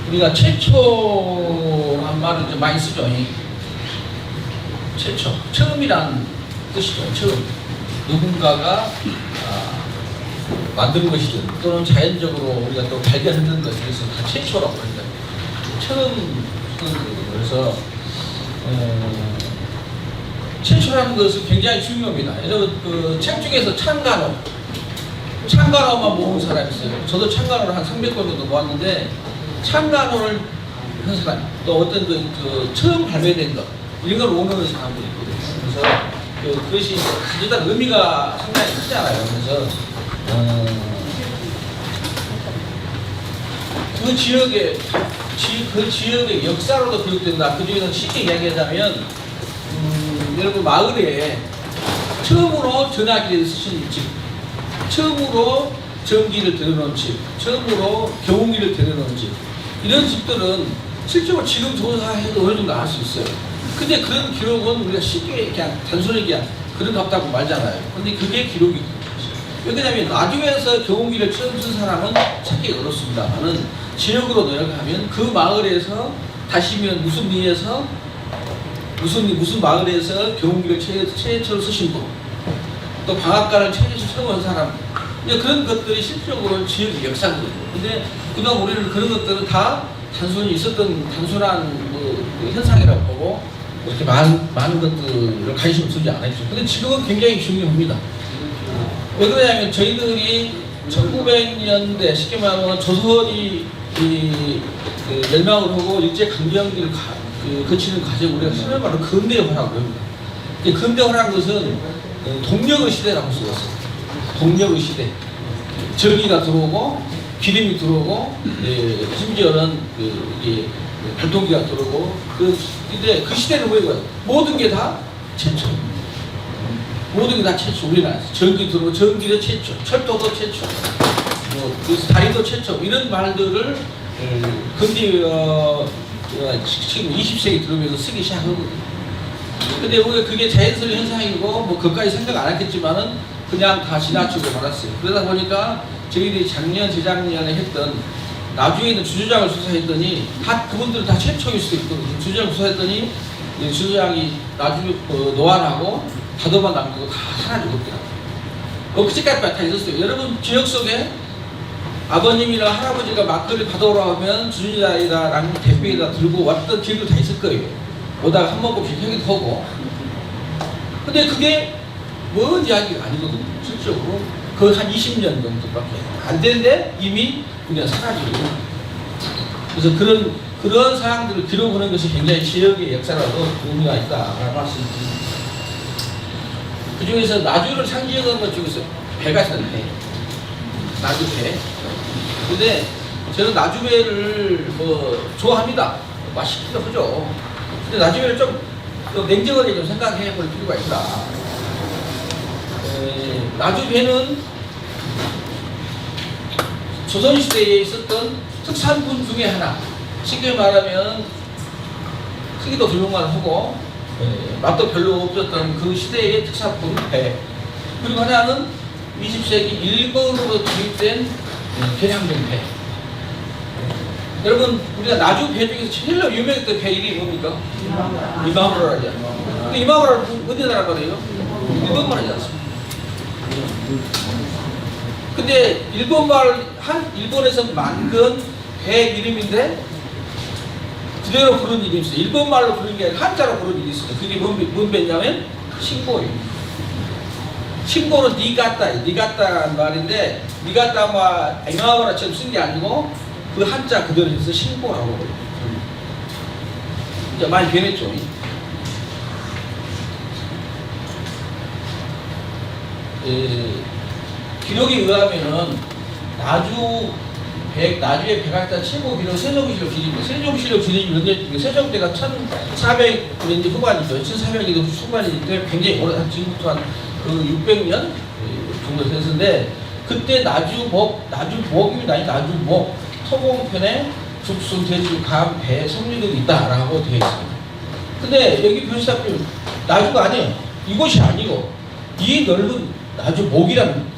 우리가 최초란 말을 좀 많이 쓰죠. 최초, 처음이란 뜻이죠. 처음. 누군가가 만든 것이든 또는 자연적으로 우리가 또 발견했던 것에 대해서 다 최초라고 합니다. 처음. 그래서 최초라는 것은 굉장히 중요합니다. 여러분 그 책 중에서 창간호만 모은 사람이 있어요. 저도 창간호를 한 300권 정도 모았는데 창간호를 한 사람, 또 어떤 그 처음 발매된 것 이런 걸 오는 사람들이 있거든요. 그래서 그것이 가져다 의미가 상당히 크잖아요. 그래서 그 지역의 역사로도 기록된다. 그 중에서 쉽게 이야기하자면 여러분 마을에 처음으로 전화기를 쓰신 집, 처음으로 전기를 들여놓은 집, 처음으로 경운기를 들여놓은 집, 이런 집들은 실제로 지금 조사해도 어느 정도 알 수 있어요. 근데 그런 기록은 우리가 쉽게 그냥 단순히 그냥 그런 같다고 말잖아요. 근데 그게 기록이 왜냐하면 나중에서 경운기를 처음 쓴 사람은 찾기 어렵습니다만은 지역으로 내려가면 그 마을에서 다시면 무슨 리에서 무슨 마을에서 경운기를 최초로 쓰신 분, 또 방앗간을 최초로 처음 한 사람, 그런 것들이 실질적으로 지역의 역사거든요. 근데 그동안 우리는 그런 것들은 다 단순히 있었던 단순한 그 현상이라고 보고 이렇게 많은 것들을 관심 쓰지 않았죠. 근데 지금은 굉장히 중요합니다. 왜 그러냐면 저희들이 1900년대 쉽게 말하면 조선이 멸망을 하고 일제강점기를 거치는 과정 우리가 소위 말하는 근대화라고 합니다. 근대화라는 것은 동력의 시대라고 쓰였어요. 동력의 시대. 전기가 들어오고 기름이 들어오고 심지어는 발동기가 들어오고 근데 그 시대는 뭐예요? 모든 게 다 최초. 모든 게 다 최초. 우리나라에서 전기 들어오고 전기도 최초, 철도도 최초, 다리도 최초, 이런 말들을 근대 지금 20세기 들어오면서 쓰기 시작하거든요. 근데 우리가 그게 자연스러운 현상이고 그것까지 생각 안 했겠지만은 그냥 다 지나치고 말았어요. 그러다 보니까 저희들이 작년, 재작년에 했던 나중에는 주주장을 수사했더니 그분들은 다 최초일 수도 있거든요. 주주장을 수사했더니 주주장이 나중에 노안하고 다도만 남기고 다 사라지고 있더라고요. 그제까지 다 있었어요. 여러분 지역 속에 아버님이나 할아버지가 막걸리 받아오라 하면 주주장이랑 대표에다 들고 왔던 기억도 다 있을 거예요. 오다가 한 번씩 형이 하고. 근데 그게 먼 이야기가 아니거든요. 실적으로 거의 한 20년 정도밖에 안 되는데 이미 그냥 사라지고. 그래서 그런 사항들을 기록하는 것이 굉장히 지역의 역사라도 의미가 있다라고 할 수 있습니다. 그 중에서 나주를 상징하는 것 중에서 배가 있었네. 나주배. 근데 저는 나주배를 좋아합니다. 맛있기도 하죠. 근데 나주배를 좀 냉정하게 좀 생각해 볼 필요가 있다. 나주배는 조선시대에 있었던 특산품 중에 하나. 쉽게 말하면 크기도 덜렁만하고 맛도 별로 없었던 그 시대의 특산품 배. 그리고 하나는 20세기 일본으로 도입된 계량된 배. 여러분 우리가 나주 배 중에서 제일 유명했던 배 이름이 뭡니까? 이마무라라죠. 근데 이마무라는 어디 나라 거래요? 일본 말이지 않습니까? 근데 일본에서 만든 배 이름인데 그대로 부른 이름이 있어요. 일본 말로 부른 게 아니라 한자로 부른 이름이 있어요. 그게 뭔 배냐면 신고예요. 신고는 니가따라는 말인데 니가따마 이마무라처럼 쓴 게 아니고 그 한자 그대로 해서 신고라고 해요. 이제 많이 변했죠. 기록에 의하면은 나주의 백악관 최고 기록 세종시력 기록입니다. 세종시력 기록이 몇 년 중에 세종 때가 1400년대 후반이죠. 1400년대 후반인데 굉장히 오래 지금부터 한 600년 정도 됐는데 그때 나주목이 아니 나주목 토봉편에 죽순, 돼지, 감, 배, 석류들이 있다라고 되어 있습니다. 근데 여기 표시답게 나주가 아니에요. 이곳이 아니고 이 넓은 나주목이라는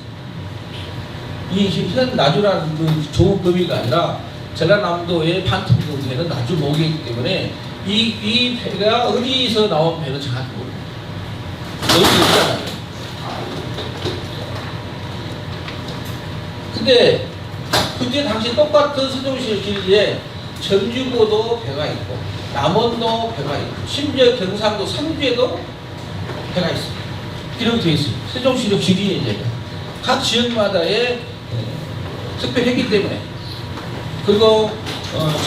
이 현 나주라는 그 좋은 범위가 아니라 전라남도의 반토막 배는 나주 목이기 때문에 이 배가 어디서 나온 배는 정확히 모릅니다. 여기 있잖아요. 근데 그때 당시 똑같은 세종시 길리에 전주고도 배가 있고 남원도 배가 있고 심지어 경상도 상주에도 배가 있습니다. 기록이 되어 있습니다. 세종시로 길이에 이제 각 지역마다의 특별했기 때문에. 그리고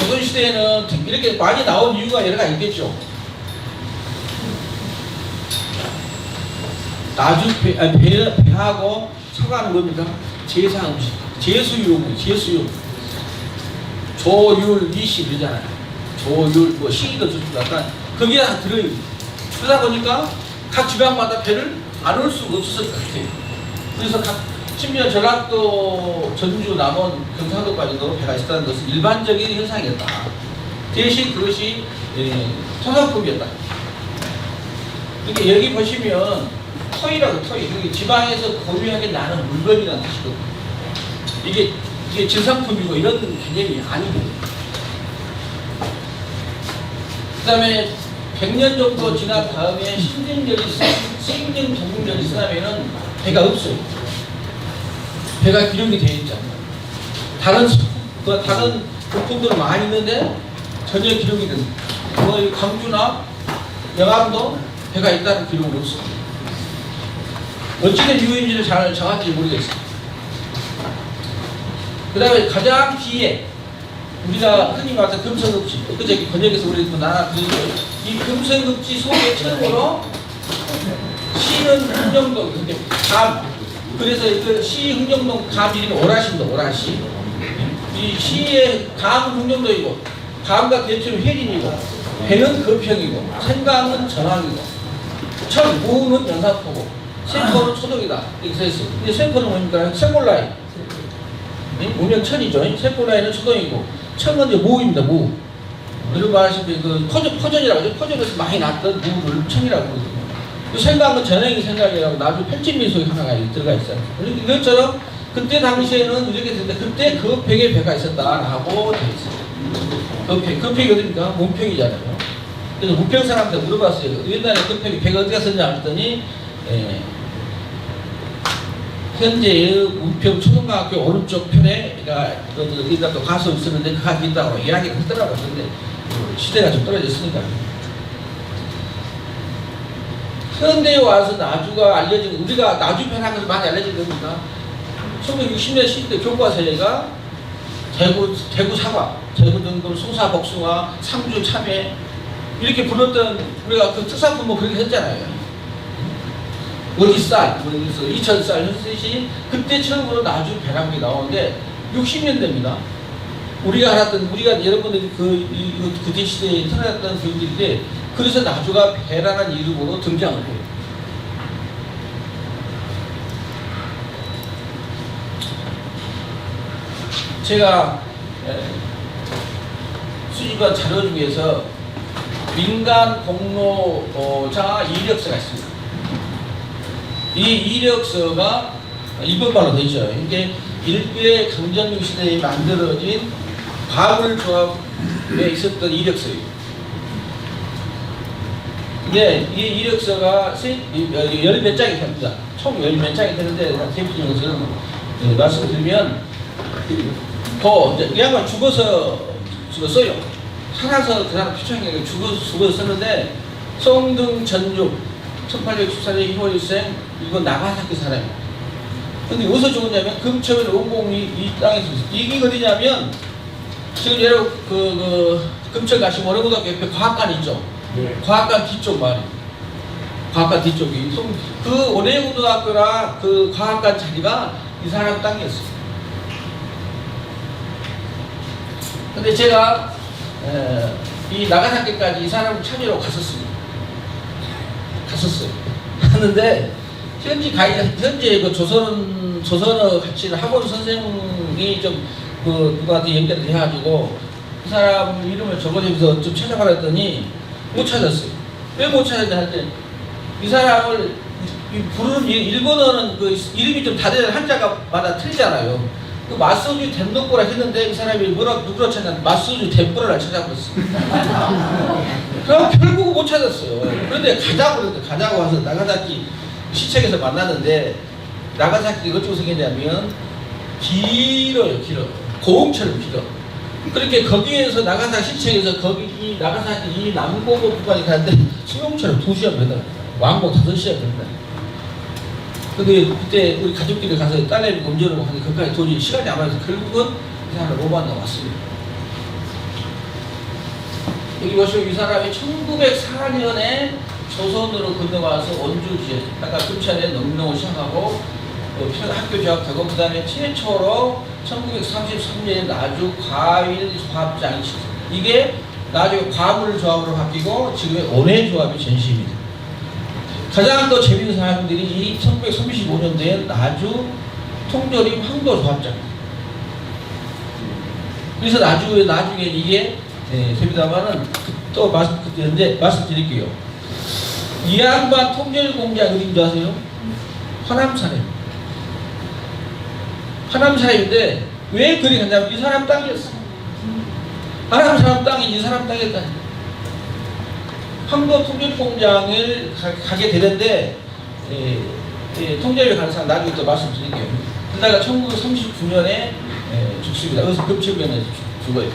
조선시대에는 이렇게 많이 나온 이유가 여러 가지 있겠죠. 나주 배하고 서가는 겁니다. 제사 음식, 제수용, 제수용. 조율, 미시 그러잖아요. 조율, 뭐 시기도 좋습니다. 약간 그게 다 들어요. 그러다 보니까 각 지방마다 배를 안 올 수가 없었을 것 같아요. 그래서 심지어 전라도, 전주, 남원, 경상도까지도 배가 있었다는 것은 일반적인 현상이었다. 대신 그것이 토사품이었다. 이렇게 여기 보시면 토이라고 토이. 그게 지방에서 고유하게 나는 물건이라는 뜻이거든요. 이게 질상품이고 이런 개념이 아니거든요. 그 다음에 100년 정도 지난 다음에 신릉 동국열이 쓰다면은 배가 없어요. 배가 기록이 되어 있잖아요. 다른 부품들은 많이 있는데 전혀 기록이 됩니다. 광주나 영암도 배가 있다는 기록은 없습니다. 어찌된 이유인지를 잘 정확히 모르겠습니다. 그 다음에 가장 뒤에 우리가 흔히 말하는 금성급지, 그저께 번역에서 우리 또 나눠드리죠. 이 금성급지 속에 처음으로 시는 흥정동, 감, 그래서 그 시 흥정동 감이 오라시입니다. 오라시. 이 시의 감 흥정도이고, 감과 대체로 혜린이고, 배는 거평이고, 생강은 전황이고, 천, 무는 연사포고, 세포는 초동이다. 이렇게 써있어요. 근데 세포는 뭡니까? 세골라인. 무명 천이죠. 세골라인은 초동이고, 천은 이제 무입니다. 무. 여러분 말하시면 그 포전이라고 하죠. 포전에서 많이 났던 무를 천이라고 그러거든요. 생각은 전형이 생각이라고 나중 편집민속이 하나가 들어가 있어요. 이것처럼 그때 당시에는 이렇게 됐는데 그때 거평에 배가 있었다라고 되어 있어요. 거평이 어딥니까? 문평이잖아요. 그래서 문평 사람한테 물어봤어요. 옛날에 거평이 배가 어디가 썼냐 했더니 현재의 문평 초등학교 오른쪽 편에 어디가 또 가수 있었는데 그 가수 있다고 이야기를 했더라고요. 근데 시대가 좀 떨어졌으니까. 현대에 와서 나주가 알려진, 우리가 나주 편한 것을 많이 알려진 겁니다. 1960년 시대 교과서에가 대구 사과, 대구 등금, 송사 복숭아, 상주 참외 이렇게 불렀던 우리가 그 특산품은 그렇게 했잖아요. 어디쌀, 이천쌀 했듯이 그때 처음으로 나주 배란이 나오는데 60년대입니다. 우리가 알았던, 우리가 여러분들이 그때 시대에 살아났던 분들인데 그래서 나주가 배라는 이름으로 등장을 해요. 제가 수집한 자료 중에서 민간 공로자 이력서가 있습니다. 이 이력서가 일본말로 되죠. 이게 일제 강점기 시대에 만들어진 과물조합에 있었던 이력서예요. 네, 이 이력서가 열 몇 장이 됩니다. 총 열 몇 장이 되는데 대표적인 것은 말씀드리면 이 양반 죽어서 써요. 살아서 그 사람 표창에 죽어서 썼는데 송등 전육 1864년 2월 1생 이건 나가사키 사람이에요. 근데 어디서 죽었냐면 금천의 원공이 이 땅에서 있어요. 이게 어디냐면 지금 여러분 금천 가시면 어려고등학교 옆에 과학관 있죠. 네. 과학관 뒤쪽 말이에요. 과학관 뒤쪽이 그 원해고등학교랑 그 과학관 자리가 이 사람 땅이었어요. 근데 제가 이 나가사키까지 이 사람을 찾으러 갔었어요. 갔는데 현재 그 조선어 가르치는 학원 선생님이 좀 누구한테 연결을 해가지고 그 사람 이름을 적어주면서 좀 찾아가라 했더니 못 찾았어요. 왜 못 찾았냐 할 때 이 사람을 부르는 일본어는 그 이름이 좀 다들 한자마다 틀리잖아요. 그 맛소주 덴노꼬라 했는데 그 사람이 누구라 찾냐 맛소주 덴뿌라를 찾아버렸어. 그럼 결국 못 찾았어요. 그런데 가자고 와서 나가사키 시청에서 만났는데 나가사키가 어쩌고 생겼냐면 길어요. 고흥처럼 길어. 그렇게 거기에서 나가사키 시청에서 거기 이 나가사키 이 남고고 구간이 가는데 수용차로 2시간 걸린다. 왕복 5시간 걸린다. 근데 그때 우리 가족끼리 가서 딸내미 운전을 하는데 거기까지 도저히 시간이 안 맞아서 결국은 이 사람을 못 만나왔습니다. 여기 보시면 이 사람이 1904년에 조선으로 건너와서 원주 지역, 아까 금천에 농농을 시작하고 학교 재학하고 그 다음에 최초로 1933년에 나주 과일조합장이 이게 나중에 과물조합으로 바뀌고 지금의 원해조합이 전시입니다. 가장 더 재미있는 사람들이 이 1935년도에 나주 통조림 황도조합장입니다. 그래서 나중에 이게 됩니다만은 또 말씀드릴게요. 이 양반 통조림 공장 어딘지 아세요? 화남산입니다. 화남산인데 왜 그리 갔냐면 이 사람 땅이었어. 화남 사람 땅이 이 사람 땅이었다니. 황도 통조림 공장을 가게 되는데 통조림을 가는 사람 나중에 또 말씀드릴게요. 그러다가 1939년에 죽습니다. 그래서 급체면에 죽어요.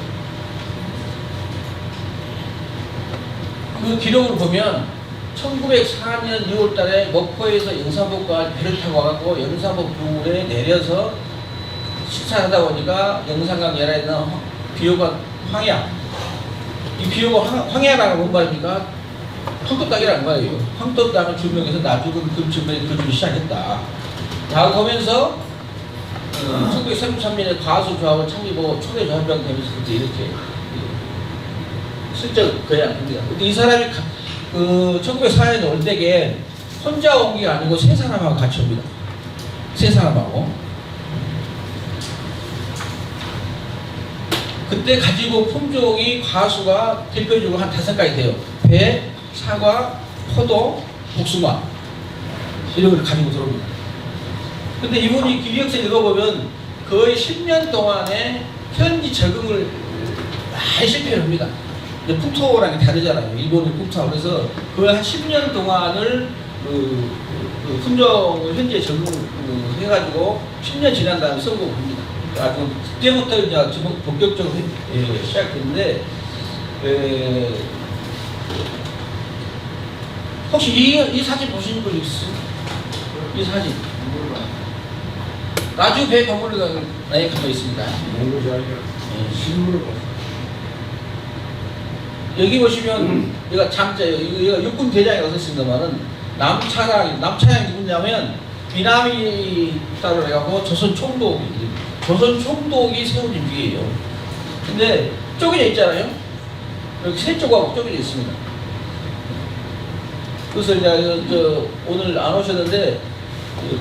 그 기록을 보면 1904년 2월 달에 목포에서 영산복과 배를 타고 와갖고 영산복 부울에 내려서 식사하다 보니까 영산강 연안에 있는 비호가 황야. 이 비호가 황야라는 뭔 말입니까? 황토 땅이라는 말이에요. 황토 땅을 주명해서 나중은 금치면에 거주를 시작했다. 다 보면서 1933년에 가수조합을 창립하고 초대조합장 되면서 그때 이렇게 실적 거야 합니다. 근데 이 사람이 1904년에 올 때게 혼자 온 게 아니고 세 사람하고 같이 옵니다. 세 사람하고. 그때 가지고 품종이 과수가 대표적으로 한 5가지 돼요. 배, 사과, 포도, 복숭아 이런 걸 가지고 들어옵니다. 근데 이분이 기획서 읽어보면 거의 10년 동안에 현지 적응을 많이 실패를 합니다. 풍토라는 게 다르잖아요. 일본의 풍토. 그래서 거의 한 10년 동안을 품종을 현지에 적응해가지고 10년 지난 다음에 성공합니다. 그때부터 이제 본격적으로 시작했는데 혹시 이 사진 보신 분 있어요? 이 사진 나주 배 박물관에 가져 있습니다. 여기 보시면 얘가 장자예요. 얘가 육군 대장에 가서 있습니다만은 남차량이 누구냐면 비나미 따로 해갖고 조선 총독이 세워진 뒤에요. 근데 쪼개져 있잖아요. 여기 세 조각 쪼개져 있습니다. 그래서 이제 오늘 안 오셨는데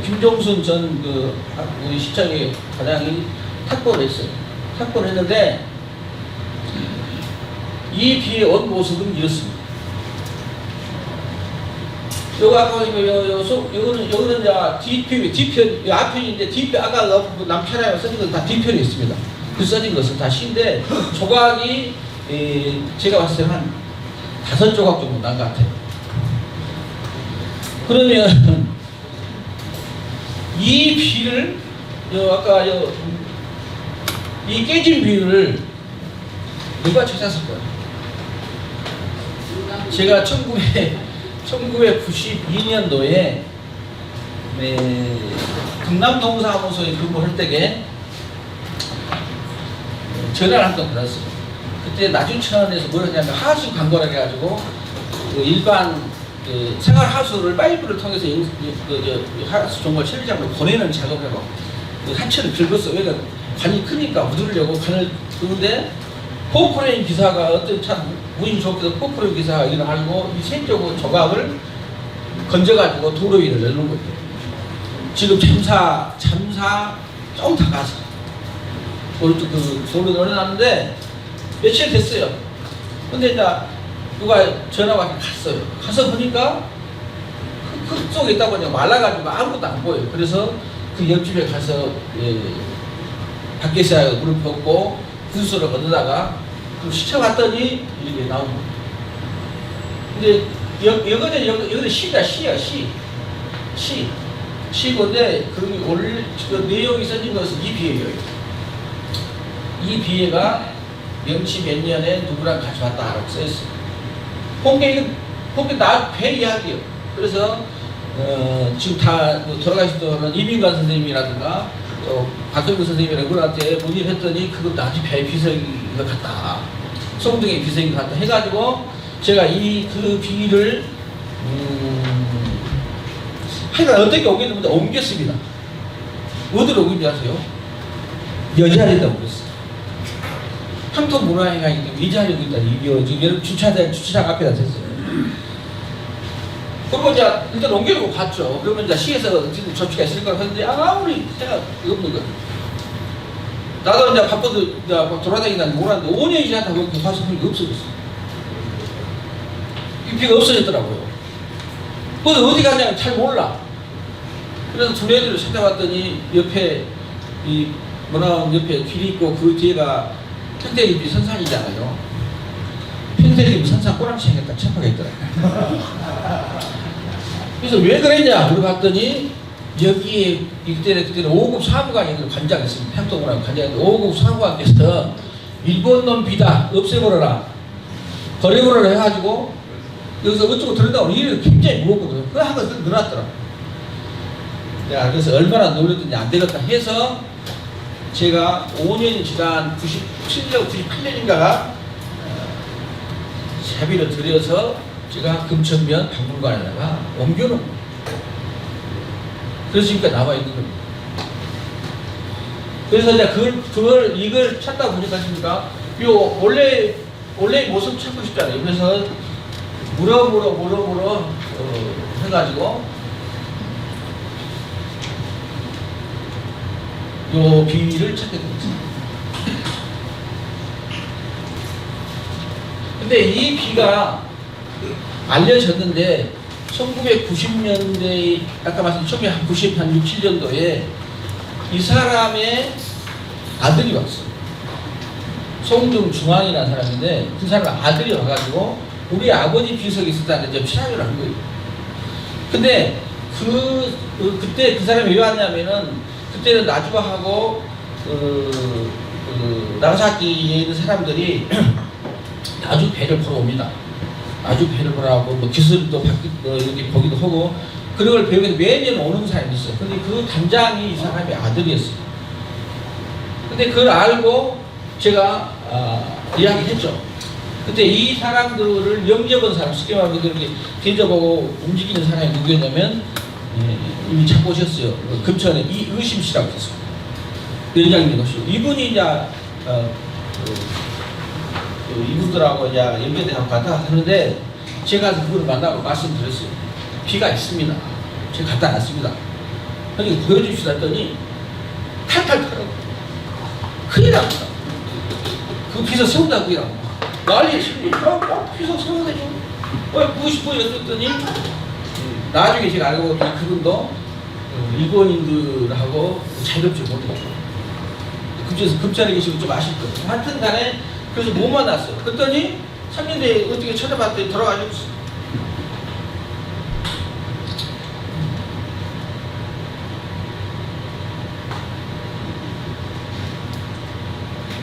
김종순 전 우리 시청의 과장이 탁보를 했어요. 탁보를 했는데 이 비의 원 모습은 이렇습니다. 요거 아까 요거는 뒤편 앞편인데 뒤편 아까 남편이랑 써진 건 다 뒤편에 있습니다. 그 써진 것은 다 시인데 조각이 제가 봤을 때는 한 5조각 정도 난 것 같아요. 그러면 이 비를 아까 이 깨진 비를 누가 찾았을까요? 제가 1992년도에 경남동사무소에 근무할 때에 전화를 한 통 받았어요. 그때 나주천에서 뭘 했냐면 하수 광고를 해가지고 일반 생활 하수를 파이프를 통해서 하수 종걸 처리장으로 보내는 작업을 하고 한 채를 긁었어. 왜냐 관이 크니까 묻으려고 관을 긁는데 포크레인 기사가 어떤 참 운이 좋게도 포크레인 기사가 일어나고 이 세 조각을 건져가지고 도로 위를 내놓은 거예요. 지금 잠사 좀 다 가서 오른쪽 도로 내려놨는데 며칠 됐어요. 근데 이제 누가 전화가 갔어요. 가서 보니까 흙 속에 있다 보니까 말라가지고 아무것도 안 보여요. 그래서 그 옆집에 가서 밖에서 무릎 꿇고 구수를 얻다가 좀 시켜봤더니 이게 나온 거예요. 근데 여기는 시다, 시야, 시건데 그 내용이 써진 것은 이 비예요. 이 비예가 명치 몇 년에 누구랑 같이 왔다라고 써있어요. 본게 나 배 이야기예요. 그래서 지금 다 돌아가신 분은 이민관 선생님이라든가 또 박정근 선생님이라는 분한테 문의했더니 그거 나중에 배 비석인 것 같다. 송등의 비석인 것 같다 해가지고 제가 그 비를 하여간 어떻게 오겠는데 옮겼습니다. 어디로 옮긴지 아세요? 여자리에다 옮겼어요. 향토문화회관이 때문에 이 자리에 있다. 이게 지금 여러분 주차장 앞에다 댔어요. 그러고 이제 일단 옮겨놓고 갔죠. 그러면 이제 시에서 지금 접시가 있을 거라고 했는데 아무리 생각 없는 거예요. 나도 이제 바빠도 이제 돌아다니다니 몰랐는데 5년이 지났다고 그 봐서 보니까 없어졌어요. 이 비가 없어졌더라고요. 그래서 어디 갔냐면 잘 몰라. 그래서 두뇌들을 찾아봤더니 옆에 이 문화원 옆에 길이 있고 그 뒤에가 평대립이 선산이잖아요. 평대립이 선산 꼬랑지 생겼다 체파가 있더라고요. 그래서 왜 그랬냐 물어봤더니 여기에 그때는 5급 사무관이 관장했습니다. 향토문화원 관장인데 5급 사무관께서 일본놈 비다 없애버려라 버려버려라 해가지고 여기서 어쩌고 들은다고 일을 굉장히 무겁거든요. 그거 한 번 늘어났더라. 내가 그래서 얼마나 노력했는지 안 되겠다 해서 제가 5년이 지난 97년, 98년인가가 자비를 들여서 제가 금천면 박물관에다가 옮겨놓은 거예요. 그래서 지금까지 남아있는 겁니다. 그래서 이제 이걸 찾다 보니까 하십니까? 원래 모습 찾고 싶잖아요. 그래서 물어 해가지고 요 비를 찾게 됐습니다. 근데 이 비가 알려졌는데 1990년대 아까 말씀드린 1997년도에 이 사람의 아들이 왔어요. 송중 중앙이라는 사람인데 그 사람 아들이 와가지고 우리 아버지 비석이 있었다는 점 실험을 한 거예요. 근데 그때 그 사람이 왜 왔냐면은 그때는 나주하고 나가사키에 있는 사람들이 나주 배를 보러 옵니다. 나주 배를 보러 하고 뭐 기술도 이렇게 보기도 하고 그런 걸 배우게 매년 오는 사람이 있어요. 근데 그 단장이 이 사람의 아들이었어요. 근데 그걸 알고 제가 이야기했죠. 그때 이 사람들을 영접한 사람, 쉽게 말하면 그렇게 대접하고 움직이는 사람이 누구였냐면 이미 찾고 오셨어요. 금천에 이의심 씨라고 했어요. 회장님 것이요. 이분이 이제 이분들하고 이제 연결돼 한번 갔다 하는데 제가 그분을 만나고 말씀드렸어요. 비가 있습니다. 제가 갖다 놨습니다. 그러니까 보여주시다 했더니 탈탈 털어요. 큰일 납니다. 그 비서 세운다고 그냥 난리 심리 비서 세워야죠. 무엇이 보였더니 나중에 제가 알고 보니 그분도 일본인들하고 자유롭지 못해요. 금천에 계시고 좀 아실 거예요. 하여튼 간에 그래서 못 만났어요. 그랬더니 3년 뒤에 어떻게 찾아봤더니 돌아가셨어요.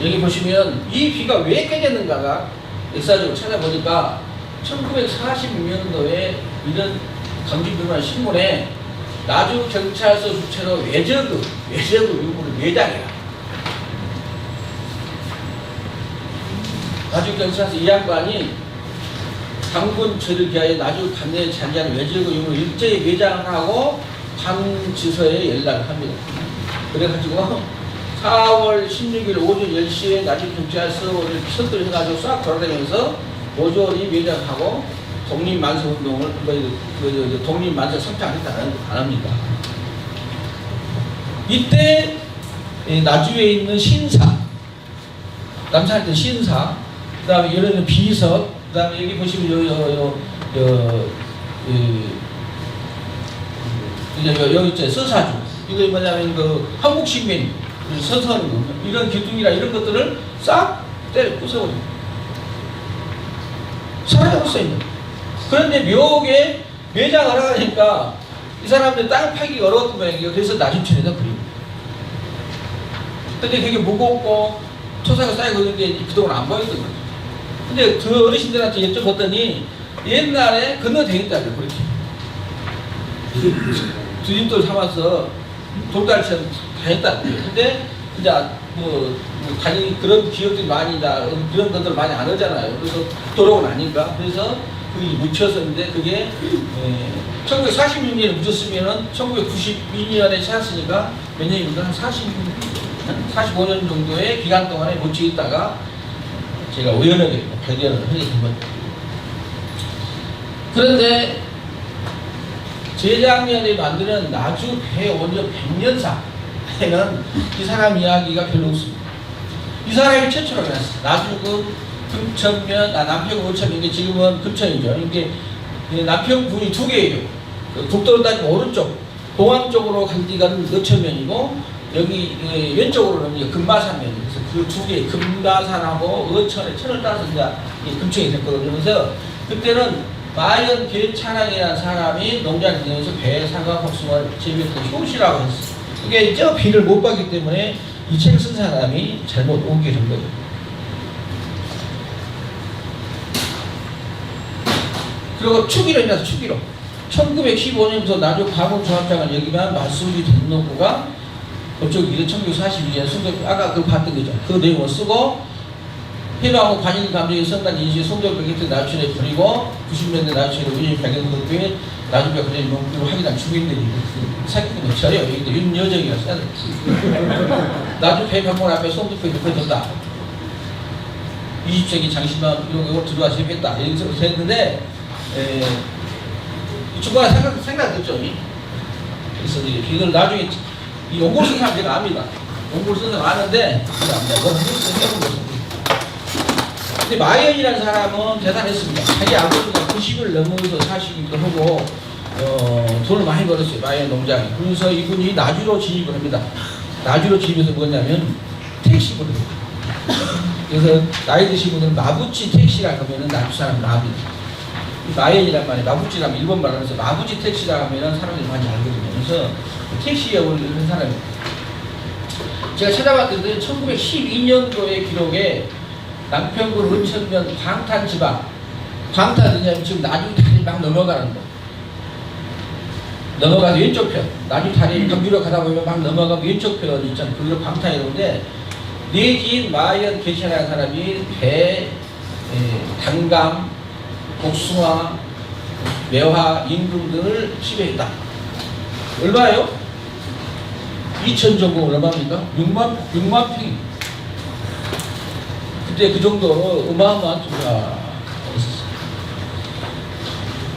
여기 보시면 이 비가 왜 깨졌는가가 역사적으로 찾아보니까 1946년도에 이런 강진변호사 신문에 나주 경찰서 주체로 외저그 유물을 매장해라. 나주 경찰서 이 양반이 당군처를 기하여 나주 관내에 잔재하는 외저그 유물을 일제히 매장을 하고 관지서에 연락을 합니다. 그래가지고 4월 16일 오전 10시에 나주 경찰서를 피서들 해가지고 싹 돌아다니면서 모조리 매장하고 독립만세운동을 독립만세 선창했다 안 합니다. 이때 나주에 있는 신사, 남산에 있는 신사, 그 다음에 여러 비석, 그 다음에 여기 보시면 여기 있죠 서사주. 이거 뭐냐면 그 한국식민 선선 이런 기둥이나 이런 것들을 싹 때려 부숴버립니다. 사라져버렸어요. 그런데 묘하게 매장을 하니까 이 사람들 땅 파기가 어려웠던 모양이에요. 그래서 낮은천에다 그립니다. 근데 되게 무겁고 토사가 쌓이고 있는 게 그동안 안 보이던 거죠. 근데 그 어르신들한테 여쭤봤더니 옛날에 건너다녔다고요. 그렇게 주짓돌 삼아서 돌달처럼 다녔다고요. 근데 이제 다니 그런 기억들이 많이 그런 것들 많이 안 하잖아요. 그래서 돌아오고 나니까 그래서 그게 묻혔었는데 그게 1946년에 묻혔으면은 1992년에 찾았으니까 몇 년입니까? 한 45년 정도의 기간 동안에 묻혀 있다가 제가 우연하게 발견을 하게 된 거죠. 그런데 재작년에 만드는 나주 배원년 100년사에는 이 사람 이야기가 별로 없습니다. 이 사람이 최초로 그랬어요. 나주군 금천면, 남평 오천면, 이게 지금은 금천이죠. 이게 남평군이 두 개예요. 국도로 따지면 오른쪽, 동안 쪽으로 간 데가 어천면이고, 여기 왼쪽으로는 금마산면이에요. 그래서 그 두 개, 금마산하고 어천의 천을 따라서 이제 금천이 됐거든요. 그래서 그때는 마연 계찬항이라는 사람이 농장을 지내면서 배, 사과, 복숭아를 재배했던 효시라고 했어요. 그게 저 비를 못 봤기 때문에 이 책을 쓴 사람이 잘못 옮게 된 거죠. 그리고 추기로입니다. 추기로. 1915년부터 나주 가문조합장을 여기만 마수리 등록부가 법적이 1942년 송도 아까 그 봤던 거죠. 그 내용을 쓰고 해방후 관인 감정의 성단 인식 송도 백개트 나주천에 버리고 90년대 나주천에 우연히 발견된 나주가 그런 농구를 확인한 주민들이 사기꾼을 쳐요. 여기도 윤여정이가 써야 돼. 나주 폐병원 앞에 송도표에 덮어졌다. 20세기 장신만 이런 거 들어와서 했다. 이런 식으로 했는데 중간에 생각했죠. 그래서 이걸 나중에 이 원고를 쓴 사람 제가 압니다. 원고를 쓴 사람 아는데 제가 압니다. 그건 해본 거죠. 근데 마연이라는 사람은 대단했습니다. 자기 아버지가 90을 넘어서 사시기도 하고 돈을 많이 벌었어요. 마연 농장에. 그래서 이분이 나주로 진입을 합니다. 나주로 진입해서 뭐냐면 택시를 해요. 그래서 나이 드신 분들은 마부치 택시라 하면은 나주 사람 나옵니다. 마연이란 말이 마부지라면 일본 말로 해서 마부지 택시라 하면 사람들이 많이 알거든요. 그래서 택시 업을 하는 사람입니다. 제가 찾아봤더니 1912년도의 기록에 남평군 은천면 광탄지방, 광탄이냐면 지금 나주 다리 막 넘어가는 거. 넘어가서 왼쪽 편, 나주 다리 경주로 가다 보면 막 넘어가면 왼쪽 편 있잖아요. 거기로 광탄이라는데 내지인 마연 계시라는 사람이 배, 단감, 복숭아, 매화, 임금 등을 지배했다. 얼마예요? 2,000정도 얼마입니까? 6만 평. 그때 그 정도로 어마어마한 투자가 있었어요.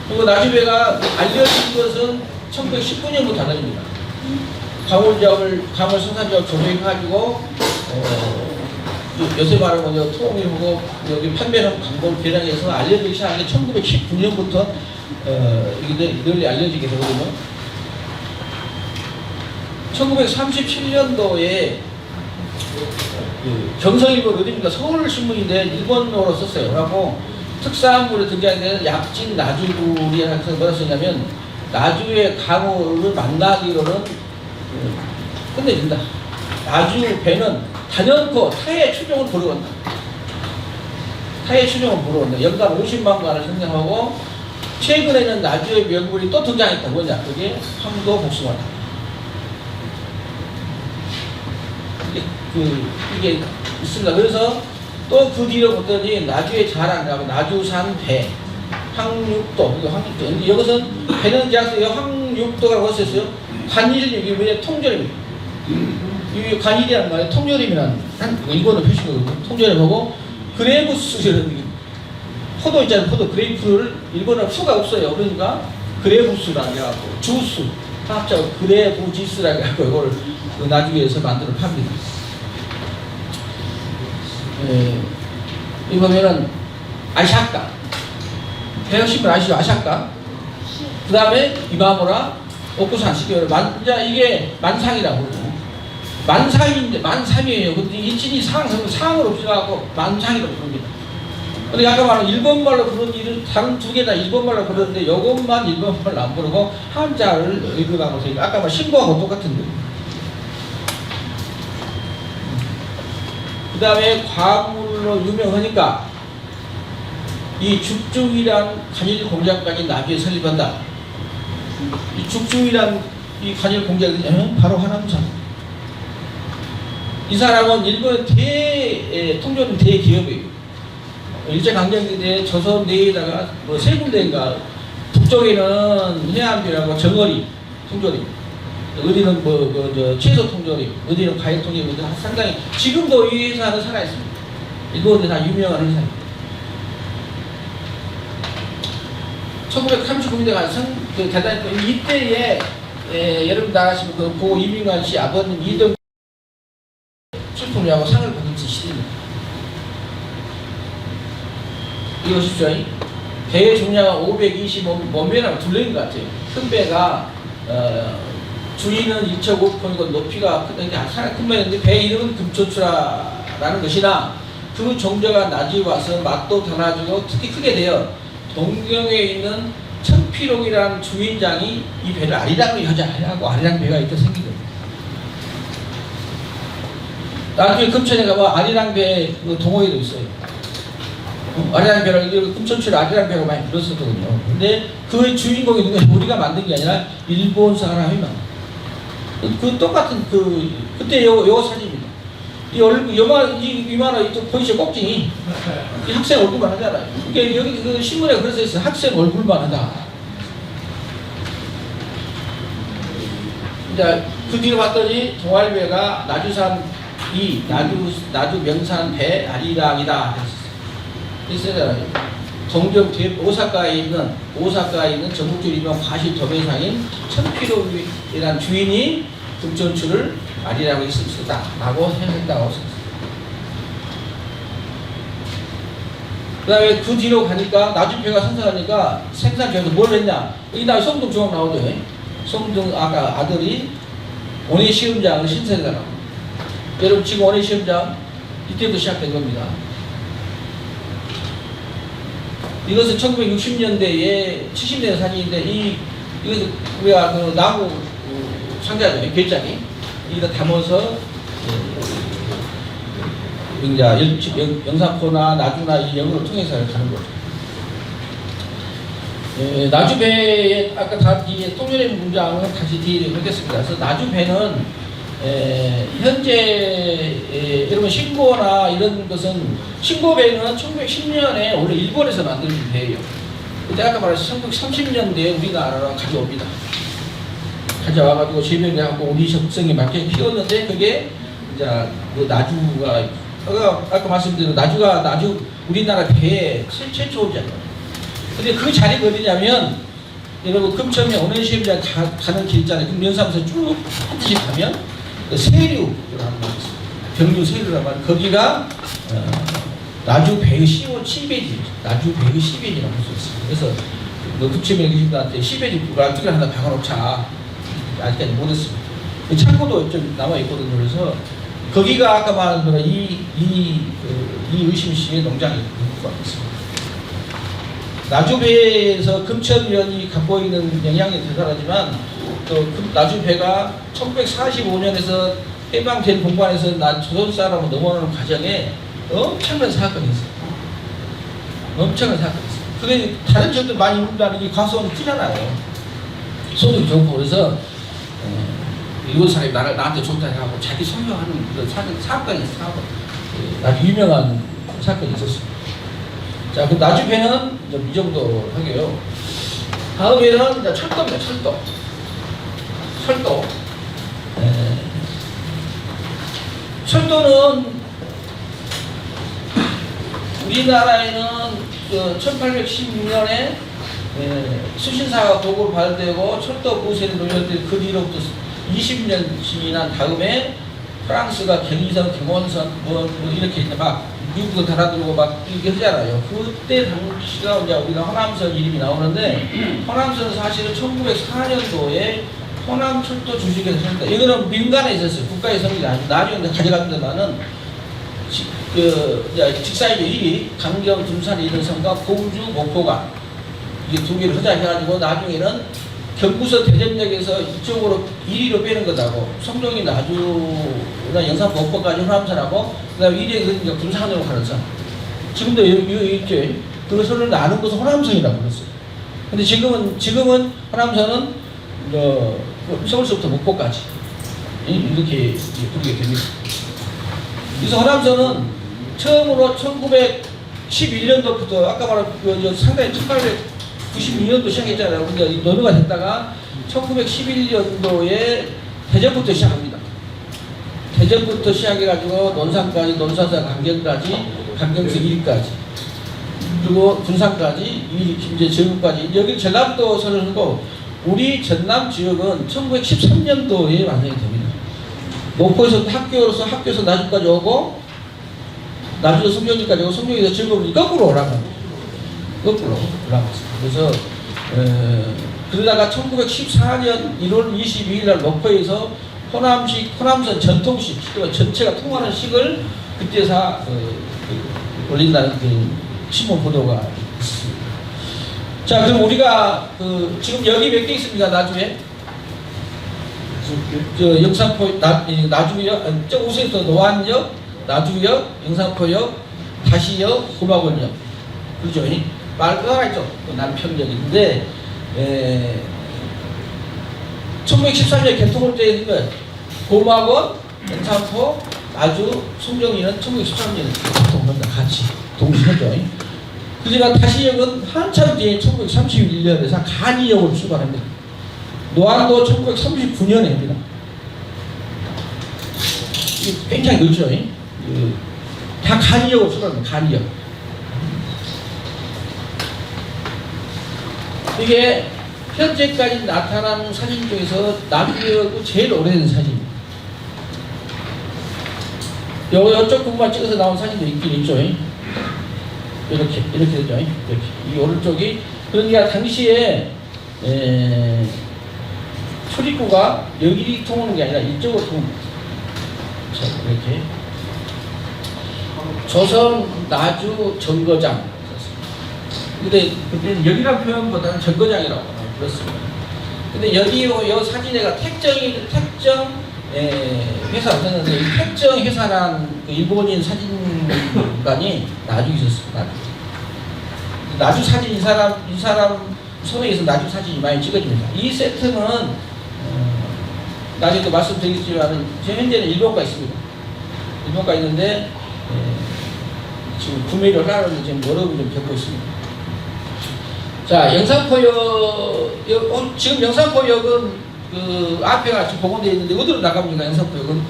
그리고 나주배가 알려진 것은 1919년부터 알려집니다. 가물 생산자업 조정해가지고 요새 말하면 통일하고 여기 판매하는 방법을 개량해서 알려지기 시작한 게 1919년부터 이게 널리 알려지게 되거든요. 1937년도에 경성일보 어디입니까? 서울신문인데 일본어로 썼어요. 그래갖고 특사한물에 등장되는 약진 나주굴이 항상 뭐라 썼냐면 나주의 가물을 만나기로는 끝내준다. 나주 배는 단연코 타해 추종을 보러 간다. 타해 추종을 보러 간다. 연간 50만 관을 생산하고 최근에는 나주의 명물이 또 등장했다. 뭐냐? 그게 황도 복숭아다. 이게 있습니다. 그래서 또 그 뒤로 보더니 나주의 자랑이라고 나주산 배, 황육도, 이거 황육도. 이것은 배는 계약서에 황육도라고 썼어요. 관일이 왜 통절입니다. 이 관일이라는 말에 통절임이라는 일본어 표시거든요. 통절을 보고 그레부스라는 포도 있잖아요. 포도 그레이프를 일본어 수가 없어요. 그러니까 그레부스라고 해갖고 주스 화학자로 그레부지스라고 해갖고 이걸 나주에서 만들어 팝니다. 이 보면은 아샤카 배우신분 아시죠? 아샤카 그 다음에 이마무라 옥구산 시계열 이게 만상이라고 그러죠. 만상인데 만상이에요. 근데 일진이 상으로 없어갖고 만상이라고 부릅니다. 근데 아까 말한 일본말로 부른 일은 다른 두 개 다 일본말로 부르는데 요것만 일본말로 안 부르고 한자를 읽어가고 있으니까 아까 말 신고하고 똑같은데. 그 다음에 과물로 유명하니까 이 죽중이란 간일 공장까지 나비에 설립한다. 이 죽중이란 이 간일 공장이 바로 하남산. 이 사람은 일본의 통조림 대기업이에요. 일제강점기 때 조선 내에다가 뭐 세 군데인가 북쪽에는 해안비라고 정어리 통조림, 어디는 채소 통조림, 어디는 과일 통조림, 어디는 상당히 지금도 이 회사는 살아있습니다. 일본에 다 유명한 회사입니다. 1939년대 가서 대단히 이때에 여러분 나가시면 고 이민관 씨 아버님 이동 출품이라고 상을 받은 시대입니다. 이거 보십시오. 배의 중량은 525몸매랑 둘레인 것 같아요. 큰 배가 주위는 2.5톤이고 높이가 상당히 큰 배인데 배 이름은 금초추라라는 것이나 그 종자가 낮이 와서 맛도 달아주고 특히 크게 되어 동경에 있는 천피록이라는 주인장이 이 배를 아리랑으로 여자하고 아리랑 배가 이렇게 생기거든요. 나중에 금천에 가면 아리랑 배 동호회도 있어요. 아리랑 배를 금천추를 아리랑 배로 많이 불렀었거든요. 근데 그 주인공이 누구냐? 우리가 만든 게 아니라 일본 사람이 만든. 그 똑같은 그때 요 사진입니다. 이 얼굴 이만한 보이시죠? 꼭징이 이 학생 얼굴만 하잖아요. 그러니까 여기 그 신문에 그래서 있어요. 학생 얼굴만 하다. 이제 그 뒤로 봤더니 동알배가 나주산 나주 명산 배 아리랑이다. 있어요. 동경 오사카에 있는 전국적 유명 과실 도매상인 천피로이라는 주인이 금천추를 아리랑으로 있었다라고 생각했다고 했습니다. 그 다음에 그 뒤로 가니까 나주배가 생산하니까 생산지에서 뭘 했냐? 여기 나 성동 중앙 나오죠. 성동 아까 아들이 원예 시험장을 신설해달라고. 여러분 지금 원예 시험장 이때부터 시작된 겁니다. 이것은 1960년대에 70년대 사진인데 이것은 우리가 그 나무 상자죠. 별장이 이거 담아서 이제 영산포나 나주나 이 역으로 통해서 가는 거죠. 나주배의 아까 다 통조림 문장은 다시 뒤에 하겠습니다. 그래서 나주배는 현재 여러분 신고나 이런 것은 신고배는 1910년에 원래 일본에서 만들어진 배예요. 근데 아까 말했듯이 1930년대에 우리나라로 가져옵니다. 가져와가지고 재배하고 우리 적성에 맞게 키웠는데 그게 이제 그 나주가 아까 말씀드린 나주 우리나라 배에 최초잖아요. 근데 그 자리가 어디냐면 여러분 금천에 원예시험장 가는 길 있잖아요. 그럼 연산에서 쭉 반드시 가면 세류라는 거 있어요. 병류 세류라고 하는 거기가 나주 배의 시베지, 나주 배의 시베지라고 할 수 있어요. 그래서 금천에 계신 분한테 시베지 어떻게 하나 박아놓자 아직까지 못했습니다. 창고도 좀 남아 있거든요. 그래서 거기가 아까 말한 대로 이 의심 씨의 농장이 있는 것 같습니다. 나주배에서 금천면이 갖고 있는 영향이 대단하지만 또 나주배가 1945년에서 해방된 공간에서 조선 사람으로 넘어오는 과정에 엄청난 사건이 있어요. 엄청난 사건이 있어요. 근데 다른 지역들 많이 입는다는 게 과수원이 크잖아요. 소득이 좋고 그래서 일본 사람이 나한테 좋다 해가지고 자기 소유하는 그런 사건이 있어요. 아주 유명한 사건이 있었습니다. 자, 그 나주배는 이 정도 하고요. 다음에는 이제 철도입니다. 철도. 철도는 우리나라에는 그 1816년에 수신사가 보고를 발되고 철도 부세를 노렸는데 그 뒤로부터 20년 지난 다음에 프랑스가 경의선, 경원선 뭐 이렇게 막 미국도 달아들고 막 이렇게 하잖아요. 그때 당시가 이제 우리가 허남선 이름이 나오는데 허남선은 사실은 1904년도에 호남철도 주식회사 섭니다. 이거는 민간에 있었어요. 국가에 섭니다. 나중에 가져갑니다만은 직사이죠. 1위 강경, 둔산 이런 섬과 공주, 목포가 이게 두 개를 허자해가지고 나중에는 경부선 대전역에서 이쪽으로 1위로 빼는 거다고. 성동이 나주나 영산 목포까지 호남선하고 그다음에 1위에 그러니까 군산으로 가는 선. 지금도 여기 있죠. 그것을 나눈 것은 호남선이라고 그랬어요. 근데 지금은 호남선은 서울서부터 목포까지 이렇게 부르게 됩니다. 그래서 호남선은 처음으로 1911년도부터 아까 말한 상당히 1892년도 시작했잖아요. 근데 논의가 됐다가 1911년도에 대전부터 시작합니다. 대전부터 시작해가지고 논산까지, 논산사 강경까지, 강경에서 1위까지, 그리고 군산까지, 이제 전국까지, 여기 전라도 선을 우리 전남 지역은 1913년도에 완성이 됩니다. 목포에서 학교에서 나주까지 오고, 나주에서 송정리까지 오고, 송정리에서 전국으로 거꾸로 올라갑니다. 거꾸로 올라갔습니다. 그래서, 그러다가 1914년 1월 22일 날 목포에서 호남선 전통식, 전체가 통하는 식을 그때서 올린다는 그 신문 보도가 있습니다. 자, 그럼 우리가 지금 여기 몇 개 있습니까? 나주에? 영산포, 나주역, 우선부터 노안역, 나주역, 영산포역, 다시역, 고막원역. 그죠? 말가가 있죠. 남평역인데, 1913년 개통을 때 있는 고막원, 영산포, 나주, 송정리는 1913년에 개통합니다. 같이. 동시하죠. 그러니까 다시역은 한참 뒤에 1931년에서 간이역으로 출발합니다. 노안도 1939년에 합니다. 굉장히 늦죠. 다 간이역으로 출발합니다. 간이역. 이게 현재까지 나타난 사진 중에서 나주역이 제일 오래된 사진입니다. 이쪽 부분만 찍어서 나온 사진도 있긴 있죠. 이렇게 되죠. 이렇게. 이 오른쪽이, 그러니까 당시에, 출입구가 여기 통하는 게 아니라 이쪽으로 통합니다. 자, 이렇게. 조선, 나주, 정거장. 근데 그때는 여기란 표현보다는 정거장이라고 불렀습니다. 근데 여기 요 사진에가 택정 회사 없었는데, 이 택정 회사란 그 일본인 사진관이 나주 있었습니다. 나주 사진, 이 사람 손에서 나주 사진이 많이 찍어집니다. 이 세트는, 나중에 또 말씀드리겠지만, 현재는 일본가 있습니다. 일본가 있는데, 지금 구매를 하는데 지금 어려움을 좀 겪고 있습니다. 자, 영산포역, 지금 영산포역은 그 앞에가 지금 복원되어 있는데 어디로 나갑니까? 영산포역은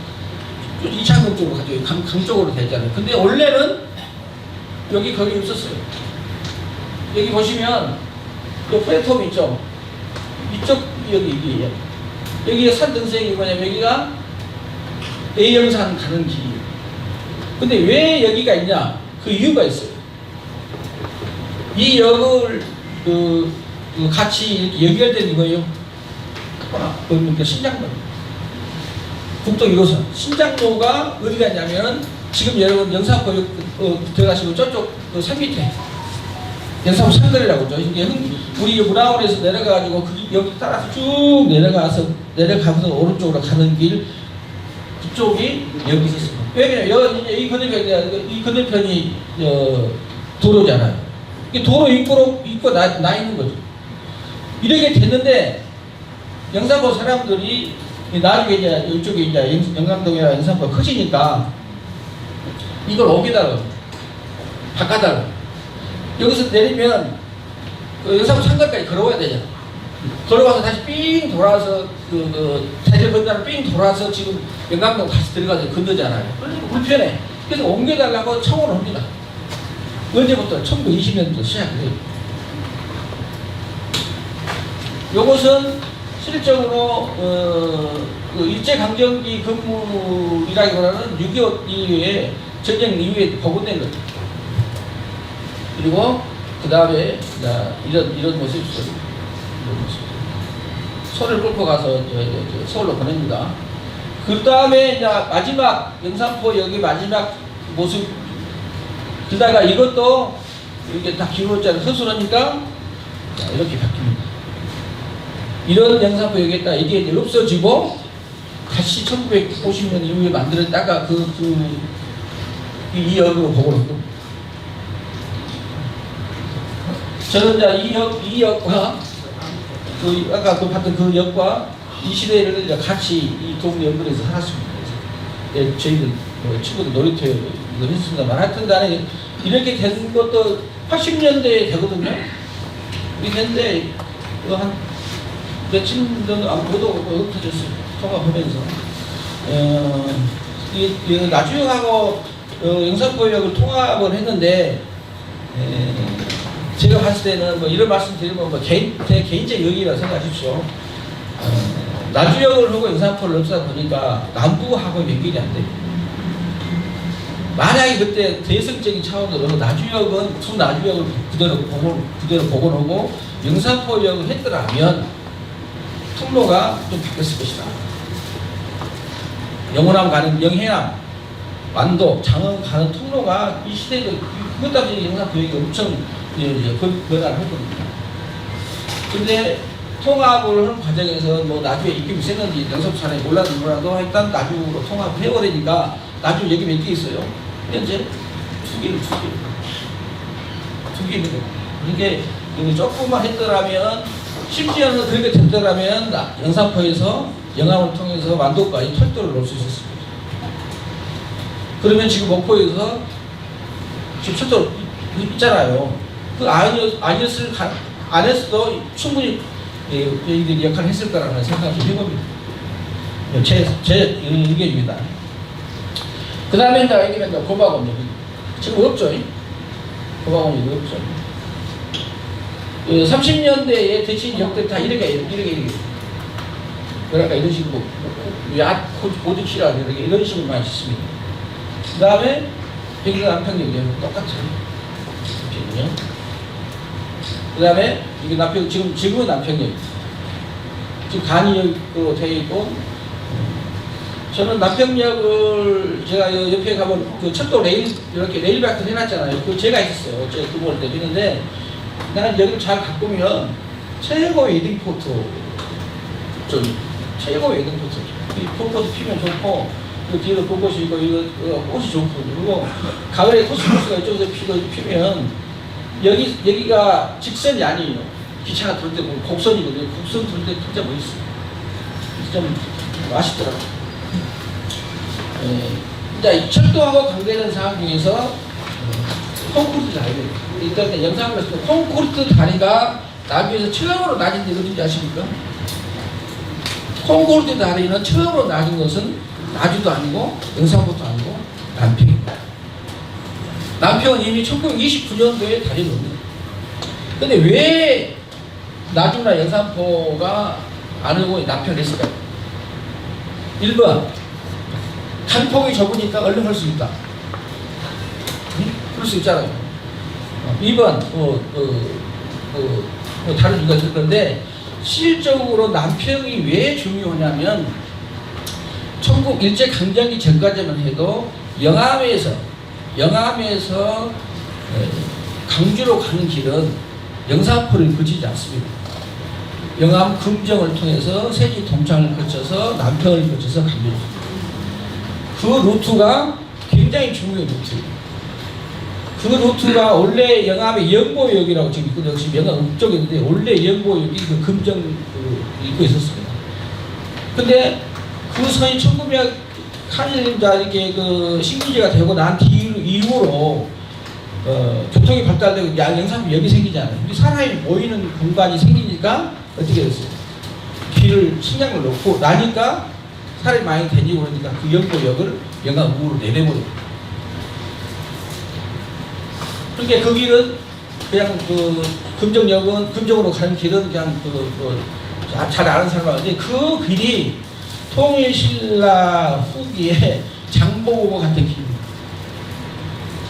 이창동 쪽으로 가죠. 강 쪽으로 되잖아요. 근데 원래는 여기 거기 없었어요. 여기 보시면 이 플랫폼 있죠. 이쪽 여기 여기가 산 등색이 뭐냐면 여기가 대영산 가는 길이에요. 근데 왜 여기가 있냐? 그 이유가 있어요. 이 역을 같이 연결된 이거예요. 그러니까 신장로, 국도 1호선 신장로가 어디가 있냐면, 지금 여러분 영산포역 들어가시고 저쪽 산 밑에 영산포 상거리라고 하죠. 이게 우리 문화원에서 내려가가지고 여기 따라서 쭉 내려가면서 오른쪽으로 가는 길, 그쪽이 여기 있었습니다. 왜냐면 이 건너편이 도로잖아요. 도로 입구로 나 있는 거죠. 이렇게 됐는데, 영산포 사람들이 나중에 이제 이쪽에 이제 영남동이나 영산포가 커지니까 이걸 옮기다가 바꿔달라. 여기서 내리면 영산포 상가까지 걸어와야 되잖아. 걸어와서 다시 삥 돌아서 대전 건너를 삥 돌아서 지금 영남동 다시 들어가서 건너잖아요. 그러니까 불편해. 그래서 옮겨달라고 청원을 합니다. 언제부터? 1920년부터 시작해요. 요것은 실질적으로 일제강점기 근무이라기보다는 6.25 이후에 전쟁 이후에 복원된 거죠. 그리고 그 다음에 이런 모습이 있어요. 소를 끌고 가서 서울로 보냅니다. 그 다음에 이제 마지막 영산포 여기 마지막 모습 그러다가 이것도 이게 다 기울었잖아요. 서술하니까 이렇게 바뀝니다. 이런 영산포 여기에다 이게 이제 없어지고 다시 1950년 이후에 만들었다가 이 역으로 보고를 합니다. 저는 이제 이 역과 아까 봤던 그 역과 이 시대를 이제 같이 이 동네 연결해서 살았습니다. 예, 저희들 친구들 놀이터에 이거 했습니다만 하여튼 간에 이렇게 된 것도 80년대에 되거든요. 이렇게 됐는데 한 며칠 정도 안 보도 흩어졌어요. 통합하면서 나주역하고 영산포역을 통합을 했는데 제가 봤을 때는 뭐 이런 말씀 드리면 제 개인적 의견이라 생각하십시오. 나주역을 하고 영산포를 엎다 보니까 남부하고 연결이 안 돼요. 만약에 그때 대승적인 차원으로 나주역은 두 나주역을 그대로 복원하고 영산포역을 했더라면 통로가 좀 바뀌었을 것이다. 영호남 가는 영해남, 완도, 장흥 가는 통로가 이 시대도 그것 때문에 영산포역이 엄청 변화를 할 겁니다. 근데 통합을 하는 과정에서 뭐 나중에 입김이 세는지 영섭산에 몰라도 일단 나주로 통합을 해버리니까 나주 여기 몇 개 있어요? 현재 두 개 있는 거예요. 이게 조금만 했더라면 심지어는 그렇게 됐더라면 영산포에서 영암을 통해서 완도까지 철도를 놓을 수 있었습니다. 그러면 지금 목포에서 지금 철도 있잖아요. 그 안에서도 충분히 저희들이 역할을 했을 거라는 생각을 좀 해봅니다. 제 의견입니다. 그 다음에 이제 얘기하면 고박원 지금 없죠? 고박원이 없죠. 30년대에 대신 역대 다 이렇게. 그러니까 이런 식으로 보드키라 이런 식으로만 있습니다. 그 다음에 여기가 남평역이에요. 똑같아요. 그 다음에 이게 지금은 남평역. 지금 간이역으로 되어 있고, 저는 남평역을 제가 옆에 가면 그 철도 레일, 이렇게 레일바트 해놨잖아요. 그거 제가 있었어요. 제가 그걸 내주는데, 나는 여기를 잘 가꾸면 최고의 웨딩포트 최고의 웨딩포트. 이 벚꽃이 피면 좋고, 그 뒤에도 벚꽃이 있고, 이거 꽃이 좋고, 그리고 가을에 코스모스가 이쪽에서 피면, 여기가 직선이 아니에요. 기차가 돌 때 보면 곡선이거든요. 곡선 돌 때 진짜 멋있어요. 좀 아쉽더라고요. 자, 철도하고 관계된 사항 중에서 콘크리트 다리. 일단 영상을 봤을 때 콘크리트 다리가 나주에서 처음으로 낮은 데 어딘지 아십니까? 콘크리트 다리는 처음으로 낮은 것은 나주도 아니고 영산포도 아니고 남평입니다. 남평은 이미 1929년도에 다리를 옵니다. 근데 왜 나주나 영산포가 안 오고 남평을 했을까요? 1번, 간폭이 좁으니까 얼른 할 수 있다. 그럴 수 있잖아요. 2번, 다른 이유가 있을 건데, 실질적으로 남평이 왜 중요하냐면, 일제강점기 전까지만 해도 영암에서 강주로 가는 길은 영산포를 거치지 않습니다. 영암 금정을 통해서 세지 동창을 거쳐서 남평을 거쳐서 갑니다. 그 루트가 굉장히 중요한 루트예요. 그 루트가 원래 영암의 영보역이라고 지금 있거든요. 지금 영암 북쪽에 있는데 원래 영보역이 그 금정 입고 있었습니다. 근데 그 선이 1900 이렇게 그 식민지가 되고 난 이후로 교통이 발달되고 영산포역이 생기잖아요. 사람이 모이는 공간이 생기니까 어떻게 됐어요? 길을 식량을 놓고 나니까 사람이 많이 다니고 그러니까 그 영보역을 영암 우로 내려버려요. 그러니까 그 길은 그냥 그 금정으로 가는 길은 그냥 잘 아는 사람한테 그 길이 통일신라 후기에 장보고 같은 길입니다.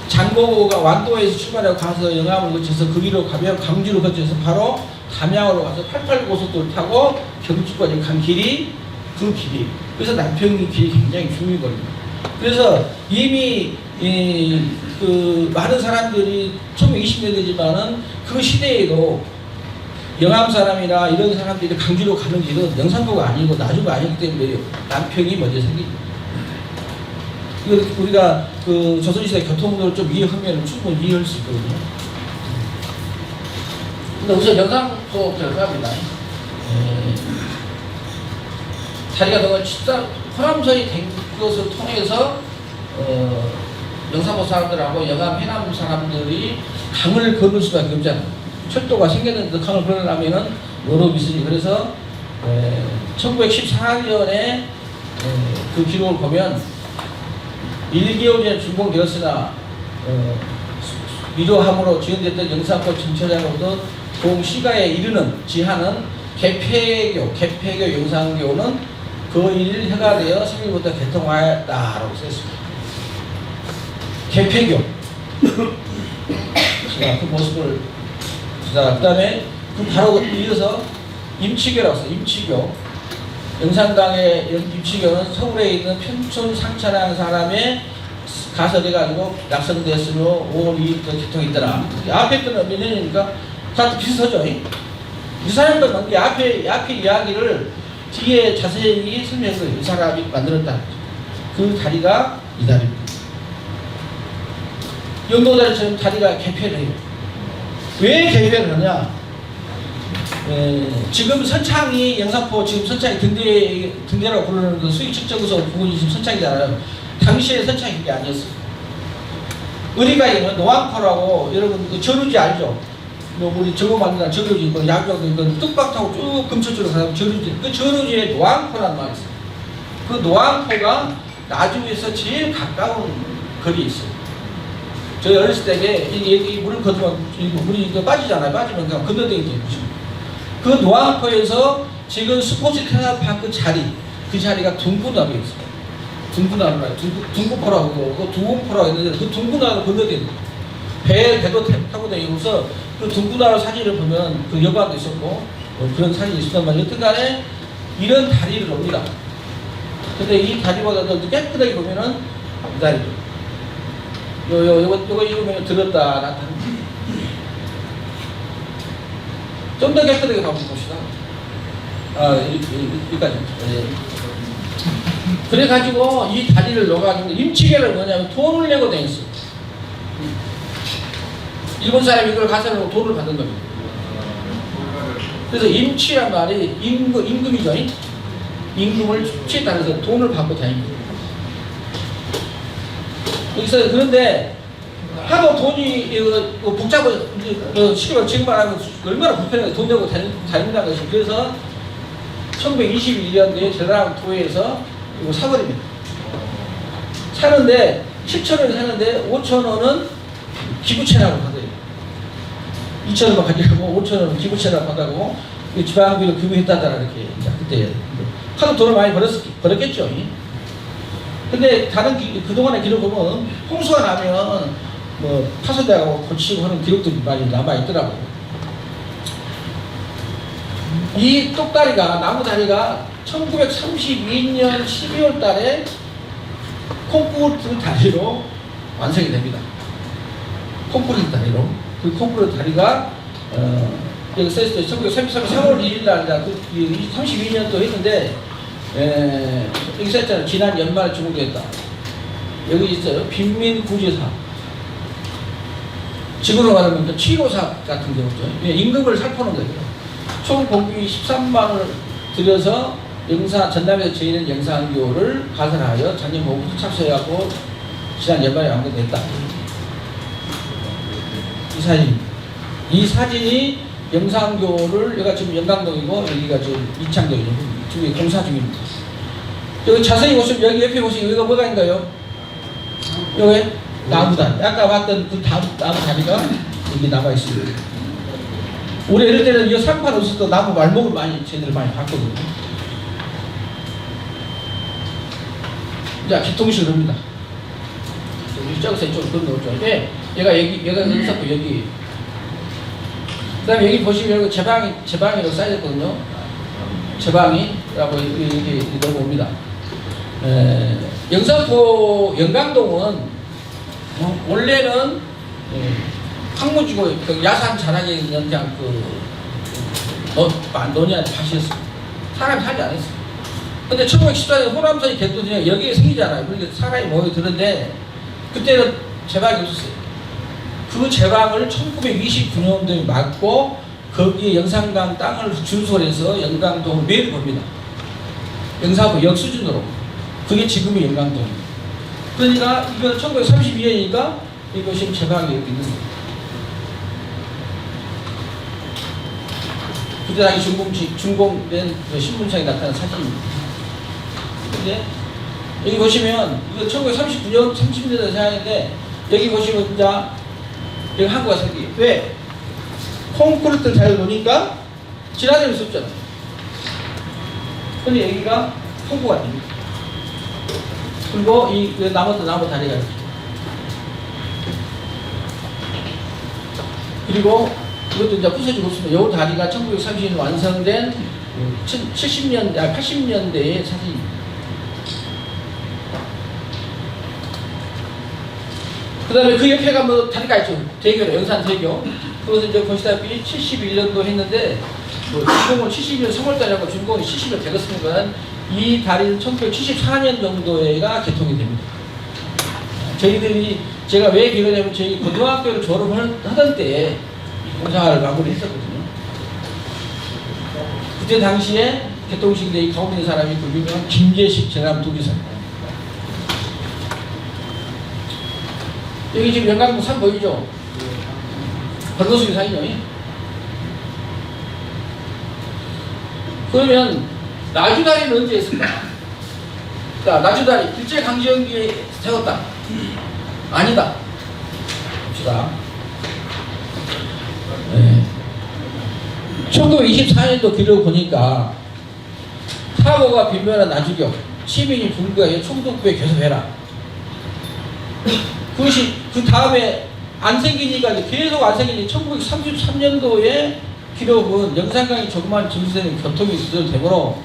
장보고가 완도에서 출발하고 가서 영암을 거쳐서 그 길로 가면 강주로 거쳐서 바로 담양으로 가서 88고속도를 타고 경주까지 간 길이 그 길이. 그래서 남평이 길이 굉장히 중요거든요. 그래서 이미 그 많은 사람들이 1920년대지만은 그 시대에도 영암 사람이나 이런 사람들이 강주로 가는 길은 영산도가 아니고 나주가 아니기 때문에 남평이 먼저 생깁니다. 우리가 그 조선시대 교통도를 좀 이해하면 충분히 이해할 수 있거든요. 근데 우선 영상부터 들어갑니다. 자리가 너무 진짜 호남선이 된 것을 통해서 영산포 사람들하고 영암 해남 사람들이 강을 건널 수밖에 없잖아요. 철도가 생겼는데 강을 건너려면은 여러 미술이. 그래서 1914년에 그 기록을 보면 1개월 전에 준공되었으나 위로함으로 지연됐던 영산포 전체장으로부터 동시가에 이르는 지하는 개폐교 영산교는 그1 해가 되어 3일부터 개통하였다라고 썼습니다. 개폐교. 그 모습을 그 다음에 그 바로 이어서 임치교라고 했어요. 임치교. 영산강의 임치교는 서울에 있는 편촌 상천한 사람의 가설해가지고 낙성되었으며 5월 2일부터 개통했더라. 앞에 거는 몇 년이니까 다 비슷하죠. 이 사람들은 이 앞에 이야기를 뒤에 자세히 설명해서 이 사람이 만들었다. 그 다리가 이 다리입니다. 영도다리처럼 다리가 개폐를 해요. 왜 개폐를 하냐? 지금 선창이 영산포 지금 선창이 등대라고 부르는 그 수익 측정소 부분이 지금 선창이잖아요. 당시에 선창이 그게 아니었어요. 우리가 있는 노왕포라고 여러분 그 전우지 알죠? 우리 저거 만드는 전우지 그 야구도 이건 뚝박 타고 쭉 금천주로 가면 전우지. 그 전우지에 노왕포란 말이 있어요. 그 노왕포가 나주에서 제일 가까운 거리에 있어요. 저희 어렸을 때에 이 물을 건너면 물이 빠지잖아요. 빠지면 그냥 건너대기 되죠. 그 노항포에서 지금 스포츠 테마파크 자리, 그 자리가 둥구나루에 있어요. 둥구나루라, 둥구포라고 그러고 두원포라고 했는데 그 둥구나루 건너대는 배도 타고 다니면서 그 둥구나루 사진을 보면 그 여관도 있었고 그런 사진이 있었단 말이에요. 여튼 간에 이런 다리를 옵니다. 근데 이 다리보다 더 깨끗하게 보면은 이 다리죠. 요거 입으면 들었다 놨다. 좀 더 깨끗하게 가봅시다. 여기까지. 그래가지고 이 다리를 넣어가지고 임치계를 뭐냐면 돈을 내고 다녔어요. 일본 사람이 이걸 가서는 돈을 받는 겁니다. 그래서 임치란 말이 임금이죠. 임금을 취에 따라서 돈을 받고 다닙니다. 여기서 그런데 하도 돈이 복잡한 지금 말하면 얼마나 불편해요. 돈 내고 다닌다는 것이. 그래서 1921년도에 전라남도에서 이거 사버립니다. 사는데 7,000원에 사는데 5,000원은 기부채납을 받아요. 2,000원만 가지고 5,000원 기부채납 받아고 지방비로 기부했다더라 이렇게. 그때 하도 돈을 많이 벌었겠죠. 근데 다른 그동안의 기록 보면 홍수가 나면 뭐 파손되고 고치고 하는 기록들이 많이 남아있더라고요. 이 똑다리가 나무다리가 1932년 12월 달에 콘크리트 다리로 완성이 됩니다. 콘크리트 다리로. 그 콘크리트 다리가 여기 써있어요. 1933년 3월 1일 날이다. 32년도 했는데 여기 써있잖아요. 지난 연말 준공됐다. 여기 있어요. 빈민구제사. 지금으로 말하면 7호사 같은 경우죠. 임금을 살포는 거예요. 총 공비 13만원을 들여서 전남에서 저희는 영산교를 가설하여 작년 모부터 착수해갖고 지난 연말에 완공됐다. 이 사진이 영산교를 여기가 지금 영광동이고 여기가 지금 이창동이죠. 지금 공사 중입니다. 여기 자세히 보시면 여기 옆에 보시면 여기가 뭐가 있는가요? 여기 나무다리. 아까 봤던 그 나무 다리가 여기 남아있습니다. 우리 어릴 때는 이 산판 없을 때 나무 말목을 쟤네들 많이 봤거든요. 자, 기통식을 합니다. 저기서 이쪽으로 건너오죠. 얘가 여기, 얘가 여기서 여기. 다음에 여기 보시면 제방이라고 써있거든요. 제방이라고 이렇게 넣어봅니다. 영산포 영강동은 원래는 황무지고 그 야산 자락에 있는 그냥 논이한테 밭이었어요. 사람이 살지 않았어요. 근데 1914년 호남선이 개토지가 여기에 생기잖아요. 그러니까 사람이 모여드는데 그때는 제방이 없었어요. 그 제방을 1929년도에 막고 거기에 영산강 땅을 준설해서 영강동을 매를 겁니다. 영산포 역수준으로. 그게 지금의 영강동입니다. 그러니까 이거 1932년이니까 이것이 제방이 이렇게 있는 거예요. 그때 당시 준공된 신문상에 나타난 사진입니다. 근데 여기 보시면 이거 1939년 30년대 사양인데 여기 보시면 진짜 여기 한국가 생기게 왜? 콘크리트를 잘 놓으니까 지나다닐 수 없잖아요. 근데 여기가 홍보가 됩니다. 그리고 이 나무 다리가 있죠. 그리고 이것도 이제 부서지고 있습니다. 이 다리가 1930년 완성된 80년대의 사진입니다. 그 다음에 그 옆에 가면 다리가 있죠. 대교로, 영산대교. 그것을 이제 보시다시피 71년도 했는데, 준공은 71년 3월달에 하고 준공이 70년 되었으니까 이 다리는 1974년 정도에가 개통이 됩니다. 저희들이, 제가 왜 기억하냐면 저희 고등학교를 졸업하던 때에 공사를 마무리 했었거든요. 그때 당시에 개통식인데 이 가운데 있는 사람이 그 유명한 김재식 전남 도지사입니다. 여기 지금 영광동 산 보이죠? 벌거숭이 산이죠. 그러면 나주다리는 언제 했을까? 자, 나주다리 일제강점기에 세웠다. 아니다. 봅시다. 1924년도 기록을 보니까 사고가 빈번한 나주교, 시민이 불구하여 총독부에 교섭해라. 그것이 그 다음에 안 생기니까 계속 안 생기니 1933년도에 기록은 영산강이 조그만 증수되는 교통이 있어도 되므로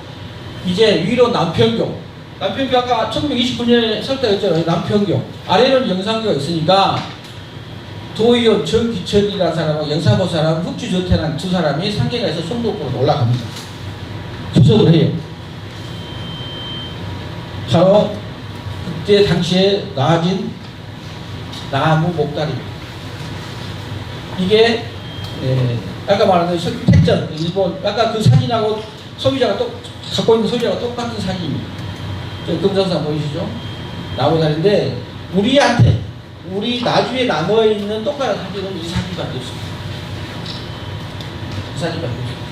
이제 위로 남평교 아까 1929년에 설정했잖아요. 남평교 아래는 영산교가 있으니까 도의원 정기철이라는 사람하고 영산포 사람 흑주저태라는 두 사람이 상계가에서 송도포로 올라갑니다. 수석을 해요. 바로 그때 당시에 나아진 나무 목다리입니다. 이게 아까 말한 택전 일본 아까 그 사진하고 소비자가 갖고 있는 소비자가 똑같은 사진입니다. 저 금성산 보이시죠? 나무다리인데 우리 나주에 남아있는 똑같은 사진은 이 사진밖에 없습니다. 이 사진밖에 없습니다.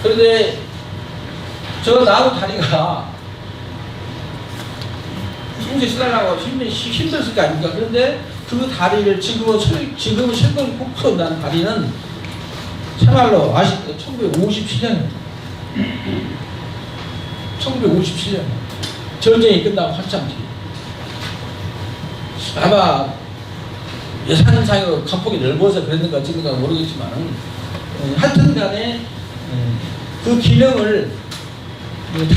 그런데 저 나무 다리가 중세 신라라고 힘들었을 거 아닙니까? 그런데 그 다리를 지금은 철근이 폭포로 난 다리는 참말로 1957년 1957년 전쟁이 끝나고 한참 뒤 아마 예산상으로 간폭이 넓어서 그랬는가 어쨌는가 모르겠지만 하여튼 간에 그 기능을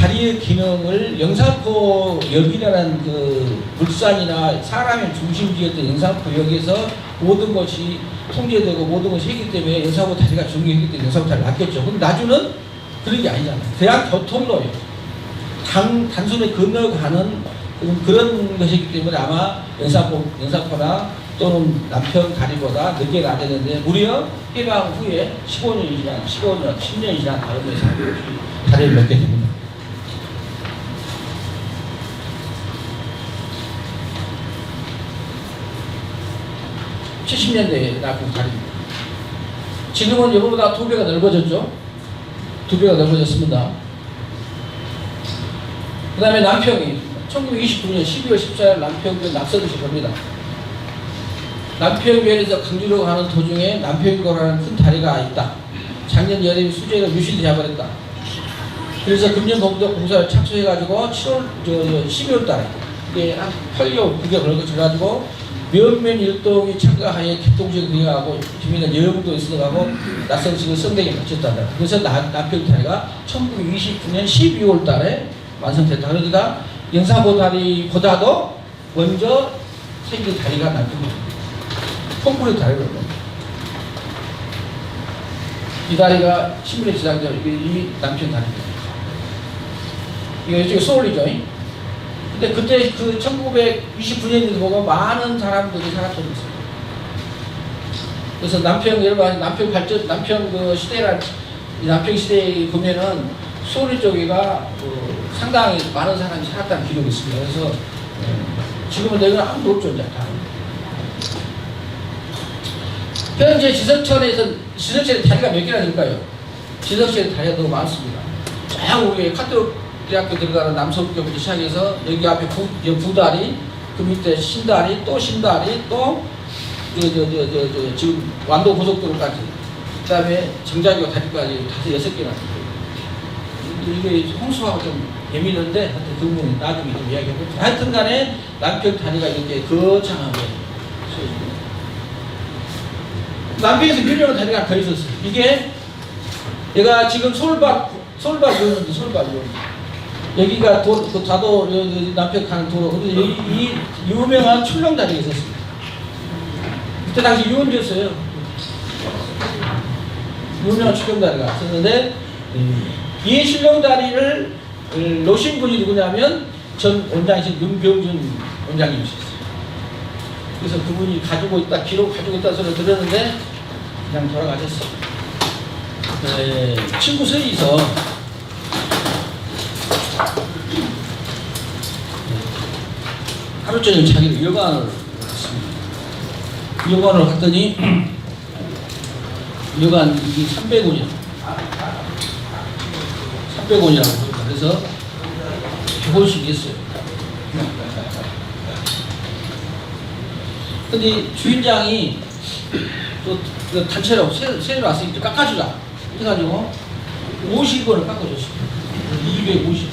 다리의 기능을 영산포 역이라는 그 물산이나 사람의 중심지였던 영산포역에서 모든 것이 통제되고 모든 것이 했기 때문에 영산포 다리가 중요했기 때문에 영산포 다리를 놨겠죠. 근데 나주는 그런 게 아니잖아요. 대학 교통로예요. 단순히 건너가는 그런 것이기 때문에 아마 영산포나 또는 남평 다리보다 늦게 가야 되는데 무려 해방 후에 15년이 지난 10년이 지난 다음에서 다리를 넣게 됩니다. (70년대에) 낙후 다리입니다. 지금은 이거보다 2배가 넓어졌죠. 2배가 넓어졌습니다. 그 다음에 남평이 1929년 12월 14일 남평교 낙서도시 겁니다. 남평면에서 강주로 가는 도중에 남평교라는 큰 다리가 있다. 작년 여름에 수재가 유실되어버렸다. 그래서 금년봉도 공사를 착수해가지고 12월 달에 이게 한 8개월 9개월 걸려가지고 면면 일동이 참가하여 개통식 등하고 주민은 여행도 있어가고 낯선식을 성대에 바쳤다. 그래서 남평다리가 1929년 12월 달에 완성됐다. 그러니까 영산보다리보다도 먼저 생긴 다리가 남평입니다. 콘크리트 다리거든요. 이 다리가 신문에 지상되어 이 남평 다리입니다. 이거 이쪽에 소울이죠. 근데 그때 그 1929년에 보고 많은 사람들이 살았던 있어요. 그래서 남평 여러분 남평 발전 남평 그 시대란 이 남평 시대에 보면은 소리 쪽에가 상당히 많은 사람이 살았다는 기록이 있습니다. 그래서 지금은 여기는 아무도 없죠. 이제 다. 현재 지석천에 다리가 몇 개나 될까요? 지석천에 다리가 너무 많습니다. 쫙 우리 카톨릭 대학교 들어가는 남서부터 시작해서 여기 앞에 부다리, 그 밑에 신다리, 또 신다리, 또 지금 완도 고속도로까지, 그 다음에 정자교 다리까지 5, 6개나. 이게 홍수하고 좀 예민한데 하여튼 그 부분은 나중에 좀 이야기해볼게요. 하여튼 간에 남평 다리가 이렇게 거창하게 쓰여집니다. 남평에서 유명한 다리가 더 있었어요. 이게 얘가 지금 솔밭 요원인데 솔밭 요원. 여기가 그 다도 남평 가는 도로. 근데 이 유명한 출렁다리가 있었습니다. 그때 당시 유원지였어요. 유명한 출렁다리가 있었는데 이 출렁다리를 놓으신 분이 누구냐면 전 원장이신 윤병준 원장님이셨어요. 그래서 그분이 기록 가지고 있다 소리를 들었는데 그냥 돌아가셨어요. 친구 서희서 하루 종일 자기를 여관을 했습니다. 여관을 갔더니 여관 이게 300원이야. 300원이라고 합니다. 그래서 100원씩 했어요. 근데 주인장이 또 그 단체로 세를 왔으니까 깎아주라 해가지고 50원을 깎아줬어요. 250원.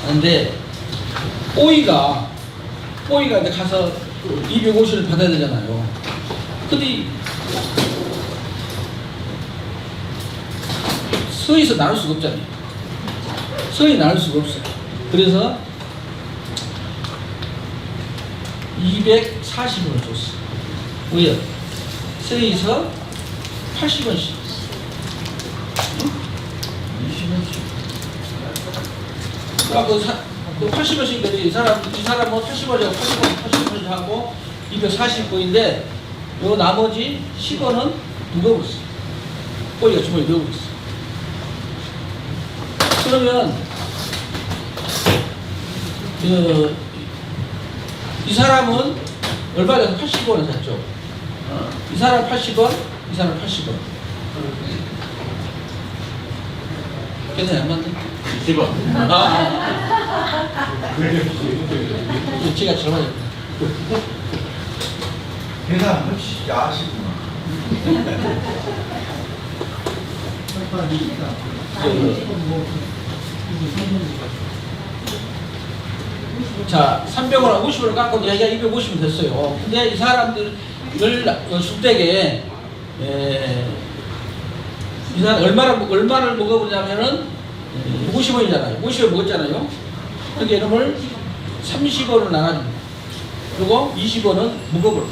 근데 뽀이가 이제 가서 250원을 받아야 되잖아요. 근데 서희서 나눌 수가 없잖아요. 서희 나눌 수가 없어요. 그래서 240원을 줬어. 왜? 서희서 80원씩. 20원씩. 그 80원씩 되지. 이 사람은 80원이고 80원씩 하고 240원인데 요 나머지 10원은 누가 버렸어? 꼬리가 주머니에 넣어버렸어. 그러면 이 사람은 얼마 전에 80원을 샀죠. 이 사람 80원, 이 사람 80원. 계산이 안 맞네. 20원. 제가 젊어요. 계산 혹시 야하시구나. 자, 300원, 50원을 깎고 얘기가 250원 됐어요. 근데 이 사람들을 술대게 이 사람 얼마를 먹어보냐면은 50원이잖아요. 50원 먹었잖아요. 그게 이름을 30원을 나눠줍니다. 그리고 20원은 먹어버려요.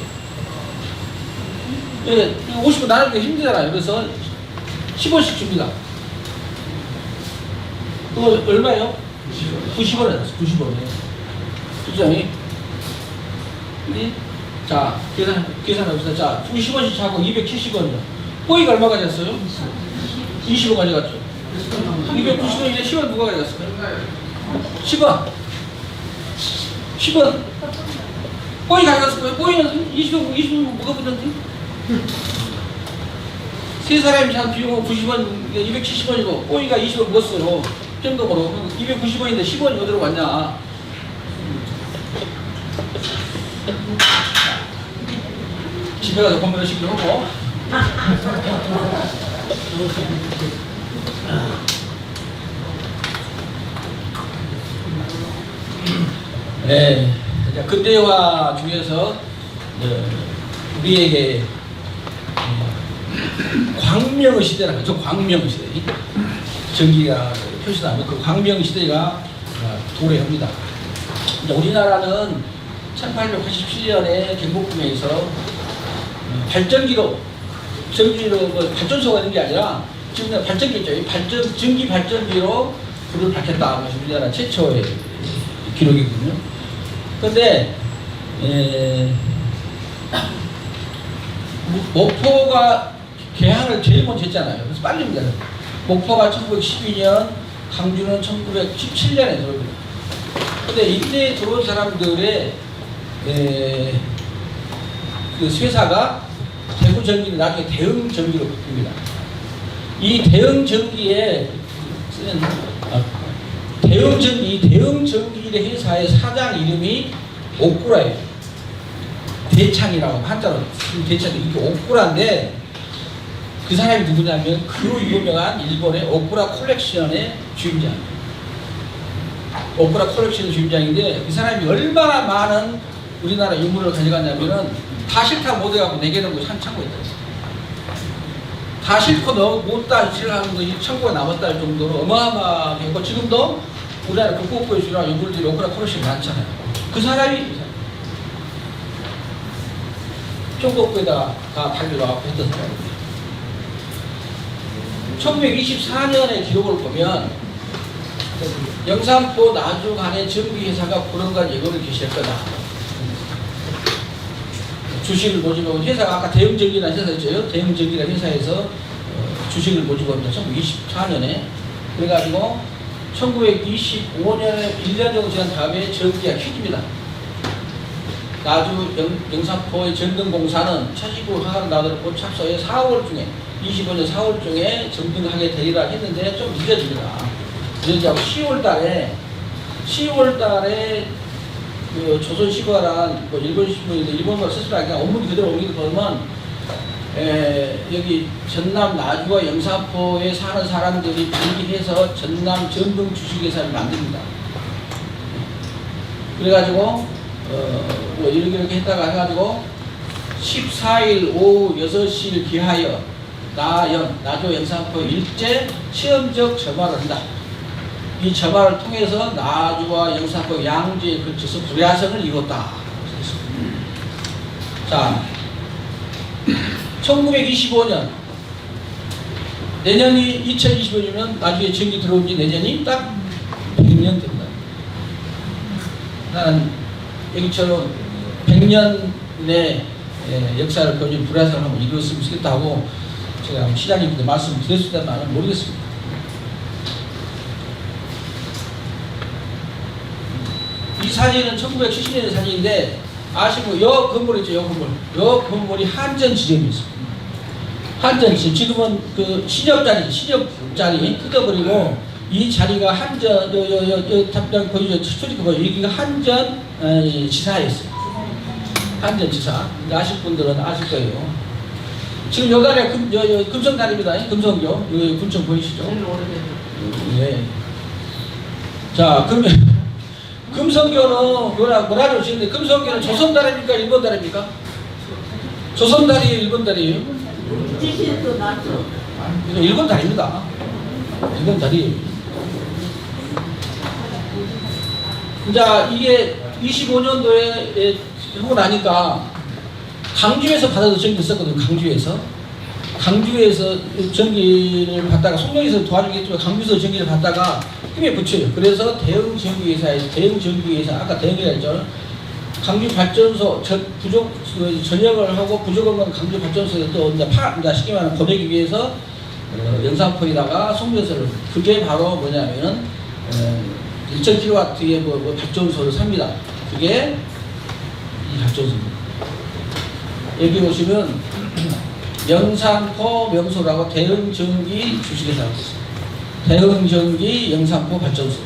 50원 나누기가 힘들잖아요. 그래서 10원씩 줍니다. 그거 얼마예요? 90원에 났어. 90원에. 그죠? 자, 계산해봅시다. 자, 90원씩 하고 270원이요. 꼬이가 얼마 가졌어요? 20원 가져갔죠. 290원인데 10원 누가 가져갔어요? 10원. 10원. 꼬이 가져갔을 거예요. 꼬이는 20원 먹어보던데. 세 사람이 산 비용은 90원, 270원이고, 꼬이가 20원 먹었어요. 현금으로. 290원인데 10원이 어디로 갔냐. 집에 가서 건배를 시키고. 네, 이제 근대화 중에서 우리에게 광명의 시대라고 하죠. 광명의 시대. 전기가 표시나면 그 광명의 시대가 도래합니다. 이제 우리나라는 1887년에 경복궁에서 발전기로 전기로 뭐 발전소가 있는 게 아니라 지금 발전기죠. 전기 발전기로 불을 밝혔다. 것이 우리나라 최초의 기록이거든요. 그런데 목포가 개항을 제일 먼저 했잖아요. 그래서 빨리입니다. 목포가 1912년, 강주는 1917년에 들어옵니다. 근데 이때 들어온 사람들의 그 쇠사가 대구 전기는 나중에 대흥 전기로 바뀝니다. 이 대흥 전기에 쓰는 대흥 전기의 회사의 사장 이름이 옥구라예요. 대창이라고 한자로 대창이 이게 옥구라인데 그 사람이 누구냐면 그 유명한 일본의 옥구라 콜렉션의 주임장. 옥구라 콜렉션의 주임장인데 그 사람이 얼마나 많은 우리나라 유물을 가져갔냐면은 다 싫다 못해갖고 내게는 한 창고에 있다. 다 싫고 못다 싫어하는 것이 창고에 남았다 할 정도로 어마어마하게 했고 지금도 우리나라 국보에 주로 유물들이 옥구라 콜렉션이 많잖아요. 그 사람이 총독부에다가 다 달려와갖고 했던 사람입니다. 1924년의 기록을 보면 영산포 나주간의 전기회사가 그런간 예고를 개시했거나 주식을 모집하고 회사가 아까 대흥전기라는 회사였죠. 대흥전기라는 회사에서 주식을 모집합니다. 1924년에 그래가지고 1925년에 1년 정도 지난 다음에 전기가 켜집니다. 나주 영산포의 전등공사는 차시구 하나를 나들고 착서에 4월 중에 25년 4월 중에 점등하게 되리라 했는데 좀 늦어집니다. 늦어지고 10월 달에 그 조선시과란 뭐 일본 신문인데 일본어를 쓰시라니까 원문 그대로 옮기고 보면 여기 전남 나주와 영산포에 사는 사람들이 분리해서 전남 전등 주식회사를 만듭니다. 그래가지고 뭐 이렇게 했다가 해가지고 14일 오후 6시를 기하여 나주 영산포 일제 시험적 점화를 한다. 이 점화를 통해서 나주와 영산포 양지에 걸쳐서 불야성을 이뤘다. 자, 1925년 내년이 2025년이면 나중에 전기 들어온 지 내년이 딱 100년 됩니다. 나는 여기처럼 100년의 역사를 보여준 불야성을 한번 이루었으면 좋겠다고 제가 시장님한테 말씀드렸을까는 모르겠습니다. 이 사진은 1970년의 사진인데 아시고 요 건물 있죠, 요 건물. 요 건물이 한전 지점이 있습니다. 한전 지점. 지금은 그 신협자리 뜯어버리고 이 자리가 한전 요 답장 보이죠? 출입구 보이죠? 여기가 한전 지사였어요. 한전 지사. 아실 분들은 아실 거예요. 지금 요 다리가 금성다리입니다. 금성교. 요 군청 보이시죠? 예. 자, 그러면 금성교는 뭐라고 지는데 금성교는 조선다리입니까? 일본다리입니까? 조선다리예요? 일본다리예요? 지시도 낫죠. 일본다리입니다. 일본다리예요. 자, 이게 25년도에 하고 나니까 강주에서 받아서 전기를 썼거든요. 강주에서 전기를 받다가 송정에서 도와주겠지만 강주에서 전기를 받다가 힘에 붙여요. 그래서 대흥전기회사 아까 대흥이라 했죠. 강주발전소 전역을 하고 부족한 건 강주발전소에 또 이제 쉽게 말하면 보내기 위해서 영산포에다가 송정에서를 그게 바로 뭐냐면은 1000kW의 뭐 발전소를 삽니다. 그게 이 발전소입니다. 여기 보시면 영산포 명소라고 대흥전기 주식회사가 있습니다. 대흥전기 영산포 발전소.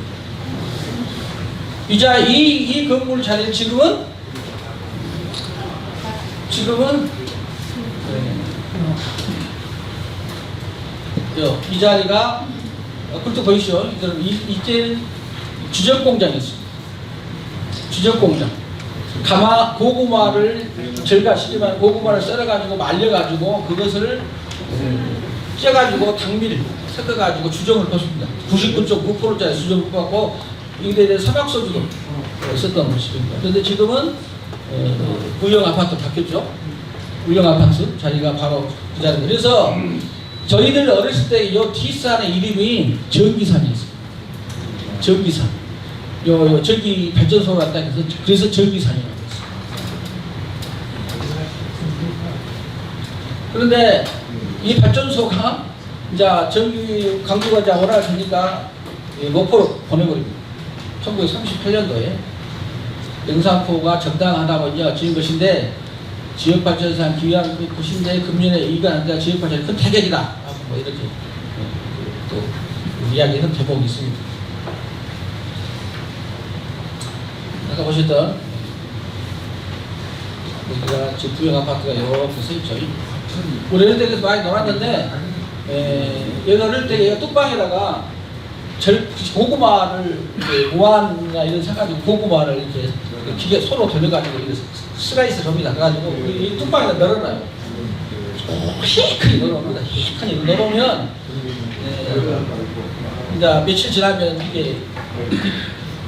이자 이 건물 자리는 지금은 이 자리가 그것도 보이시죠? 이때는 주적공장이었습니다. 주적공장. 고구마를 절가시키면 고구마를 썰어가지고 말려가지고 그것을 쪄가지고 당밀 섞어가지고 주정을 뽑습니다. 99.9%짜리 주정을 뽑았고 이게 사막소주도 썼던 모습입니다. 그런데 지금은 구형 아파트 바뀌었죠. 구형 아파트 자리가 바로 그 자리입니다. 그래서 저희들 어렸을 때 이 뒷산의 이름이 전기산이었어요. 전기산. 요 전기 발전소가 있다 해서 그래서 전기산이라고 했어요. 그런데 이 발전소가 이제 전기 강도가 이제 올라가니까 목포로 보내버립니다. 1938년도에 영산포가 적당하다고 이제 지은 것인데 지역발전상 기한 그 90대 금년에 이관한다 지역발전이 큰 타격이다. 뭐 이렇게 또 이야기하는 대목이 있습니다. 아까 보셨던 여기가 지금 구형 아파트가 이렇게 서 있죠. 우리 어릴 때 많이 놀았는데 여기 어릴 때 얘가 뚝방에다가 고구마를 무한이나 이런 사가지고 고구마를 이렇게 기계 손으로 돌려가지고 이렇게 슬라이스 접니다. 그래가지고 이 뚝방에다 널어놔요. 희크니 널어놓습니다. 희크니 널어놓으면 이제 며칠 지나면 이게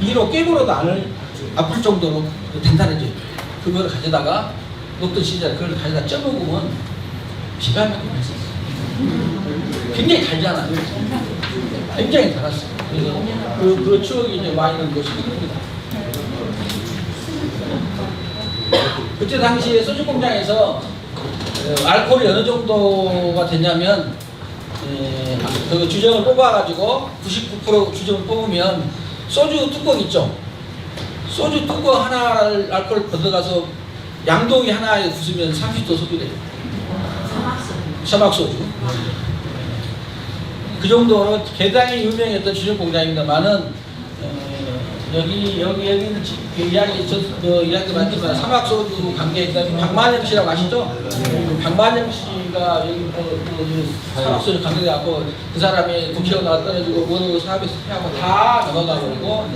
이로 깨물어도 안 아플 정도로 단단해져요. 그걸 가져다가 녹던 시절 그걸 가져다 쪄먹으면 기가 막히게 맛있어요. 굉장히 달잖아요. 굉장히 달았어요. 그래서 그 추억이 이제 많이 있는 것이 큽니다. 그때 당시에 소주 공장에서 알코올이 어느 정도가 됐냐면 그 주정을 뽑아가지고 99% 주정을 뽑으면 소주 뚜껑 있죠. 소주 뚜껑 하나를 알코올 걷어가서 양동이 하나에 부수면 30도 소주래요. 사막소주. 그 정도로 대단히 유명했던 주정 공장입니다만은 여기는 이야기 맞지만 사막소주 관계 박만영 씨라고 아시죠? 박만영 씨가 여기 사막소주 관계돼갖고 그 사람이 국회의원 나와 떨어지고 뭐 사업에 실패하고 다 넘어가 버리고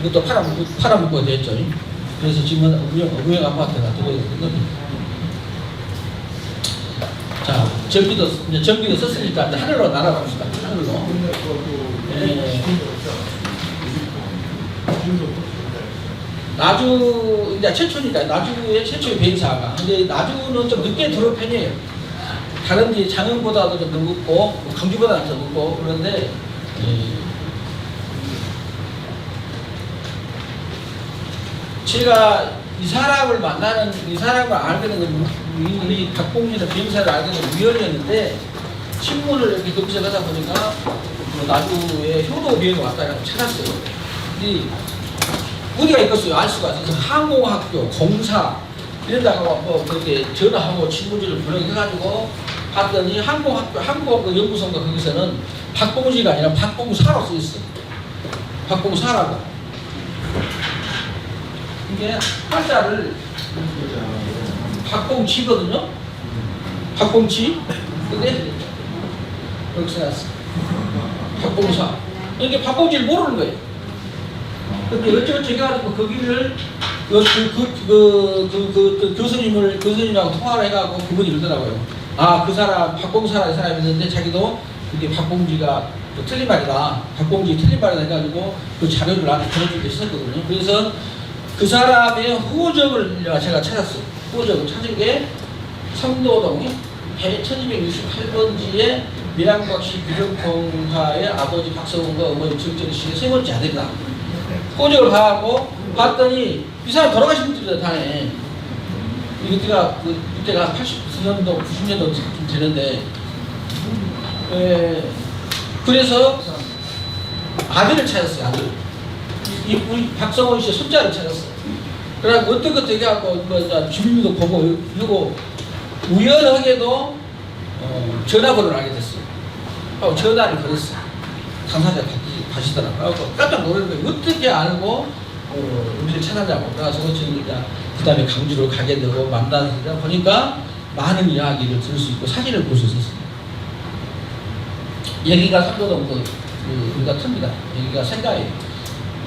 이것도 팔아먹고 됐죠. 그래서 지금은 의형 아파트가 들어있는 겁니다. 자, 전기도 썼으니까 이제 하늘로 날아갑시다. 하늘로. 나주 이제 최초니까 나주의 최초의 배인사가. 근데 나주는 좀 늦게 들어온 편이에요. 다른 데 장흥보다도 좀 늦고 강주보다는 더 늦고 그런데 제가 이 사람을 알게 된 건 이 박봉진의 비행사를 알게 된 우연이었는데 신문을 이렇게 검색하다 보니까 나주에 효도 비행을 왔다고 찾았어요. 이 어디가 있겠어요? 알 수가 있어서 항공학교, 공사 이런다고 뭐 그렇게 전화하고 친구들을 불러해가지고 봤더니 항공학교, 항공연구소인가 거기서는 박봉지가 아니라 박봉사로 써 있어요. 박봉사라고. 이게 한자를 박봉치거든요. 박봉치. 근데 여기 써놨어. 박봉사. 이게 박봉지를 모르는 거예요. 근데 어쩌고저쩌고 해가지고 거기를 교수님하고 통화를 해가지고 그분이 이러더라고요. 아, 그 사람 박봉사라는 사람이 있는데 자기도 이게 박봉지가 틀린 말이다. 박봉지 틀린 말이다 해가지고 그 자료를 나한테 보내준 게 있었거든요. 그래서 그 사람의 후적을 제가 찾았어요. 후적을 찾은 게 성도동 1268번지에 밀양박씨 규정통화의 아버지 박서훈과 어머니 정정씨의 세 번째 아들이다. 후적을 봤더니 이 사람 돌아가신 분들이다 다네. 이때가 그때가 80년도 90년도 좀 되는데 그래서 아들을 찾았어요. 아들. 우리 박성원 씨의 손자를 찾았어요. 그래갖고 어떻게 해갖고 뭐 주민도 보고 이러고 우연하게도 전화번호를 알게 됐어요. 하고 전화를 걸었어요. 당사자 가시더라고요. 깜짝 놀란 거예요. 어떻게 알고 우리를 찾았냐고. 그래서 그 다음에 강주로 가게 되고 만나다 보니까 많은 이야기를 들을 수 있고 사진을 볼 수 있었어요. 여기가 삼도동 우리가 틉니다. 여기가 생가예요.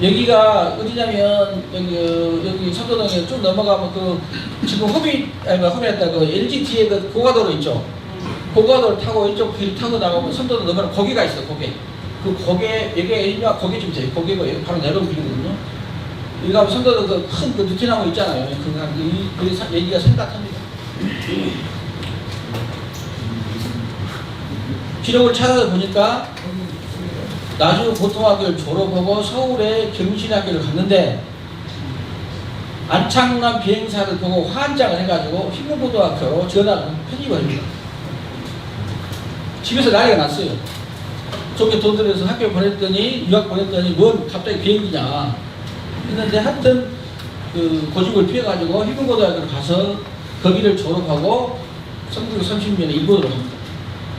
여기가 어디냐면 여기 삼도동에 쭉 넘어가면 그 지금 허비했다 그 LG 뒤에 그 고가도로 있죠. 고가도를 타고 이쪽 길 타고 나가면 삼도동 넘어가면 거기가 있어요. 거기 여기가 거기쯤 돼요. 거기가 바로 내려오는 길이거든요. 여기 가면 삼도동 그큰 그 느티나무 있잖아요. 여기가 생각합니다. 기록을 찾아서 보니까 나중 고등학교를 졸업하고 서울의 경신학교를 갔는데 안창남 비행사를 보고 환장을 해가지고 휘문고등학교로 전학을 편입을 합니다. 집에서 난리가 났어요. 저게 돈 들여서 학교 보냈더니 유학 보냈더니 뭔 갑자기 비행기냐 했는데 하여튼 그 고집을 피해가지고 휘문고등학교를 가서 거기를 졸업하고 1930년에 일본으로 갑니다.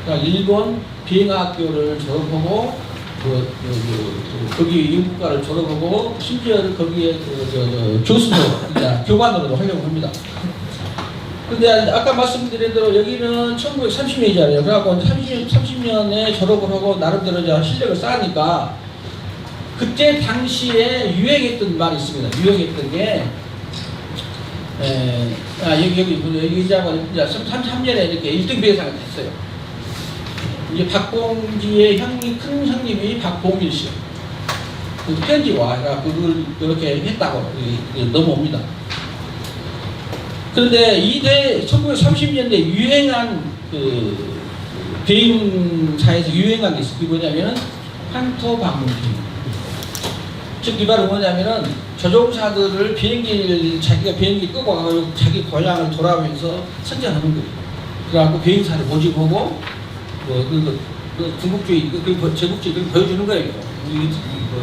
그러니까 일본 비행학교를 졸업하고 거기 영국과를 졸업하고 심지어 거기에 교수로 교관으로도 하려고 합니다. 근데 아까 말씀드린 대로 여기는 1930년이잖아요. 그래갖고 30년에 졸업을 하고 나름대로 이제 실력을 쌓으니까 그때 당시에 유행했던 말이 있습니다. 유행했던 게 여기 이제 33년에 이렇게 1등 비행사가 됐어요. 이제 박봉지의 큰 형님이 박봉일 씨. 그 편지와 그걸 이렇게 했다고 넘어옵니다. 그런데 이때 1930년대 유행한 그 비행사에서 유행한 게 있어요. 그게 뭐냐면은 한토 방문 비행. 즉 이 말은 뭐냐면은 조종사들을 자기가 비행기 끄고 가서 자기 고향을 돌아오면서 선전하는 거예요. 그래갖고 비행사를 모집하고 중국주의, 제국주의 보여주는 거예요.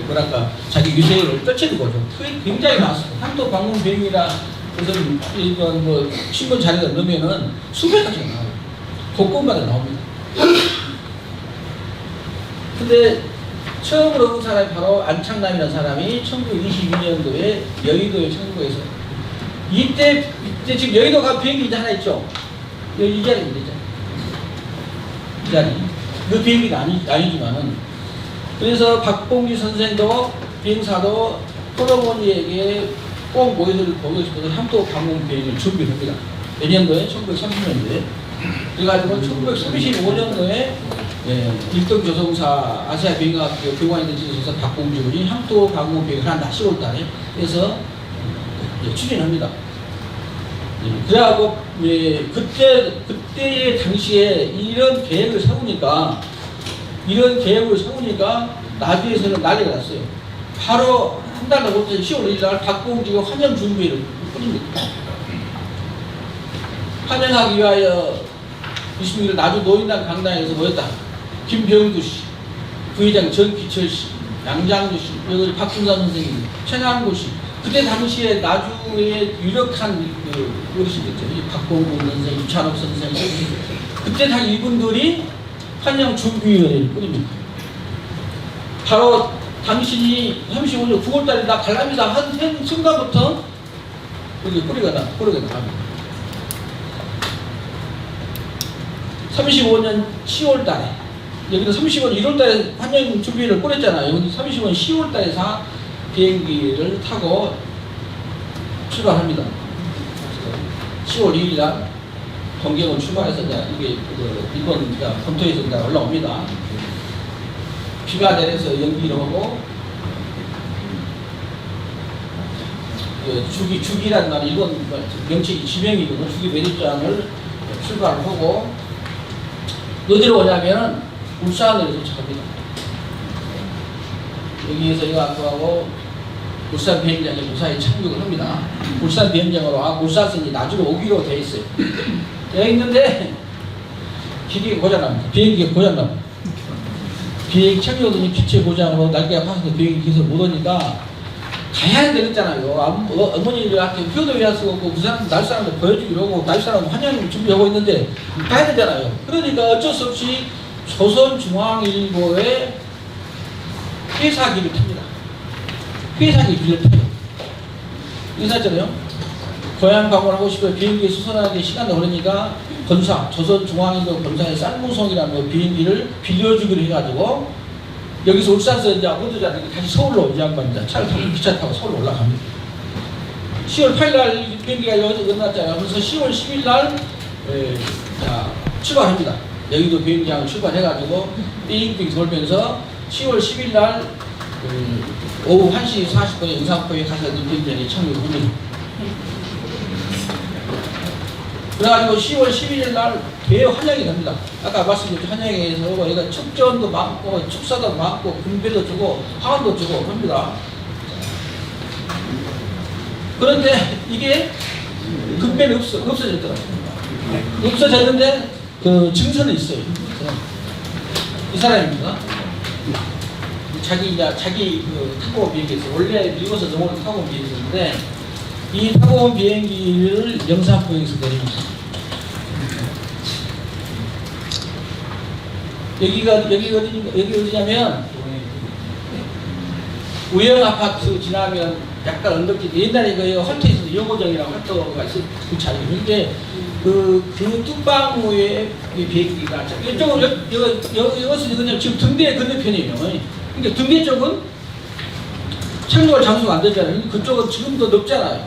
뭐랄까 자기 유세를 떨치는 거죠. 그게 굉장히 많습니다. 한도 방문 비행이라 무슨 이건 신문 자료에 넣으면은 수백 가지가 나와요. 독권마다 나옵니다. 근데 처음으로 온 사람이 바로 안창남이라는 사람이 1922년도에 여의도에 청구해서 이때 지금 여의도 가 비행기 이제 하나 있죠. 이 자리입니다. 이 자리. 그 비행기가 아니지만은 그래서 박봉기 선생도 비행사도 콜로모니에게 꼭 모여들 보고 싶어서 한도 방문 비행을 준비합니다. 몇 년도에? 1930년도에. 그래가지고 1935년도에 1등 조종사 아시아 비행학교 교관이 지도서 박봉주 군이 한도 방문 비행을 한다. 10월달에 해서 추진합니다. 그래갖고 그때 당시에 이런 계획을 세우니까 나주에서는 난리가 났어요. 바로 한 달 넘었을 때 10월 1일 날 박봉주가 환영 준비를 뿌립니다. 환영하기 위하여 26일 나주 노인단 강당에서 모였다. 김병두 씨, 부회장 전기철 씨, 양장주 씨, 여기 박준산 선생님, 최남구 씨. 그때 당시에 나주의 유력한 어르신들 있죠. 박봉구 선생, 유찬옥 선생, 그때 다 이분들이 환영 준비위원회를 꾸립니다. 바로 당신이 35년 9월달에 나 갈랍니다 한 순간부터 여기 뿌리가 나갑니다. 35년 10월달에 여기는 35년 1월달에 환영 준비를 꾸렸잖아요. 여기 35년 10월달에 비행기를 타고 출발합니다. 10월 2일날 동경을 출발해서 이게 일본 본토에서 올라옵니다. 비가 내려서 연기를 하고 주기라는 말 일본 명칭이 지명이거든요. 주기 매립장을 출발을 하고 어디로 오냐면 울산으로 도착합니다. 여기에서 이거 하고 울산 비행장에 무사히 착륙을 합니다. 울산 비행장으로 울산에서 나중에 오기로 돼 있어요. 여기 있는데 기계가 고장납니다. 비행기가 고장납니다. 비행기 착륙하더니 기체 고장으로 날개가 파서 비행기 계속 못 오니까 가야 되겠잖아요. 어머니들한테 표도 위할 수가 없고 그 사람 날 사람들 보여주기로 하고 날 사람 환영 준비하고 있는데 가야 되잖아요. 그러니까 어쩔 수 없이 조선중앙일보의 회사기를 탑니다. 회사기를 타요. 인사했잖아요. 고향 방문하고 싶어요. 비행기에 수선하는데 시간도 걸리니까 조선중앙일보 본사의 쌀무송이라는 비행기를 빌려주기로 해가지고 여기서 울산에서 이제 어디잖아요. 다시 서울로 이제 양반입니다. 차를 타고 기차 타고 서울로 올라갑니다. 10월 8일 날 비행기가 여기서 끝났잖아요. 그래서 10월 10일 날 출발합니다. 여의도 비행장을 출발해가지고 빙빙 돌면서 10월 10일 날 오후 1시 40분에 영산포에 가서 비행장에 착륙을 합니다. 그래가지고 10월 11일 날 대환영이 됩니다. 아까 말씀드린 환영회에서 여기가 축전도 많고 축사도 많고 군배도 주고 화환도 주고 합니다. 그런데 이게 군배는 없어졌더라고요. 없어졌는데 그 증서는 있어요. 이 사람입니다. 자기 그 타고 온 비행기에서 원래 미국에서 넘어온 타고 온 비행기였는데 이 타고 온 비행기를 영산포에서 내립니다. 여기 어디냐면 우영 아파트 지나면 약간 언덕길 옛날에 그 헐트에서 영호정이라고 헐트가 있을 그 자리인데 그 뚝방호에 비행기가 이쪽은 여기서 그냥 지금 등대 건너편이에요. 그러니까 등대 쪽은 착륙할 장소가 안 되잖아요. 그쪽은 지금도 넓잖아요.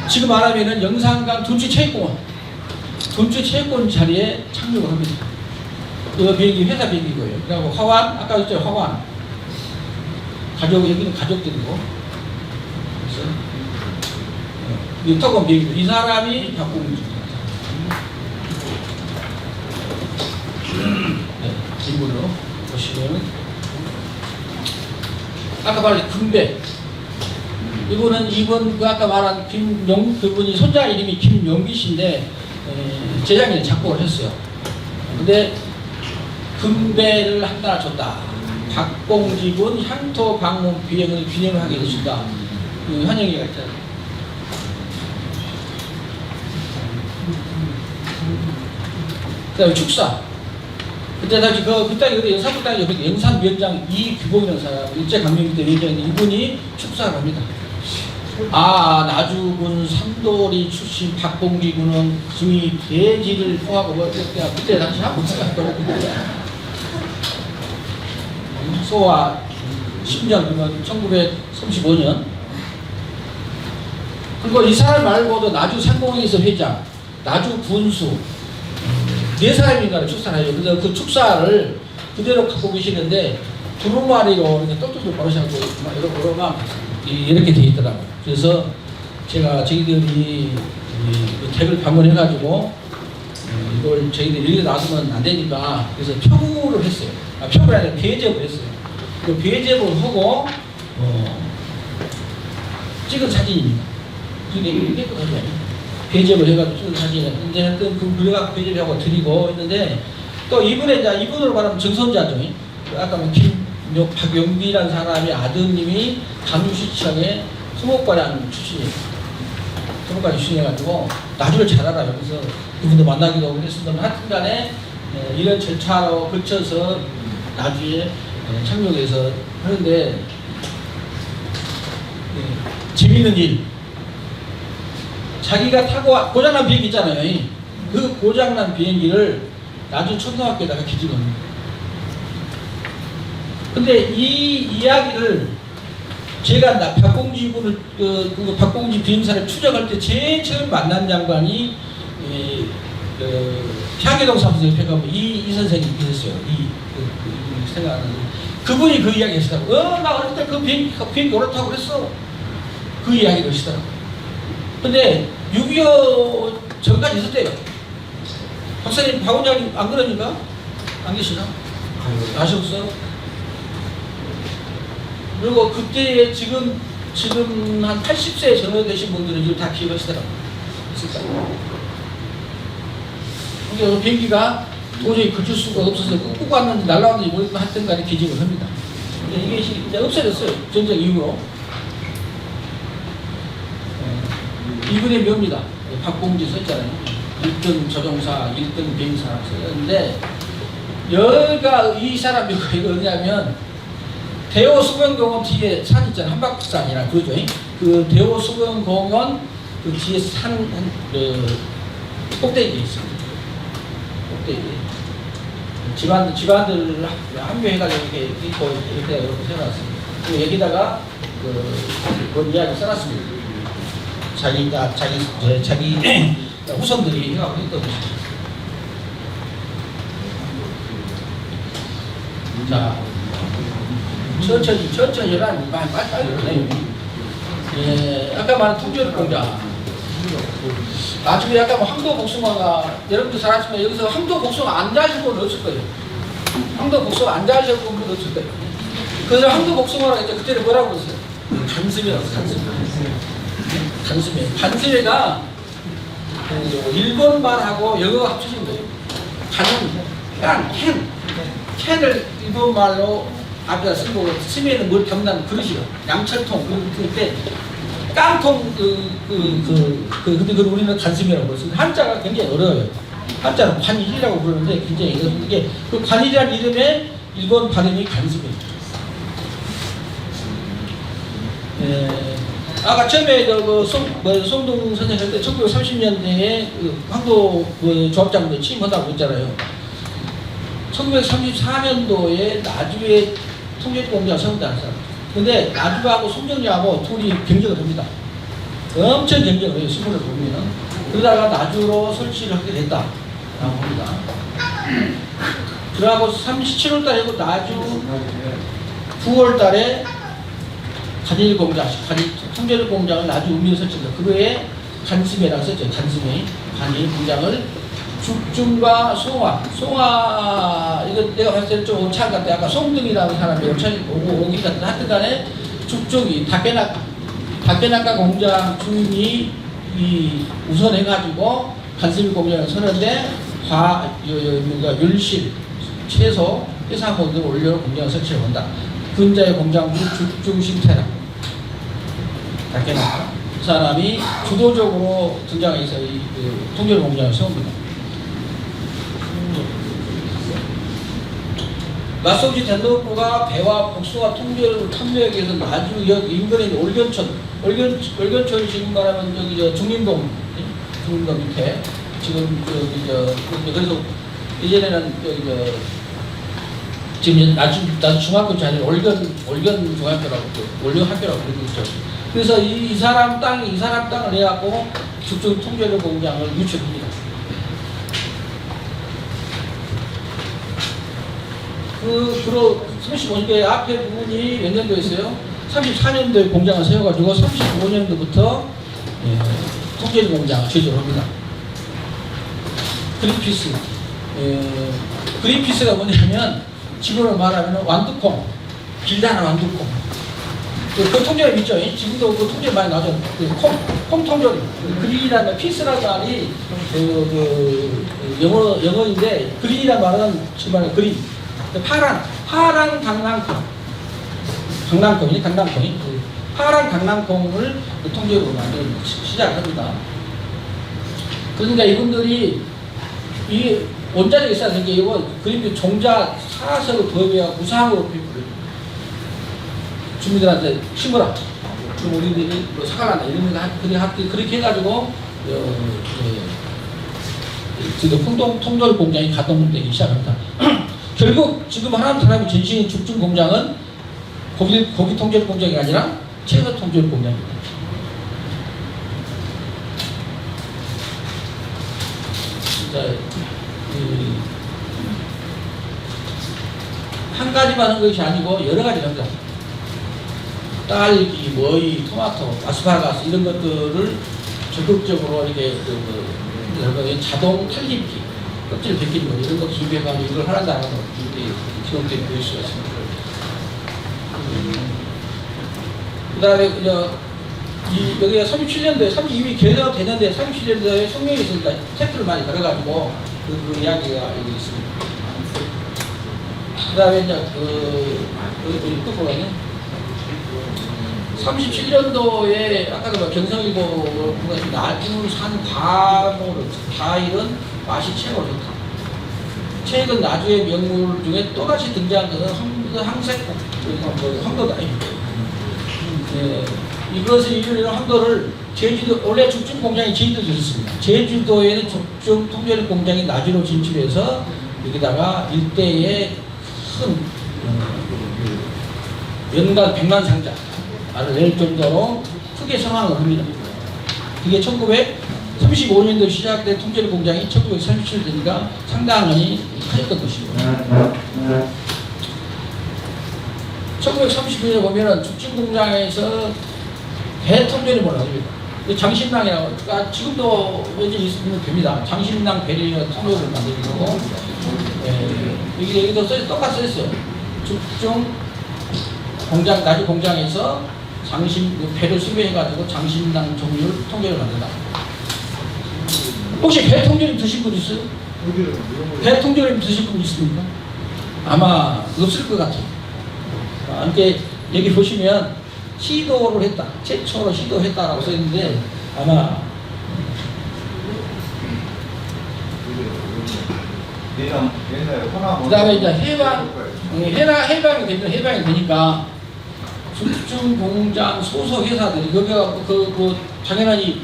지금 말하면은 영산강 둔추체육공원 자리에 착륙을 합니다. 이 비행기 회사 비행기고요. 그리고 화환 아까 했죠 화환 여기는 가족들이고 그래서 이 타고 비행기 이 사람이 박봉주입니다. 네, 이분으로 보시면 아까 말한 군배 이분 그 아까 말한 그분이 손자 이름이 김용기 씨인데 재작년에 작곡을 했어요. 근데 군배를 하나 줬다. 박봉지군 향토 방문 비행을 균형을 하게 해준다. 그 환영회가 있잖아요. 그 다음에 축사. 그때 당시 그 땅이 영산포 땅이 영산 위원장 이규봉이라는 사람, 일제강점기 때 위원장인데 이분이 축사를 합니다. 나주군 삼도리 출신 박봉지군은 중위 대지를 포하고 그때 당시 하고 있었어요. 소와 10년 그러면 1935년. 그리고 이 사람 말고도 나주 상공회에서 회장, 나주 군수 4사람인가를 축사를 해요. 그래서 그 축사를 그대로 갖고 계시는데 두루마리로 이렇게 똘똘똘 걸으셔서 이렇게 돼 있더라고요. 그래서 제가 저희들이 댁을 방문해가지고 이걸 저희들이 여기 놔두면 안 되니까 그래서 표구를 했어요. 표구가 아니라 배제를 했어요. 그 배제를 하고 찍은 사진입니다. 이게 깨끗하죠. 배제를 해가지고 찍은 사진을 이제 하여튼 그 그래갖고 배제를 하고 드리고 했는데 또 이분으로 말하면 정선자죠. 아까 박용비라는 사람의 아드님이 강유시청의 수목과장 출신이에요. 수목과장 출신해가지고 나주를 잘 알아요. 그래서 그분도 만나기도 했습니다만 하여튼간에 이런 절차로 거쳐서 나주에 착륙해서 하는데 재밌는 일. 자기가 타고 고장난 비행기 있잖아요. 그 고장난 비행기를 나주 초등학교에다가 기증을 합니다. 근데 이 이야기를 제가 박봉지 군을 그 박봉지 비행사를 추적할 때 제일 처음 만난 장관이 향계동 사무소 옆에 가면 이 선생님이 계셨어요. 생각하는 그분이 그 이야기 하시더라고요. 나 어릴 때 그 비행기 올라타고 그랬어. 그 이야기를 하시더라고요. 근데 6.25 전까지 있었대요. 박사님, 박 원장님 안 그러니까? 안 계시나? 아셨어? 그리고 그때 지금 한 80세 전후 되신 분들은 지금 다 기억하시더라고요. 그러니까 비행기가 도저히 그칠 수가 없어서 꾹꾹 왔는지 날라왔는지 모르겠지만 하여튼 간에 기증을 합니다. 이게 이제 없어졌어요. 전쟁 이후로. 이분의 묘입니다. 박봉지 썼잖아요. 1등 조종사, 1등 비행사 썼는데 여기가 이 사람 묘가 이거 어디냐면 대호 수변공원 뒤에 산 있잖아요. 한박산이라 그러죠. 그 대호 수변공원 그 뒤에 산 꼭대기에 있습니다. 꼭대기. 집안들을 합류해가지고 이렇게 있고 이렇게 세워놨습니다. 그리고 여기다가 그 이야기 써놨습니다. 자기 후손들이 해가고 있던 것입니다. 자, 천천히 열한 빨리. 예, 아까 말한 통조림 공장. 나중에 약간 뭐 황도 복숭아가 여러분들 잘 아시면 여기서 황도 복숭아 안 자신 분은 없을 거예요. 황도 복숭아 안 자신 분은 없을 거예요. 그래서 황도 복숭아가 이제 그때는 뭐라고 그랬어요? 간스미라고 간스미. 간스미가 일본말하고 영어가 합쳐진 거예요. 캔을 일본말로 앞에다 쓰고 스미에는 뭘 담는 그릇이요. 양철통 그때 깡통 근데 그걸 우리는 간스미라고 그랬어요. 한자가 굉장히 어려워요. 한자는 관일이라고 부르는데 굉장히 이게 그 관일이라는 이름의 일본 발음이 간스미예요. 아까 처음에 송동 선생님 할 때 1930년대에 황도 조합장들 취임한다고 했잖아요. 1934년도에 나주에 통제공장 세운다는 사람. 근데 나주하고 송정리하고 둘이 경쟁을 합니다. 엄청 경쟁을 해요. 신문을 보면. 그러다가 나주로 설치를 하게 됐다라고 합니다. 그러고 37월 달에 나주 9월 달에 간일 공장, 통제를 공장을 나주 우미에 설치합니다. 그거에 간스미라고 썼죠. 간스미. 간일 공장을 죽중과 송화, 이거 내가 봤을 때 좀 오찬 같아. 아까 송등이라는 사람이 오찬이 오기 같은 하여튼 간에 죽중이 다케나카 공장 주인이 우선해가지고 간스미 공장을 서는데 율실, 채소, 해산물들을 올려 공장을 설치해 본다. 근자의 공장주 죽중심태라. 다케나카. 그 사람이 주도적으로 등장해서 통제를 공장을 세웁니다. 마소지 덴노부가 배와 복숭아 통제를 탐내기 위해서 나주역 인근에 있는 올견촌 지금 말하면 여기 중림동 밑에 지금 그래서 이전에는 지금 나주 중학교 자리를 올견 중학교라고 올견 학교라고 그러고 있죠. 그래서 이 사람 땅을 내갖고 죽중 통제를 공장을 유치합니다. 주로 35년도에 앞에 부분이 몇 년도였어요? 34년도에 공장을 세워가지고 35년도부터 통제리 공장을 제조를 합니다. 그린피스가 뭐냐면 지금으로 말하면 완두콩, 길다란 완두콩. 그 통조림 있죠? 지금도 그 통조림 많이 나죠? 콩 통조림. 그린이라는 피스라는 말이 영어인데 그린이라는 말은 정말 그린. 파란 강낭콩이 파란 강낭콩을 통제로 만들기 시작합니다. 그러니까 이분들이 이 원자력이 있어야 되는 게 이거 그림도 종자 사서로 도입해야 무상으로 주민들한테 심으라. 그럼 우리들이 뭐 사과한다 이런 거 그렇게 해가지고 지금 통조림 공장이 가동되기 시작합니다. 결국 지금 하나님 사람이 전신인 죽중 공장은 고기 통조림 공장이 아니라 채소 통조림 공장입니다. 진짜 한 가지만 하는 것이 아니고 여러 가지를 합니다. 딸기, 머위, 토마토, 아스파라거스 이런 것들을 적극적으로 이렇게 자동 탈림기 껍질 벗기는 거 이런 거 준비해가지고 이걸 하란다는 거 지금 때 보일 수가 있습니다. 그 다음에 여기가 37년도에 32위 개설가 되는데 37년도에 성명이 있으니까 챕터를 많이 걸어가지고 그 이야기가 여기 있습니다. 그 다음에 이제 여기 또 보면은 37년도에 아까도 경성일보 나주산 과일은 맛이 최고 좋다. 최근 나주의 명물 중에 또다시 등장한 것은 항색콩, 황도다. 이것을 이루는 황도를 제주도 원래 죽중 공장이 제주도에 있었습니다. 제주도에는 죽중 통조림 공장이 나주로 진출해서 여기다가 일대의 큰 연간 100만 상자를 낼 정도로 크게 성황을 합니다. 그게 1935년도 시작된 통제리 공장이 1937 되니까 상당히 커졌던 것입니다. 1939년에 보면은 죽진 공장에서 대통제림을 합니다. 장신당이라고, 지금도 여전히 있으면 됩니다. 장신당 배리어 통로를 만들고 거고, 여기도 똑같이 써있어요. 죽중 공장, 나주 공장에서 배를 수배해가지고 장신당 종류를 통제를 만든다. 혹시 배 통제림 드신 분 있어요? 배 통제림 드신 분 있습니까? 아마 없을 것 같아요. 이렇게 여기 보시면 시도를 했다, 최초로 시도했다라고 써있는데 아마 그 다음에 이제 해방이 되니까 죽중 공장 소속 회사들이 여기가 당연히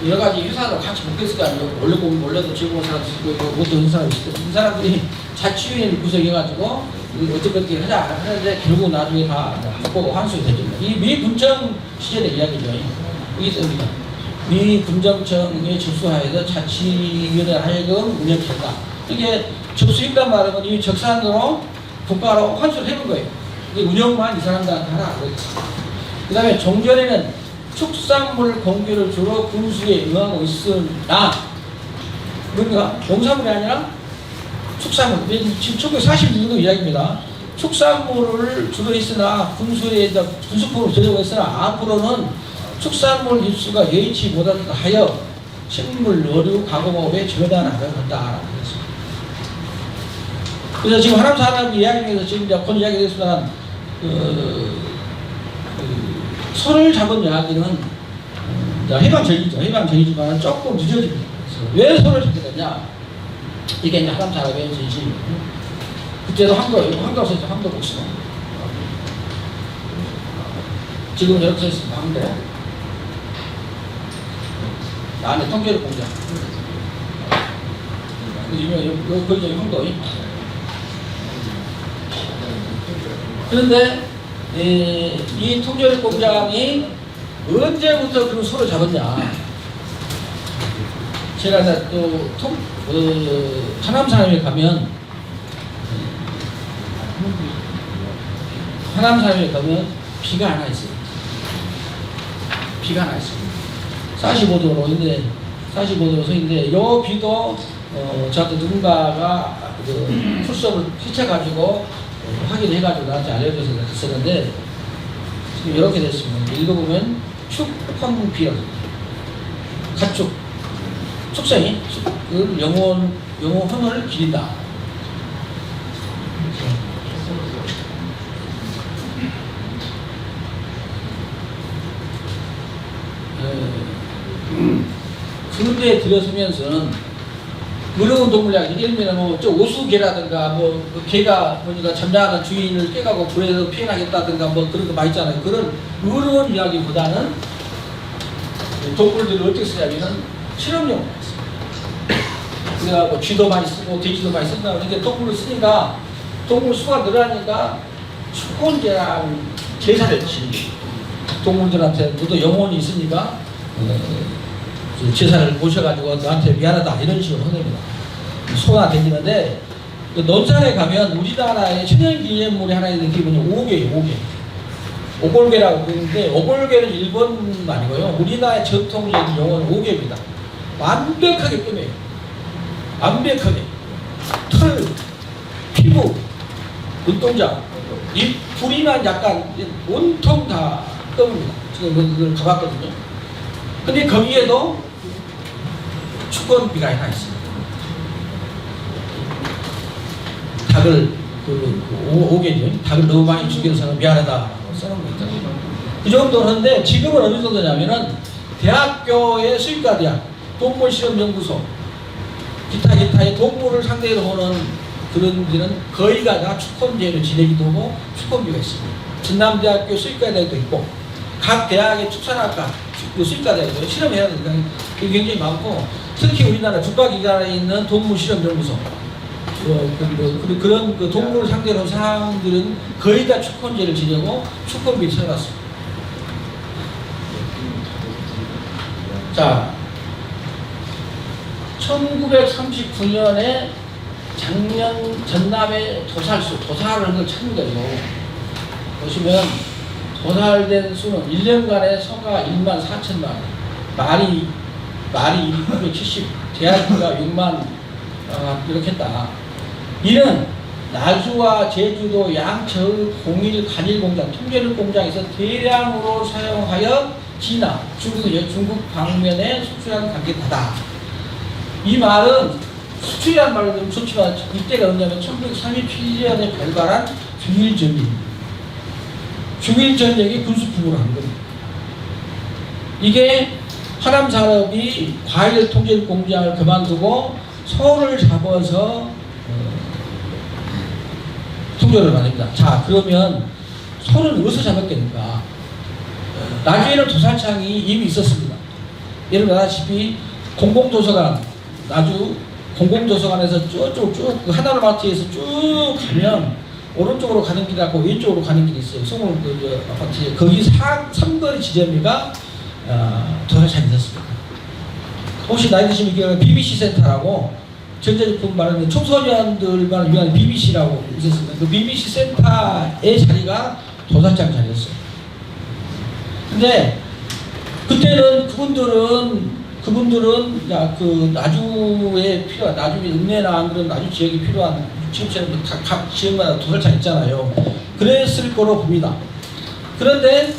여러 가지 회사들 같이 묶였을 거 아니에요. 원래도 제공사가 있고 어떤 회사가 있을 때 이 사람들이 자치위원회를 구성해가지고 어떻게 하자 하는데 결국 나중에 다 바꾸고 환수가 되죠. 이 미 군청 시절의 이야기죠. 이게 있습니다. 미 군정청에 접수하여서 자치위원회 하여금 운영했다. 이게 접수했단 말은 이 적산으로 국가로 환수를 해본 거예요. 운영만 이 사람들한테 하라. 그 다음에 종전에는 축산물 공개를 주로 군수에 응하고 있으나, 그러니까 농산물이 아니라 축산물. 지금 1946년 이야기입니다. 축산물을 주로 했으나 군수에 군수품을 들여고 했으나 앞으로는 축산물 입수가 여의치 못하다 하여 식물, 어류, 가공업에 절단하려 한다. 그래서 지금 하남 사람 이야기에서 지금 이제 본 이야기 됐지만 손을 잡은 이야기는 해방전이죠. 해방전이지만 조금 늦어집니다. 왜 손을 잡게 되냐? 이게 이제 하남 사람의 전시. 그때도 한국 썼죠. 한국 복수. 지금 이렇게 써있습니다. 한국. 안에 통계를 공장. 거기 한국. 그런데 이 통제력 공장이 언제부터 그런 소를 잡았냐? 제가 또 하남 사람에 가면 비가 하나 있어요. 비가 하나 있어요. 45도로 있는데 45도로 서 있는데 요 비도 저한테 누군가가 풀섭을 휘쳐가지고 확인해가지고 나한테 알려줘서 썼는데 지금 이렇게 됐습니다. 읽어보면 축헌비라고 가축 축생이 그 영혼을 기린다. 그런데 들어서면서는 어려운 동물이야. 예를 들면 저 오수개라든가 그 개가 보니까 잠자는 주인을 깨가고 불에서 피해나겠다든가 그런 거 많이 있잖아요. 그런 어려운 이야기보다는 동물들을 어떻게 쓰냐면은 실험용으로 했어요. 그래갖고 쥐도 많이 쓰고 돼지도 많이 쓴다. 그러니까 동물을 쓰니까 동물 수가 늘어나니까 축원제랑 제사를 지는 거예요. 동물들한테 너도 영혼이 있으니까 제사를 모셔가지고 너한테 미안하다 이런 식으로 하냅니다. 소가 되기는데 논산에 가면 우리나라의 천연기념물이 하나 있는 게 뭐냐 오개예요. 오골개라고 부르는데 오골개는 일본 말이고요. 우리나라의 전통적인 용어는 오개입니다. 완벽하게 끔해요. 완벽하게 털, 피부, 눈동자, 이 부리만 약간 온통 다 끔입니다. 지금 그걸 가봤거든요. 근데 거기에도 축원비가 하나 있습니다. 닭을 오개죠. 닭을 너무 많이 죽여서 미안하다 써놓은 거 있잖아요. 그 정도 하는데 지금은 어느 정도냐면은 대학교의 수의과대학, 동물실험연구소, 기타의 동물을 상대로 하는 그런 데는 거의가 다 축원제를 지내기도 하고 축원비가 있습니다. 전남대학교 수의과대학도 있고 각 대학의 축산학과 수의과대학도 실험해야 되니까 굉장히 많고 특히 우리나라 국가기관에 있는 동물실험연구소 그런 그 동물을 상대로 한 사람들은 거의 다 축권제를 지내고 축권비를 세워놨습니다. 자, 1939년에 작년 전남의 도살수, 도살하는 걸 찾는 거죠. 보시면 도살된 수는 1년간의 성가 1만 4천만, 말이 970, 대학교가 6만 이렇게 했다. 이는 나주와 제주도 양처의 공일 간일 공장, 통제를 공장에서 대량으로 사용하여 진화, 중국 방면에 수출한 관계다다. 이 말은 수출이라는 말은 좀 좋지만 이때가 언제냐면 1937년에 발발한 중일전쟁입니다. 중일전쟁이 군수품으로 한 겁니다. 이게 화남산업이 과일 통제 공장을 그만두고 소를 잡아서 통제를 만듭니다. 자, 그러면 소는 어디서 잡았겠는가? 나주에는 도살창이 이미 있었습니다. 여러분 아시다시피 공공도서관, 나주 공공도서관에서 쭉 그 하나로마트에서 쭉 가면 오른쪽으로 가는 길하고 왼쪽으로 가는 길이 있어요. 성원 아파트에 거기 삼거리 지점이가 도살창이 있었습니다. 혹시 나이 드시면 기억나는 BBC 센터라고 전자제품 말하는 청소년들만 위한 BBC라고 있었습니다. 그 BBC 센터의 자리가 도살장 자리였어요. 근데 그때는 그분들은 야, 그 나주에 필요한 나주 읍내나 안 그런 나주 지역이 필요한 지금처럼 각 지역마다 도살장 있잖아요. 그랬을 거로 봅니다. 그런데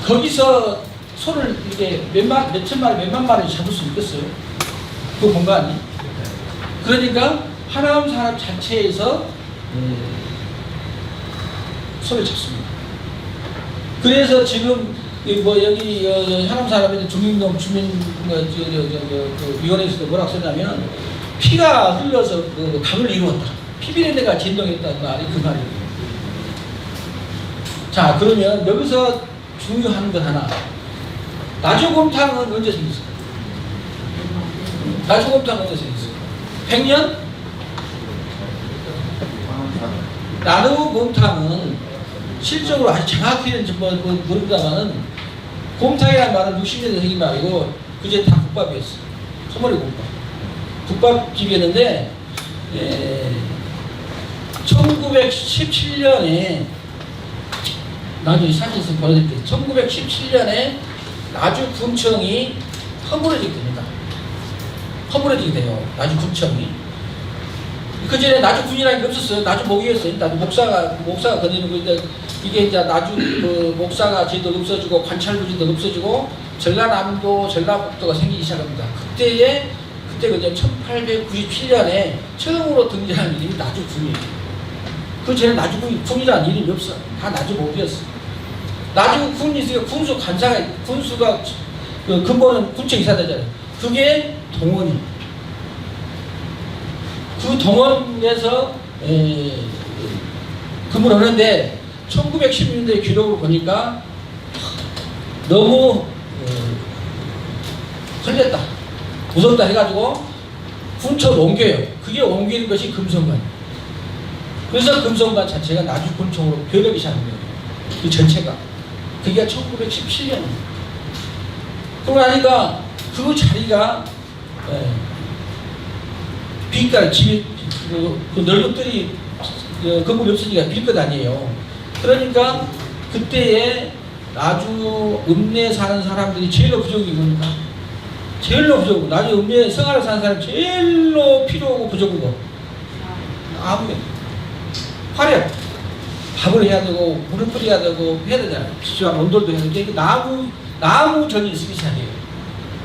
거기서 소를 이렇게 몇만 마리 잡을 수 있겠어요? 그 공간이. 그러니까 하남 산업 자체에서 소를 잡습니다. 그래서 지금 뭐 여기 하남 산업에 중림동 주민 위원회에서도 뭐라고 썼냐면 피가 흘러서 그 답을 이루었다. 피비린내가 진동했다는 말이 그 말이에요. 자, 그러면 여기서 중요한 것 하나. 나주곰탕은 언제 생겼어요? 나주곰탕은 언제 생겼어요? 100년? 나주곰탕은 실적으로 아주 정확히는 모릅니다만은 곰탕이라는 말은 60년대 생긴 말이고 그제 다 국밥이었어요. 소머리 국밥. 국밥집이었는데 1917년에 나중에 사진에서 보여드릴게요. 1917년에 나주군청이 허물어지게 됩니다. 허물어지게 돼요. 나주군청이. 그 전에 나주군이라는 게 없었어요. 나주목이었어요. 나주 목사가 거느리는 거인데 이게 이제 나주 그 목사가 제도 없어지고 관찰부지도 없어지고 전라남도, 전라북도가 생기기 시작합니다. 그때 그냥 1897년에 처음으로 등장한 이름이 나주군이에요. 그 전에 나주군이라는 이름이 없어. 다 나주목이었어. 나주군이 있으니까 군수 관사가 군수가 그 근본은 군청 이사되잖아요. 그게 동원이. 그 동원에서 근무를 하는데 1910년대 기록을 보니까 너무 걸렸다, 무섭다 해가지고 군청을 옮겨요. 그게 옮기는 것이 금성관. 그래서 금성관 자체가 나주군청으로 변하기 시작한 거예요. 그 전체가. 그게 1917년입니다. 그러고 나니까 그 자리가 빈가 집이 그 늙은들이 건물이 없으니까 빌 것 아니에요. 그러니까 그때에 나주 읍내에 사는 사람들이 제일로 부족이 뭡니까? 제일로 부족하고 나주 읍내에 성안에 사는 사람이 제일로 필요하고 부족한 거 아무게 화력 밥을 해야 되고 물을 뿌려야 되고 해야 되잖아요. 지수한 온돌도 해야 되는데 나무 전이 있기 시작해요.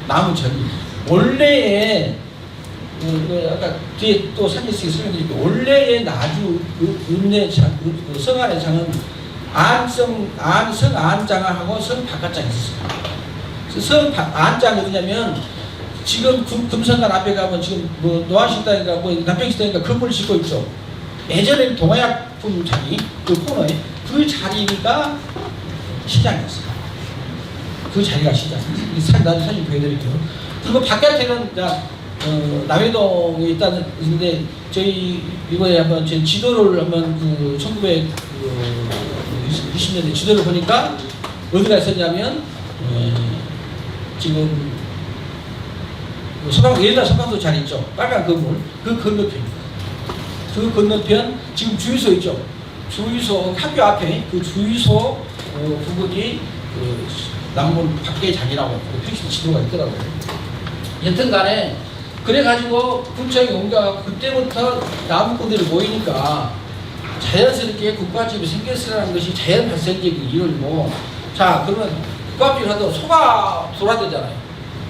나무 전이 원래의 아까 뒤에 또 사진 쓰기 설명드릴게요. 원래의 나주 읍내 성안의 장은 성안장하고 성바깥장이 있었어요. 성안장이 어디냐면 지금 금성관 앞에 가면 지금 뭐 노안식당인가 뭐 남평식당인가 건물을 짓고 있죠. 예전에 동화약품 자리 그 코너에 그 자리가 시장이었어요. 그 자리가 시장. 나중에 사진 보여드릴게요. 그리고 바깥에는 남해동에 있는데 저희 이번에 한번 제 지도를 한번 그 1920년대 지도를 보니까 어디가 있었냐면 지금 옛날 소방서 잘 있죠. 빨간 건물 그 건너편입니다. 그 건너편 지금 주유소 있죠. 주유소 학교 앞에 그 주유소 부근이 그 남문 밖의 장이라고 그 표시 지도가 있더라고요. 여튼간에 그래가지고 군청이 옮겨가고 그때부터 나무꾼들이 모이니까 자연스럽게 국밥집이 생겼으라는 것이 자연 발생적인 이론이고, 자 그러면 국밥집을 하도 소가 들어와야 되잖아요.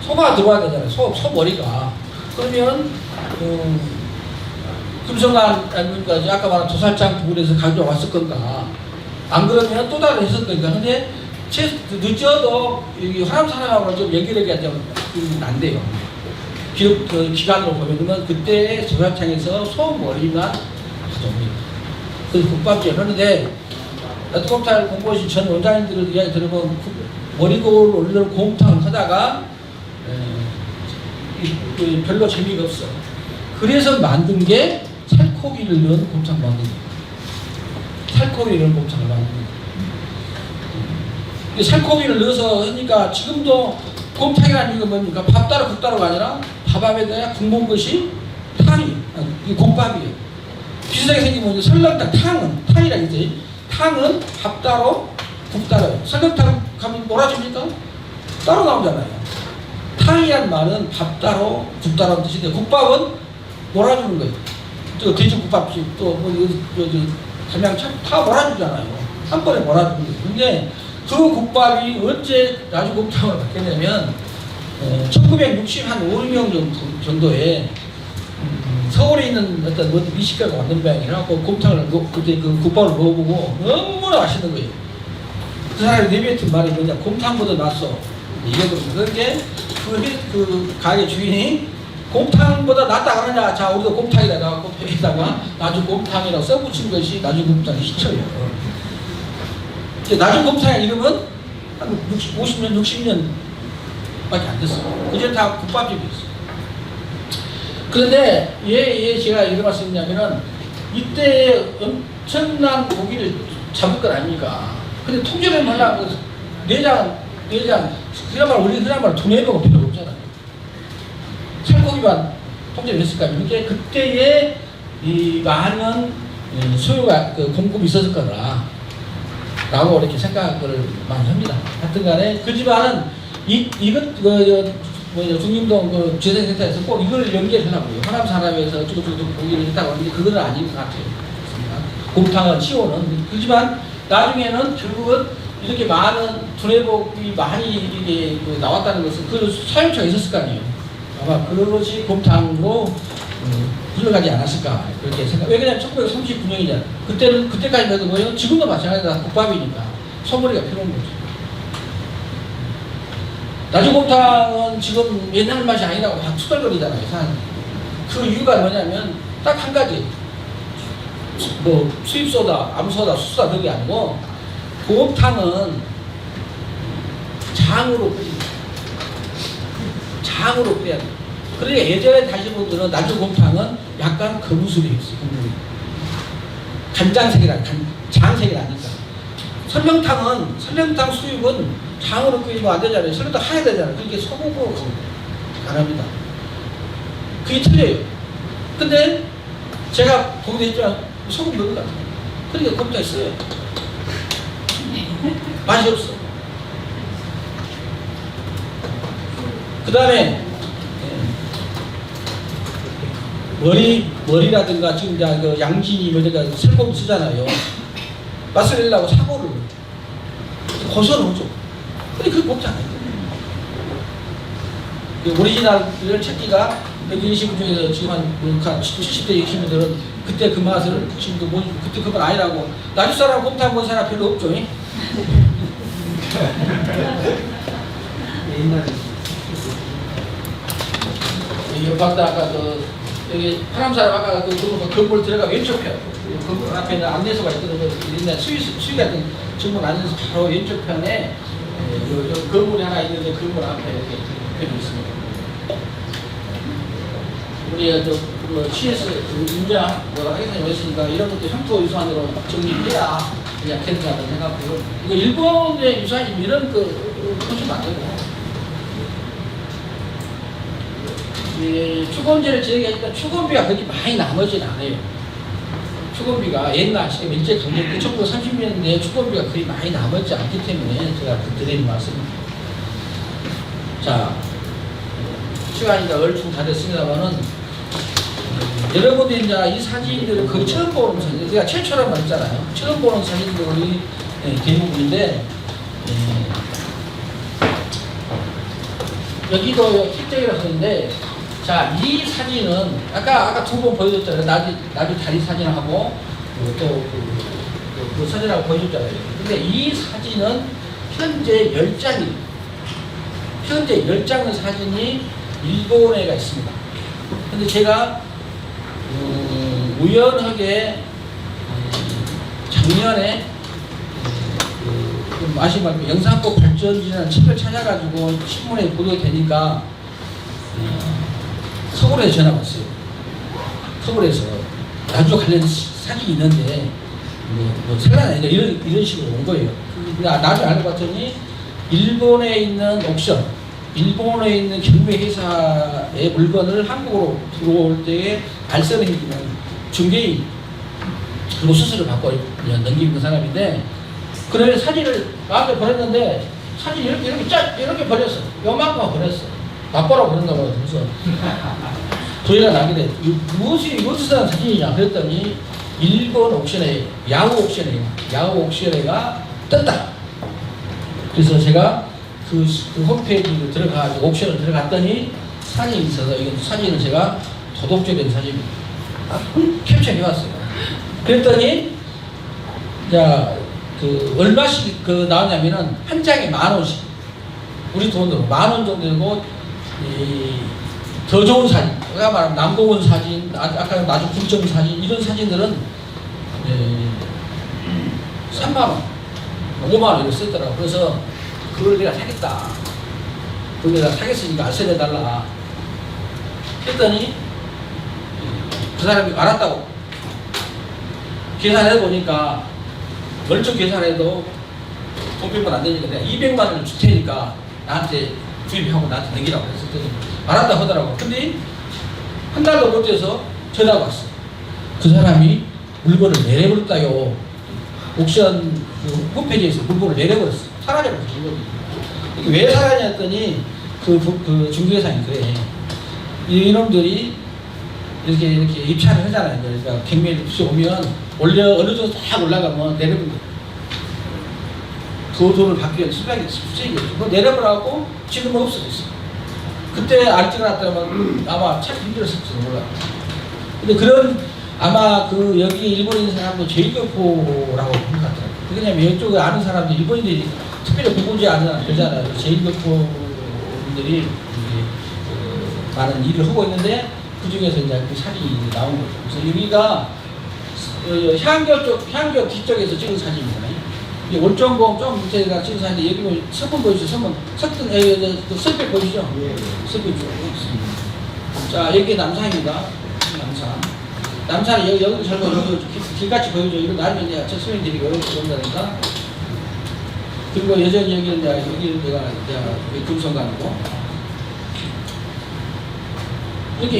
소가 들어와야 되잖아요. 소 머리가. 그러면 금성관 아니면 아까 말한 도살장 부근에서 가져왔을 건가? 안 그러면 또 다른 했을 건가? 근데 늦어도 여기 화남 사람하고 좀 연결하기가 좀 난데요. 기간으로 보면 그러면 그때 도살장에서 소 머리만 가져옵니다. 그래서 국밥집을 하는데 곰탕을 공부하신 전 원장님들을 이야기 들으면 머리골 올리는 곰탕을 하다가 별로 재미가 없어. 그래서 만든 게 살코기를 넣은 곰탕 만든 거예요. 살코기를 넣은 곰탕을 만든 거예요. 살코기를 넣어서 하니까 지금도 곰탕이라는 이유가 뭡니까? 밥 따로 국 따로가 아니라 밥 앞에다가 국 먹은 것이 탕이, 곰밥이에요. 비슷하게 생긴 건 설렁탕, 탕이라 했지. 탕은 밥 따로 국 따로. 설렁탕 가면 놀아줍니까? 따로 나오잖아요. 탕이란 말은 밥 따로 국 따로 뜻인데 국밥은 몰아주는 거예요. 저 돼지국밥집 또뭐 담양참 다 몰아주잖아요. 한 번에 몰아주는 거예요. 근데 그 국밥이 언제 나주곰탕으로 바뀌었냐면 1965년 정도에 서울에 있는 어떤 미식가가 만든 모양이라 그 곰탕을 그때 그 국밥을 먹어보고 너무나 맛있는 거예요. 그 사람이 내뱉은 말이 뭐냐? 곰탕보다 낫어. 이거거든요. 그런데 그 가게 주인이 곰탕보다 낫다 그러냐? 자, 우리도 곰탕이다 나가고 여기다가 나주곰탕이라고 써붙인 것이 나주곰탕의 시초예요. 나주곰탕의 이름은 한 50년, 60년밖에 안 됐어요. 그전 다 국밥집이었어요. 그런데 제가 이런 말씀이냐면은 이때 엄청난 고기를 잡을 건 아닙니까? 근데 통째로 하려고 내장, 그야말로 우리 그야말로 두뇌가 필요 없잖아요. 살코기만 통째로 했을 거 아닙니까? 그때에 이 많은 소요가 공급이 있었을 거다 라고 이렇게 생각을 많이 합니다. 하여튼 간에 그지만은 중림동 재생센터에서 꼭 이걸 연결하려고요. 호남 사람에서 어쩌고저쩌고 보기를 했다고 하는데 그건 아닌 것 같아요. 곰탕은 치호는. 그렇지만 나중에는 결국은 이렇게 많은 두뇌복이 많이 이게 나왔다는 것은 그 사용처가 있었을 거 아니에요. 아마 그것이 곰탕으로 흘러가지 않았을까 그렇게 생각. 왜 그냥 1939년이잖아요. 그때까지 해도 뭐예요? 지금도 마찬가지다. 국밥이니까 소머리가 필요한 거죠. 나주곰탕은 지금 옛날 맛이 아니라고 다 투덜거리잖아요. 그 이유가 뭐냐면 딱 한 가지. 뭐 수입소다, 암소다, 수소다 그게 아니고 곰탕은 장으로 끓입니다. 장으로 끓여야 돼요. 그러니까 예전에 다시 보더라도 나주곰탕은 약간 거무술이 있어요. 간장색이라, 장색이라니까. 설렁탕 수육은 장으로 끓이면 안 되잖아요. 설렁탕 하야 되잖아요. 그러니까 소금으로 안 합니다. 그게 틀려요. 근데 제가 보기도 했지만 소금 넣은 것 같아요. 그러니까 곰탕이 써요. 맛이 없어. 그 다음에 머리라든가 지금 그 양진이 뭐든가 설kom 쓰잖아요. 맛을 내려고 사고를 고소는 오죠. 근데 그게 곱지 않아요. 오리지널을 찾기가 여기 계신 분 중에서 지금 한 70대 60분들은 그때 그 맛을 지금도 못, 그때 그건 아니라고. 나주 사람 곰탕 본 사람 별로 없죠. 옆방다 아까 여기 파람 사람 아까 그 건물 들어가 왼쪽 편 건물 앞에 있는 안내소가 있거든요. 옛날 수위 같은 정문 안내소 바로 왼쪽 편에 건물이 하나 있는데 건물 앞에 이렇게 있습니다. 우리 그 CS 인자 하겠다고 했으니까 이런 것도 향토 유산으로 정리해야 그냥 괜찮다 생각하고요. 이거 일본의 유산이 이런 보시면 안 되고. 추건제를 진행하니까 추건비가 그렇게 많이 남아지는 않아요. 추건비가 옛날 지금 일제강점기 1930년대에 추건비가 거의 많이 남았지 않기 때문에 제가 드리는 말씀입니다. 자, 시간이 얼추 다 됐습니다만은 여러분들이 이제 이 사진들을 거의 처음 보는 사진, 제가 최초란 말했잖아요. 처음 보는 사진들이 대부분인데 여기도 특정이라고 하는데, 자, 이 사진은 아까 두 번 보여줬잖아요. 나비 다리 사진하고 그 사진하고 보여줬잖아요. 근데 이 사진은 현재 10장이, 현재 10장의 사진이 일본에가 있습니다. 근데 제가 우연하게 작년에 아시면 영산법 발전이라는 책을 찾아가지고 신문에 보도되니까 서울에서 전화가 왔어요. 서울에서 나주 관련 사진이 있는데 뭐 설날 아니라 이런 식으로 온 거예요. 나중에 알고 봤더니 일본에 있는 옥션, 일본에 있는 경매회사의 물건을 한국으로 들어올 때에 알선을 해주는 중개인 그리고 수수료를 받고 넘기는 사람인데, 그래 사진을 나한테 보냈는데 사진 이렇게 버렸어. 요만큼 버렸어. 바꿔라 버린다고 그래서 소리가 나게 돼. 무슨 사진이냐 그랬더니 일본 옥션에 야후 옥션에가 떴다. 그래서 제가 그 홈페이지로 들어가가지고 옥션을 들어갔더니 사진이 있어서 이 사진을 제가 도덕적인 사진입니다. 캡처해왔어요. 그랬더니 자, 얼마씩 나왔냐면은 한 장에 10,000원씩, 우리 돈으로 10,000원 정도 되고, 더 좋은 사진, 아까 말한 남고원 사진, 아까 나주 군청 사진, 이런 사진들은 30,000원, 50,000원 이렇게 쓰더라고. 그래서 그걸 내가 사겠다. 그걸 내가 사겠으니까 알선해달라. 했더니 그 사람이 알았다고. 계산해보니까 멀쩡 계산해도 돈 빼면 안 되니까 내가 200만 원을 줄 테니까 나한테 구입하고 나한테 넘기라고 했었더니 알았다 하더라고. 근데 한 달도 못 돼서 전화가 왔어. 그 사람이 물건을 내려버렸다요. 옥션 홈페이지에서 물건을 내려버렸어. 사라져버렸어. 물건이. 왜 사라졌냐 했더니 그 중개사님 그래. 이놈들이 이렇게 입찰을 하잖아요. 그러니까 경매를 오면 어느 정도 딱 올라가면 내려버려. 그 돈을 받기 위한 수익이었죠. 그거 내려버려갖고 지금은 없어졌어. 그때 알지가 났다면 아마 참 힘들었을지도 몰라. 근데 그런 아마 여기 일본인 사람도 제일교포라고 본 것 같아요. 왜냐면 이쪽에 아는 사람들 일본인들이 특별히 공부지 않은 그러잖아요. 제일교포분들이 많은 일을 하고 있는데 그 중에서 이제 그 사진이 나온 거죠. 그래서 여기가 향교 뒤쪽에서 찍은 사진입니다. 월정공 좀 밑에가 찍은 사진인데 여기 보면 석분 보이시죠? 석백 보이시죠? 석백 쪽. 자, 여기 남산입니다. 남산이 여기도 잘 보여줘. 길같이 보여줘. 이거 나중에 이제 저 설명드리고 이렇게 본다니까. 그리고 여전히 여기는 내가 금성관이고. 이렇게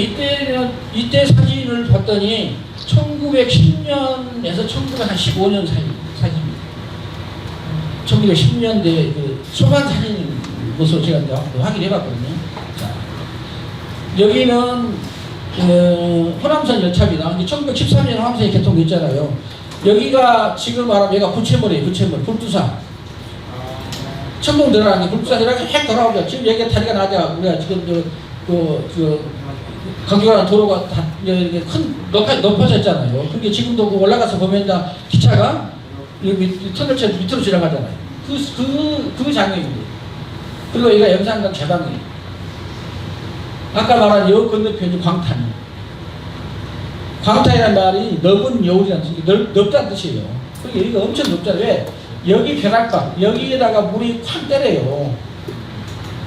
이때 사진을 봤더니 1910년에서 1915년 사진입니다. 1910년대 소관 사진 것으로 제가 확인해 봤거든요. 자, 여기는 호남선 열차입니다. 1913년 호남선이 개통됐잖아요. 여기가 지금 말하면 여기가 부채머리예요. 부채머리. 불두산. 청동 들어가는 게 불두산 이렇게 획 돌아오죠. 지금 여기가 다리가 나자. 우리가 지금 강주가는 도로가 다 이렇게 높아졌잖아요. 그게 지금도 올라가서 보면 다 기차가 터널처럼 밑으로 지나가잖아요. 그 장면입니다. 그리고 여기가 영산강 개방이에요. 아까 말한 여 건너편이 광탄. 광탄이라는 말이 넓은 여울이라는 뜻이 넓다는 뜻이에요. 그리고 여기가 엄청 넓잖아요. 왜? 여기 벼락박, 여기에다가 물이 콱 때려요.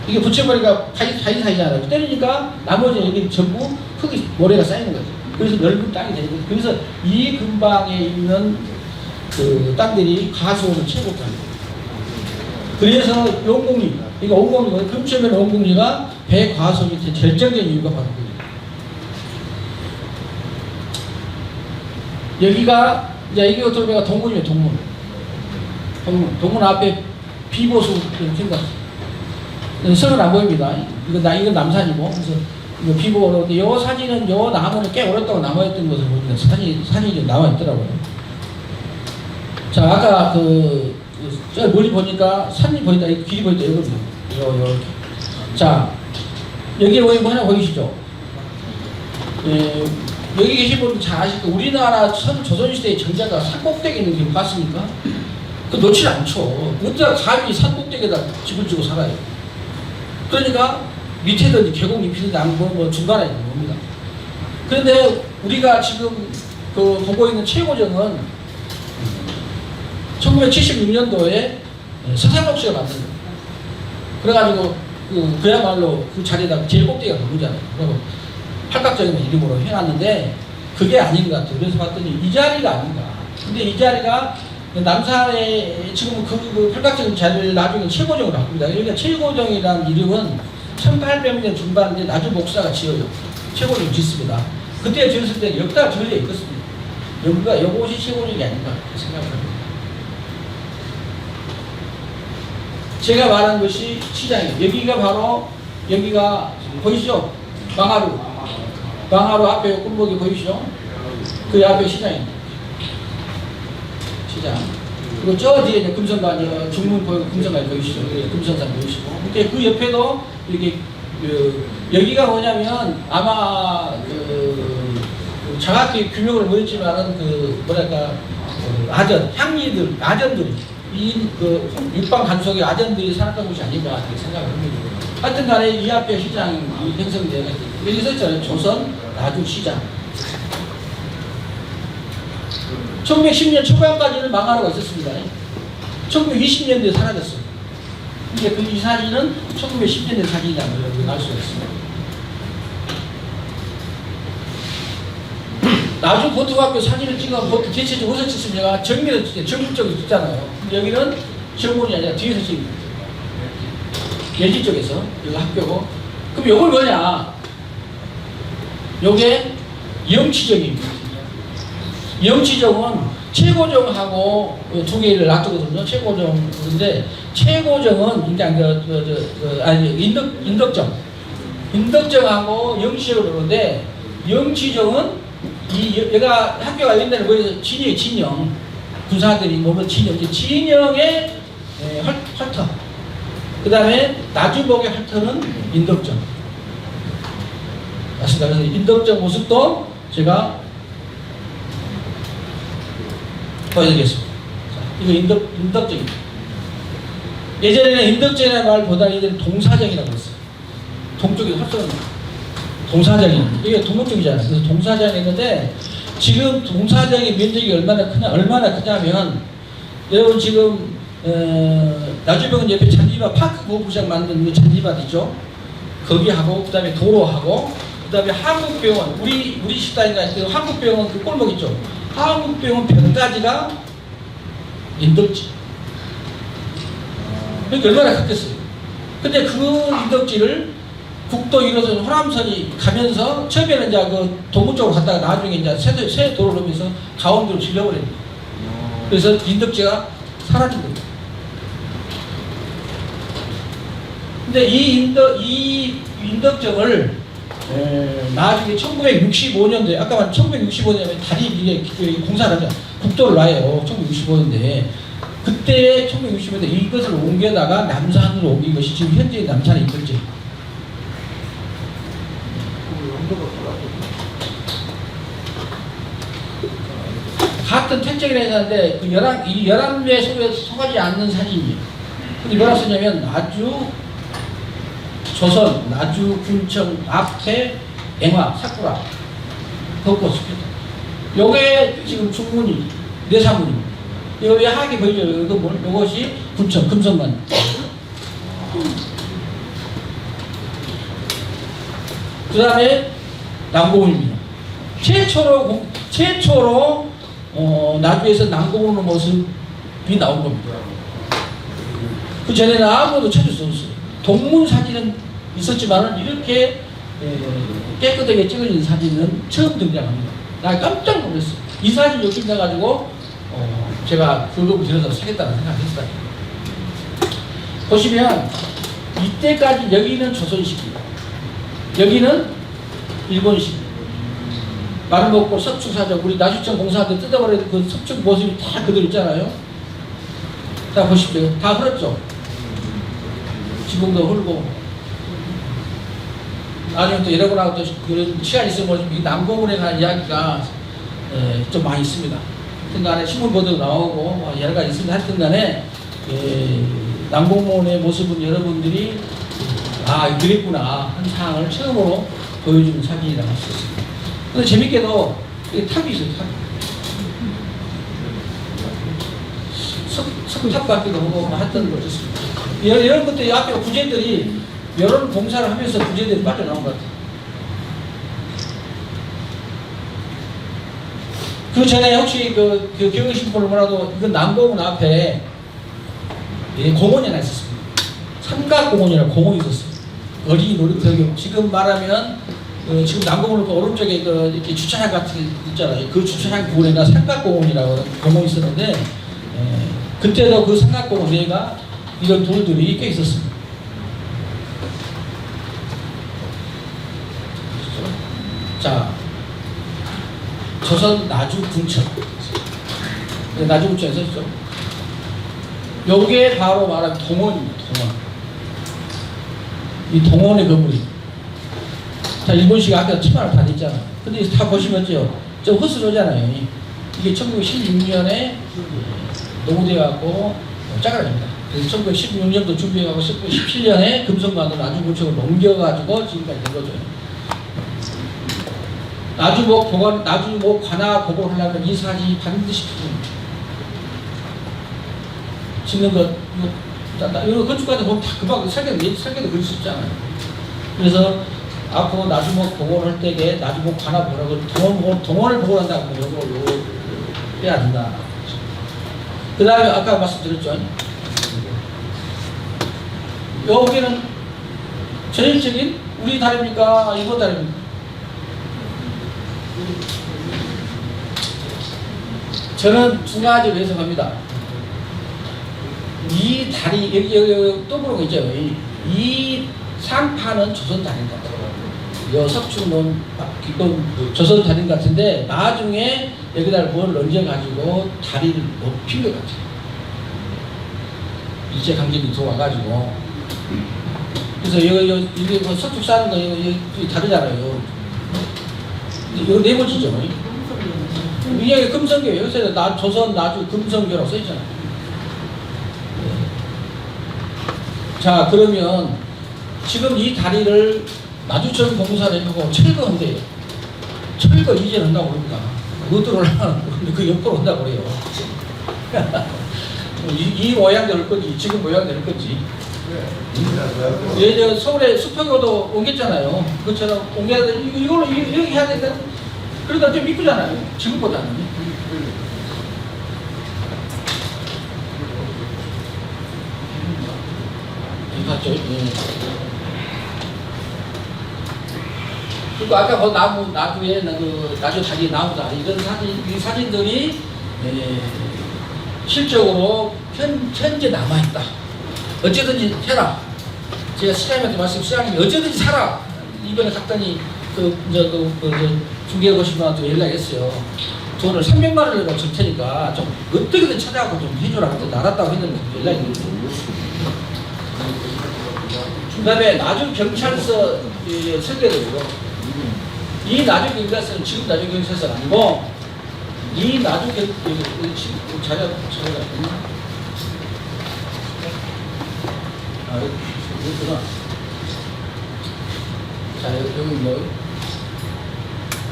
이게 붙여버리니까 사이잖아요. 때리니까 나머지 여기 전부 흙이 모래가 쌓이는 거죠. 그래서 넓은 땅이 되는 거죠. 그래서 이 근방에 있는 그 땅들이 가수원은 최고 땅이에요. 그래서 온공리, 그러니까 온공리, 금천면 온공리가 배과수원이 결정적인 이유가 바로 그거예요. 여기가 이제 이게 어떻게 보면 동문이에요. 동문 앞에 비보수 생겼어. 성은 안 보입니다. 이건 남산이고, 그래서 이거 비보로, 이 사진은 요 나무는 꽤 오랫동안 남아있던 것을 보니까 사진이 좀 남아있더라고요. 자, 아까 저 멀리 보니까 산이 보인다, 길이 보인다, 이거든요. 이렇게. 자, 여기에 보이는 거 하나 보이시죠? 여기 계신 분들 잘 아실 거예요. 우리나라 조선시대의 정자가 산꼭대기에 있는 길 봤습니까? 그 놓지 않죠. 어디다 감히 산꼭대기에다 집을 지고 살아요. 그러니까 밑에든지 계곡 밑이든지 뭐 중간에 있는 겁니다. 그런데 우리가 지금 보고 있는 최고정은 1976년도에 서상록 씨가 만든 거예요. 그래가지고 그야말로 그 자리에다 제일 꼭대기가 그거잖아요. 그리고 팔각적인 이름으로 해놨는데 그게 아닌 것 같아요. 그래서 봤더니 이 자리가 아닌가. 근데 이 자리가 남산에 지금 그 팔각적인 자리를 나중에 최고정으로 바꿉니다. 그러니까 최고정이라는 이름은 1800년 중반에 나주 목사가 지어요. 최고정 짓습니다. 그때 지었을 때 역사가 전혀 있었습니다. 여기가 이곳이 최고정이 아닌가 생각을 합니다. 제가 말한 것이 시장이에요. 여기가 보이시죠? 망하루 앞에 꿀목이 보이시죠? 그 앞에 시장입니다. 시장. 그리고 저 뒤에 이제 금성관, 중문 보이고 금성관 보이시죠? 금성산 보이시고. 근데 그 옆에도 이렇게 여기가 뭐냐면 아마 정확히 규명을 못했지만은 아전들이 육방 간속의 아전들이 살았던 곳이 아닌가 이렇게 생각을 합니다. 하여튼 간에 이 앞에 시장이 형성되어 여기서 있잖아요. 조선 나주시장. 1910년 초반까지는 망하루가 있었습니다. 1920년대에 사라졌어요. 근데 이 사진은 1910년대 사진이라는 걸 알 수가 있습니다. 나주 보트학교 사진을 찍으면 보트 대체적으로 어디서 찍습니까? 정면에서 찍잖아요. 정문 쪽에서 찍잖아요. 여기는 정문이 아니라 뒤에서 찍습니다. 예지 쪽에서 여기 학교고. 그럼 이걸 뭐냐? 요게 영치정입니다. 영치정은 최고정하고 두 개를 놔두거든요. 최고정인데 최고정은 인덕정하고 영치정을 그러는데 영치정은 얘가 학교가 옛날에 뭐예요? 진영 군사들이 뭐면 진영의 헐터. 그 다음에 나주목의 헐터는 인덕정. 맞습니다. 그래서 인덕정 모습도 제가 보여드리겠습니다. 이거 인덕정입니다. 예전에는 인덕정이라는 말보다 예전에 동사정이라고 했어요. 동쪽에 헐터는 동사정이 이게 동북쪽이잖아요. 그래서 동사정이 있는데 지금 동사정의 면적이 얼마나 크냐면 여러분 지금 나주병원 옆에 잔디밭 파크 고구장 만든 그 잔디밭 있죠. 거기하고 그다음에 도로하고 그다음에 한국병원 우리 식당인가 그 한국병원 그 꼴목 있죠. 한국병원 벽까지가 인덕지. 그러니까 얼마나 컸겠어요. 근데 그 인덕지를 국도 1호선 호남선이 가면서 처음에는 이제 그 동부 쪽으로 갔다가 나중에 이제 새 도로를 오면서 가운데로 질려버립니다. 그래서 인덕지가 사라진 겁니다. 근데 이 인덕정을 나중에 1965년도에 아까 말한 1965년에 다리 이게 공사를 하죠. 국도를 놔요. 1965년도에 그때 1965년도에 이것을 옮겨다가 남산으로 옮긴 것이 지금 현재 남산의 인덕지. 같은 택정이라 했는데 그 11매 속에 속하지 않는 사진이에요. 근데 뭐라 쓰냐면 나주 조선 나주 군청 앞에 앵화 사쿠라 벚꽃 숲이다. 요게 지금 중문이 내사문입니다. 여기 하게 보이죠? 이것이 군청 금성관. 그 다음에 남궁입니다. 최초로 나주에서 남궁 오는 모습이 나온 겁니다. 그 전에는 아무도 찾을 수 없어요. 동문 사진은 있었지만 이렇게 깨끗하게 찍어진 사진은 처음 등장합니다. 나 깜짝 놀랐어요. 이 사진 욕심 나가지고 제가 그거 들여서 사겠다는 생각을 했어요. 보시면 이때까지 여기는 조선식이에요. 여기는 일본식. 마늘 먹고 석축사적 우리 나주청 공사한테 뜯어버린 그 석축 모습이 다 그대로 있잖아요. 자 보십시오. 다 흐렸죠. 지붕도 흐르고. 나중에 또 여러분하고 또 그런 시간 있으면 이 남궁문에 관한 이야기가 좀 많이 있습니다. 하여튼 간에 신문 보도 나오고 여러 가지 있습니다. 하여튼 간에 남궁문의 모습은 여러분들이 그랬구나 한 사항을 처음으로 보여주는 사진이라고 할 수 있습니다. 근데 재밌게도 탑이 있어요. 탑. 석탑 같기도 하고 하여튼 그렇습니다. 이런 것들이 앞에 부재들이 이런 공사를 하면서 부재들이 빠져나온 것 같아요. 그 전에 혹시 그 기억하시는 분을 몰라도 이건 남궁문 앞에 공원이 하나 있었습니다. 삼각공원이라고 공원이 있었어요. 어린이 놀이터기 지금 말하면 지금 남궁문 오른쪽에 이렇게 주차장 같은 게 있잖아요. 그 주차장 부근에가 삼각공원이라고 공원이 있었는데 그때도 그 삼각공원 내가 이런 돌들이 꽤 있었습니다. 자, 조선 나주군청. 나주군청에 있었죠. 요게 바로 말하면 동원입니다. 동원. 이 동원의 건물이. 자, 일본식 아까 치마를 다 냈잖아요. 근데 다 보시면요. 좀 허술하잖아요. 이게 1916년에 노후돼갖고 짜그라집니다. 그래서 1916년도 준비해가고 1917년에 금성관으로 나주군청을 넘겨가지고 지금까지 된 거죠. 나주목 관아 복원을 하려면 이 사진이 반드시 필요합니다. 짓는 것, 이거 건축가들 보면 다 금방 설계도 그릴 수 있잖아요. 그래서 앞으로 나주목 복원할 때에 나주목 관아 복원을 동원을 복원한다고 하면 요거 빼야 된다. 그 다음에 아까 말씀드렸죠. 여기는 전형적인 우리 다리입니까? 일본 다리입니까? 저는 두 가지로 해석합니다. 이 다리, 여기 또 그런 거 있죠. 이 상판은 조선 다리인 것 같아요. 요 석축론, 이건 조선 다리인 것 같은데, 나중에 여기다 뭘 얹어가지고 다리를 높인 것 같아요. 일제강점기 들어와가지고. 그래서 이게 석축 쌓는 거, 이거 다르잖아요. 이거 네 번째죠. 이게 금성교예요. 요새 조선 나주 금성교라고 써있잖아요. 자, 그러면 지금 이 다리를 나주청 공사를 해보고 철거한대요. 철거 이전 한다고 그럽니다. 어디로 올라가는 그 옆으로 온다고 그래요. 이 모양대로 올 건지, 지금 모양대로 올 건지. 저 서울에 수평으로도 옮겼잖아요. 그것처럼 옮겨야 돼. 이걸로 이렇게 해야 된다. 그러다 좀 이쁘잖아요. 지금보다는. 맞죠? 그리고 아까 그 나주에 나주 다리 나무다. 이런 이 사진들이 실적으로 현재 남아있다. 어쨌든지 해라. 제가 시장님한테 시장님이 어쨌든지 살아. 이번에 갔더니 중개해 보신 분한테 연락했어요. 돈을 300만 원을 줄 테니까 좀 어떻게든 찾아가고 좀 해줘라. 그때 알았다고 했는데 연락이 오고. 그 다음에 나주경찰서 설계도고요. 이 나주경찰서는 지금 나주경찰서가 아니고 이 나주경찰서 자료가 있나? 여기구나. 자, 여기 뭐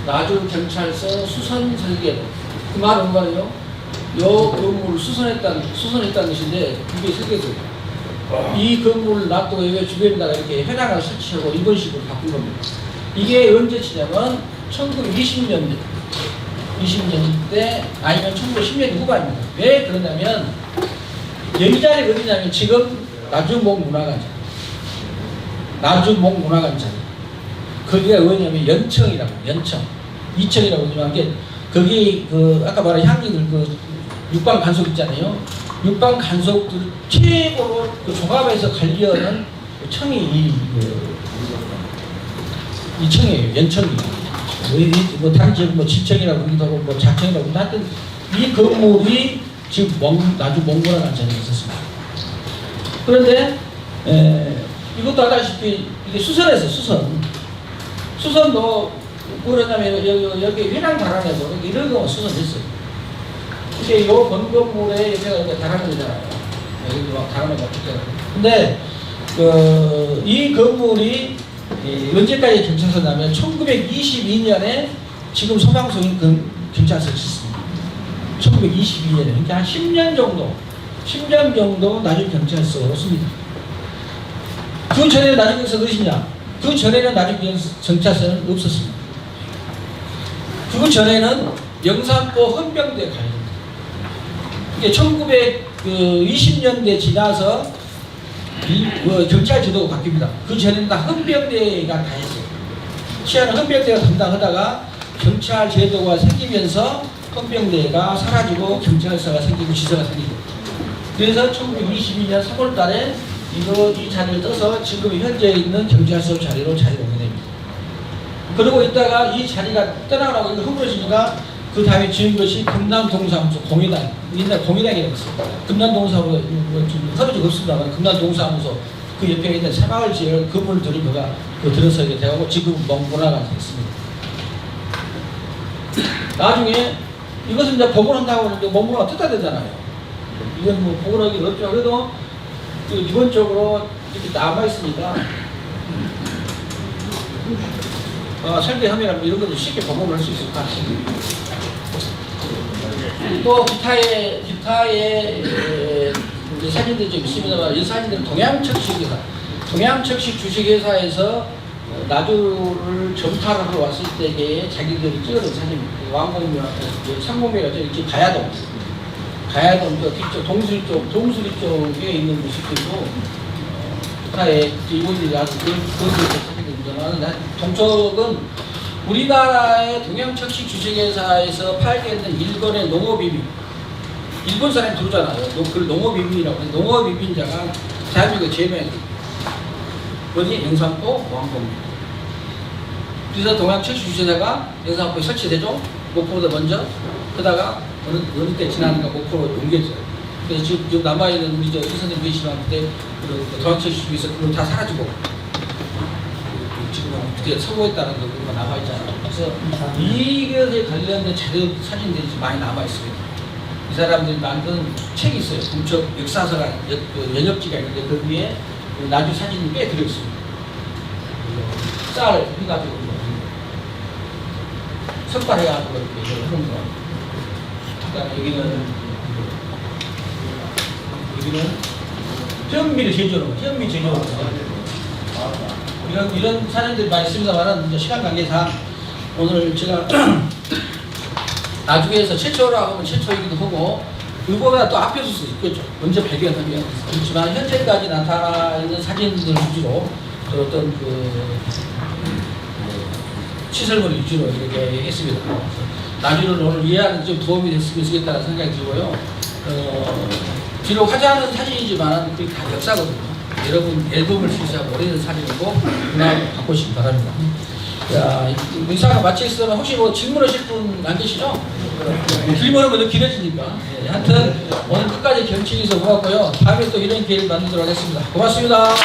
나주경찰서 수선 설계도. 그 말은 뭐예요? 요 건물을 수선했다는 뜻인데 이게 설계도예요. 이 건물을 놔두고 여기 주변에다가 이렇게 회장을 설치하고 이번 식으로 바꾼 겁니다. 이게 언제 치냐면 1920년대, 20년대 아니면 1910년 후반입니다. 왜 그러냐면 여기 자리가 어디냐면 지금 나주목 문화관장, 나주목 문화관장. 거기가 뭐냐면 연청이라고, 연청, 이청이라고 하지만 거기 그 아까 말한 향기들 그 육방 간속 있잖아요. 육방 간속들 최고로 그 종합에서 관리하는 청이 이 청이에요. 연청이. 뭐 다른 지역 뭐 지청이라고 하기도 하고 뭐 자청이라고 하기도 하여튼 이 건물이 지금 나주 몽골관장에 있었습니다. 그런데 이것도 알다시피 이게 수선에서 수선도 그러냐면 여기 회랑 달아내고 이런 거 수선했어요. 근데 이 건건물에 옆에가 이렇게 달아내잖아요. 여기 막 달아내고 근데 이 건물이 언제까지 경찰서 나면 1922년에 지금 소방서인 경찰서를 짓습니다. 1922년에 그러니까 한 10년 정도 나중 경찰서로 씁니다. 그 전에는 나중 경찰서 어디냐? 그 전에는 나중 경찰서는 없었습니다. 그 전에는 영산포 헌병대에 가야 됩니다. 이게 1920년대 지나서 경찰 제도가 바뀝니다. 그 전에는 다 헌병대가 다 했어요. 치안은 헌병대가 담당하다가 경찰 제도가 생기면서 헌병대가 사라지고 경찰서가 생기고 지서가 생기고 그래서 1922년 3월 달에 이 자리를 떠서 지금 현재 있는 경찰서 자리로 자리를 오게 됩니다. 그러고 있다가 이 자리가 떠나가고 허물어지니까 그 다음에 지은 것이 금남동사무소 공회당, 옛날 공회당이라고 했어요. 금남동사무소 허물어지고 없습니다만 금남동사무소 그 옆에 있는 새마을 지역 건물들이 그가 들어서게 되고 지금 몽골화가 됐습니다. 나중에 이것은 이제 복원한다고 하는데 몽골화가 뜻하되잖아요. 이건 뭐 복원하기 어렵죠. 그래도 기본적으로 이렇게 남아있으니까 설계하면 이런 것도 쉽게 복원할 수 있을 것 같습니다. 또 기타의 사진들이 좀 있습니다만 이 사진들은 동양척식 주식회사에서 나주를 점탈을 하러 왔을 때에 자기들이 찍어둔 사진입니다. 왕공묘, 상공묘가 저기 가야동 뒤쪽 동수리 쪽에 있는 모습들도 기타의 이분들이 아주 그런 사진입니다만 동쪽은 우리나라의 동양척식 주식회사에서 팔게 있는 일본의 농업이민 일본 사람이 들어오잖아요. 그걸 농업이민이라고 해서 농업이민자가 대한민국에 제명이 어디? 영산포 왕봉. 그래서 동양척식 주식회사가 영산포에 설치되죠. 목포보다 먼저. 그러다가 어느 때 지나니까 목포로 옮겨져요. 그래서 지금 남아있는 우리 이 선생님 계시지만 그때 동양척식 주식회사 그걸 다 사라지고 지금 어떻게 성공했다는 거가 남아있잖아요. 그래서 이것에 관련된 자료 사진들이 좀 많이 남아있습니다. 이 사람들이 만든 책이 있어요. 동척 역사서가 연역지가 있는데 그 위에 나주 사진이 꽤 들어있습니다. 쌀 해가지고 석발해가지고 이렇게 하는 거. 그다음에 여기는 현미를 제조하는 거. 현미 제조하는 거. 이런 사진들이 많이 있습니다만 이제 시간 관계상 오늘 제가 나중에서 최초라고 하면 최초이기도 하고 이거보다 또 앞에 줄 수 있겠죠. 먼저 발견하면 그렇지만 현재까지 나타나 있는 사진들 위주로 어떤 시설물 위주로 이렇게 했습니다. 나중에 오늘 이해하는 좀 도움이 됐으면 좋겠다는 생각이 들고요. 비록 화제하는 사진이지만 그게 다 역사거든요. 여러분 앨범을 시작하고 오래된 사진이고 문화를 바꾸시기 바랍니다. 자, 인사가 마치겠습니다. 혹시 뭐 질문하실 분 안 계시죠? 질문은 먼저 길어지니까. 하여튼 오늘 끝까지 경청해서 고맙고요. 다음에 또 이런 기회를 만들도록 하겠습니다. 고맙습니다.